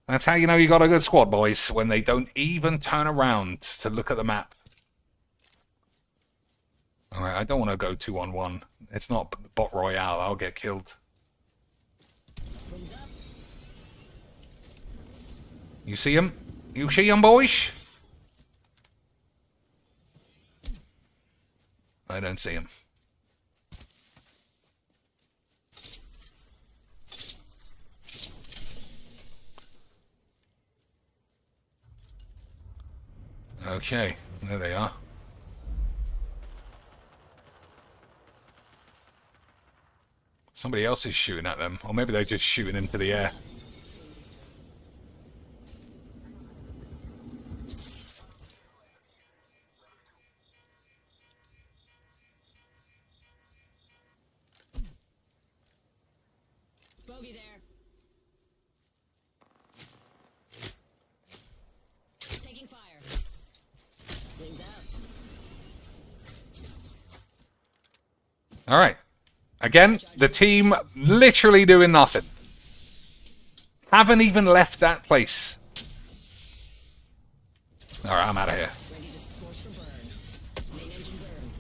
That's how you know you got a good squad, boys, when they don't even turn around to look at the map. Alright, I don't want to go 2-on-1. It's not bot royale, I'll get killed. Wings up. You see him? You see him, boys? I don't see him. Okay, there they are. Somebody else is shooting at them, or maybe they're just shooting into the air. Bogey there. Taking fire. Wings out. All right. Again, the team literally doing nothing. Haven't even left that place. All right, I'm out of here. Ready to scorch for burn. Main engine burn.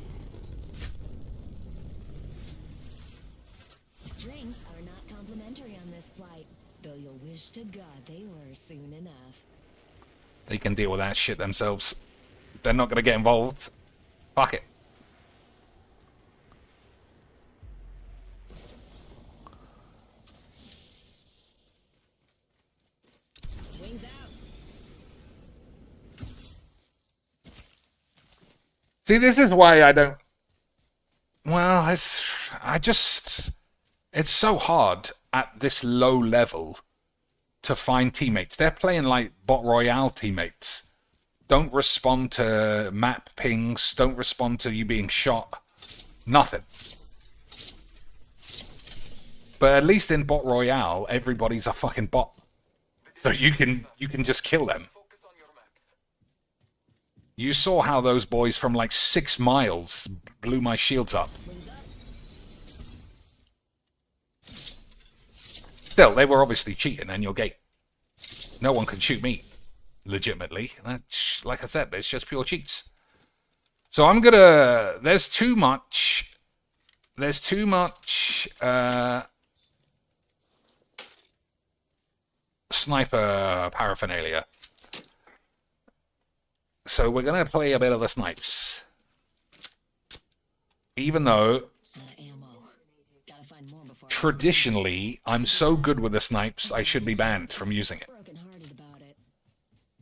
Drinks are not complimentary on this flight, though you'll wish to God they were soon enough. They can deal with that shit themselves. They're not going to get involved. Fuck it. Wings out. See, this is why I don't... Well, it's so hard at this low level to find teammates. They're playing like bot royale teammates. Don't respond to map pings. Don't respond to you being shot. Nothing. But at least in Bot Royale, everybody's a fucking bot. So you can just kill them. You saw how those boys from like 6 miles blew my shields up. Still, they were obviously cheating in your gate. No one can shoot me, legitimately. That's, like I said, it's just pure cheats. So I'm gonna... There's too much sniper paraphernalia. So we're gonna play a bit of the snipes. Even though... Traditionally, I'm so good with the snipes, I should be banned from using it.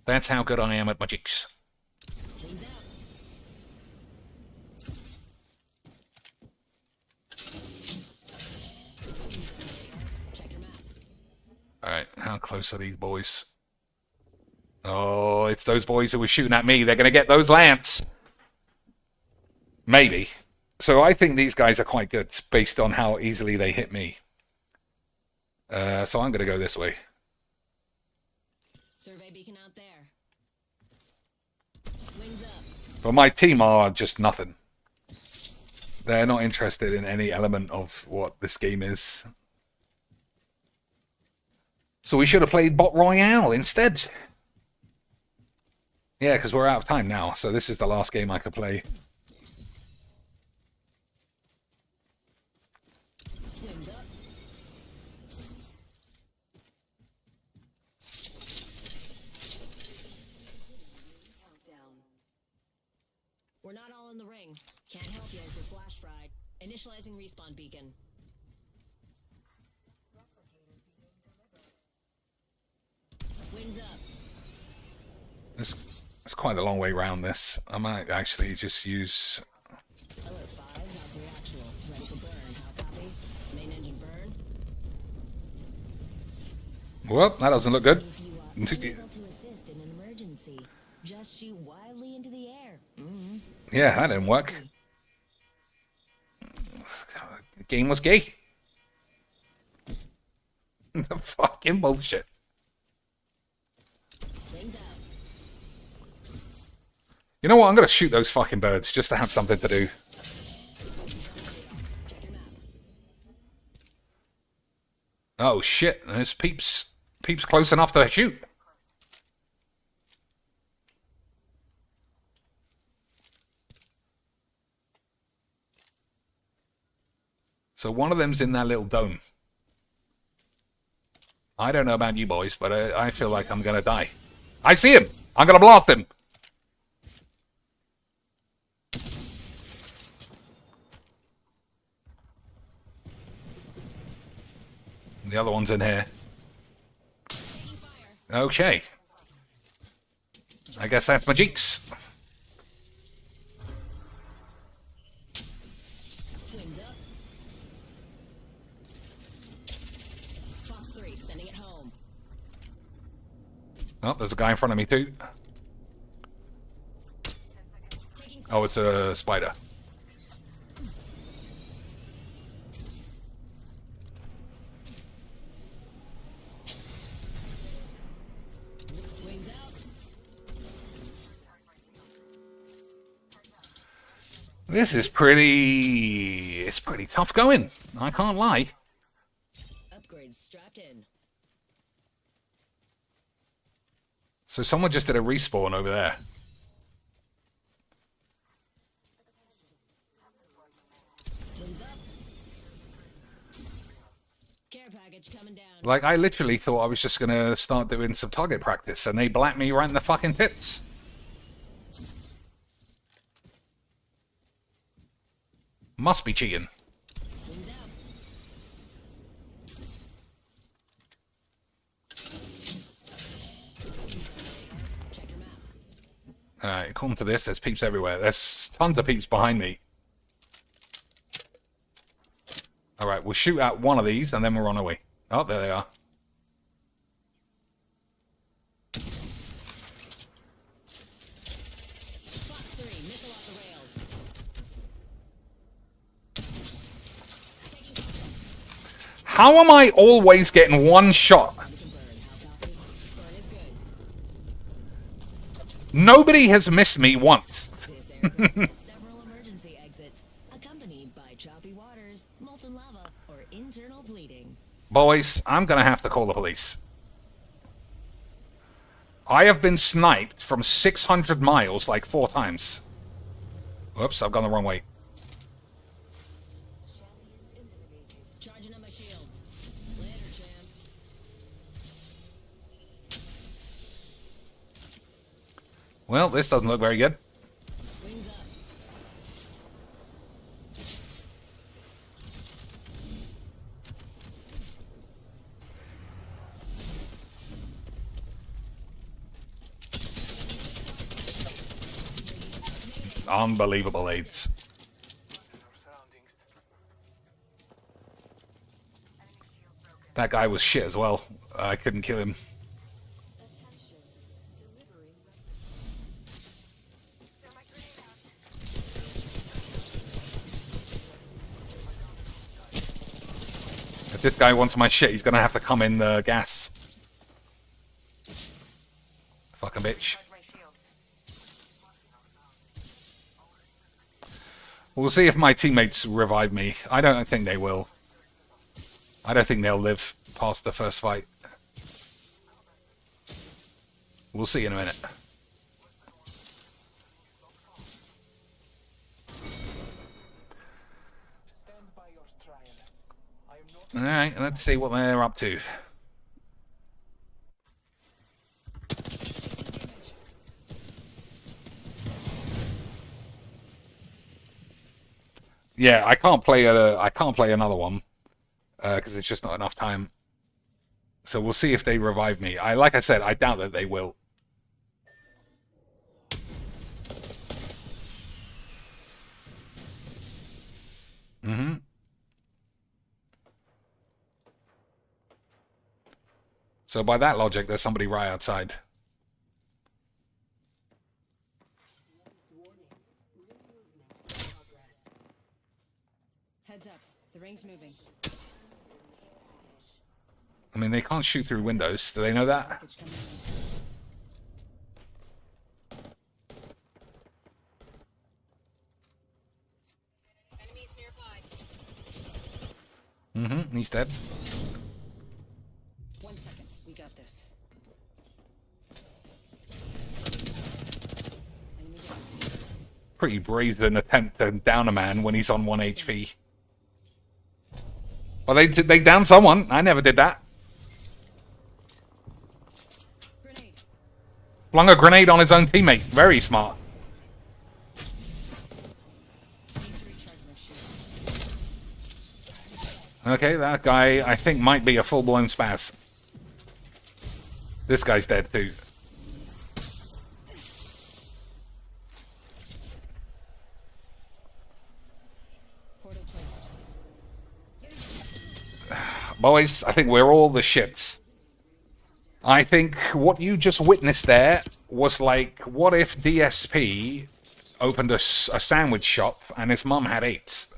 That's how good I am at magics. Alright, how close are these boys? Oh, it's those boys who were shooting at me. They're going to get those lamps. Maybe. So I think these guys are quite good based on how easily they hit me. So I'm going to go this way. Survey beacon out there. Wings up. But my team are just nothing. They're not interested in any element of what this game is. So we should have played Bot Royale instead. Yeah, because we're out of time now. So this is the last game I could play. We're not all in the ring. Can't help you if you're flash fried. Initializing respawn beacon. Wings up. It's quite a long way around this. I might actually just use... Alert 5, Valkyrie actual. Ready for burn. How copy? Main engine burn. Well, that doesn't look good. If you are unable to assist in an emergency, just shoot wildly into the air. Yeah, that didn't work. The game was gay. The fucking bullshit. Wings out. You know what? I'm going to shoot those fucking birds just to have something to do. Check your map. Oh shit, there's peeps. Peeps close enough to shoot. So one of them's in that little dome. I don't know about you boys, but I feel like I'm going to die. I see him! I'm going to blast him! The other one's in here. Okay. I guess that's my jinx. Wings up. Fox 3, sending it home. Oh, there's a guy in front of me too. Oh, it's a spider. Wings out. This is pretty... It's pretty tough going. I can't lie. Upgrades strapped in. So someone just did a respawn over there. Wings up. Care package coming down. Like, I literally thought I was just going to start doing some target practice, and they blacked me right in the fucking tits. Must be cheating. Wings out. Check your map. Alright, according to this, there's peeps everywhere. There's tons of peeps behind me. Alright, we'll shoot at one of these, and then we'll run away. Oh, there they are. Fox 3, missile off the rails. How am I always getting one shot? Burn, how copy? Burn is good. Nobody has missed me once. This aircraft has several emergency exits, accompanied by choppy waters, molten lava, or internal bleeding. Boys, I'm gonna have to call the police. I have been sniped from 600 miles like 4 times. Whoops, I've gone the wrong way. Charging up my shields. Later, champ. Well, this doesn't look very good. Wings up. Unbelievable aids. That guy was shit as well. I couldn't kill him. If this guy wants my shit, he's gonna have to come in the gas. Fucking bitch. We'll see if my teammates revive me. I don't think they will. I don't think they'll live past the first fight. We'll see in a minute. Alright, let's see what they're up to. Yeah, I can't play another one because it's just not enough time. So we'll see if they revive me. Like I said, I doubt that they will. So by that logic, there's somebody right outside. Heads up. The ring's moving. I mean, they can't shoot through windows. Do they know that? Package coming in. Enemies nearby. He's dead. 1 second. We got this. Enemy down. Pretty brazen attempt to down a man when he's on 1 HP. Well, they downed someone. I never did that. Grenade. Flung a grenade on his own teammate. Very smart. Need to recharge my shields. Okay, that guy, I think, might be a full-blown spaz. This guy's dead, too. Portal placed. Boys, I think we're all the shits. I think what you just witnessed there was like, what if DSP opened a sandwich shop and his mum had AIDS?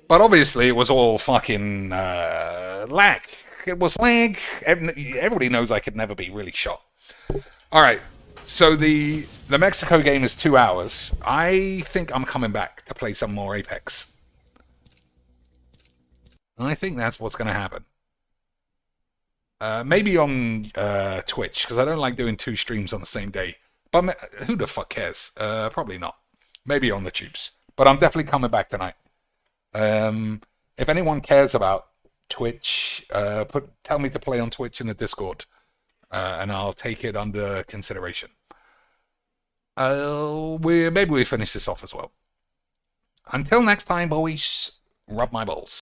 But obviously it was all fucking lag. It was lag. Everybody knows I could never be really shot. Alright, so the Mexico game is 2 hours. I think I'm coming back to play some more Apex. I think that's what's going to happen. Maybe on Twitch, because I don't like doing 2 streams on the same day. But who the fuck cares? Probably not. Maybe on the tubes. But I'm definitely coming back tonight. If anyone cares about Twitch, tell me to play on Twitch in the Discord. And I'll take it under consideration. Maybe we finish this off as well. Until next time, boys, rub my balls.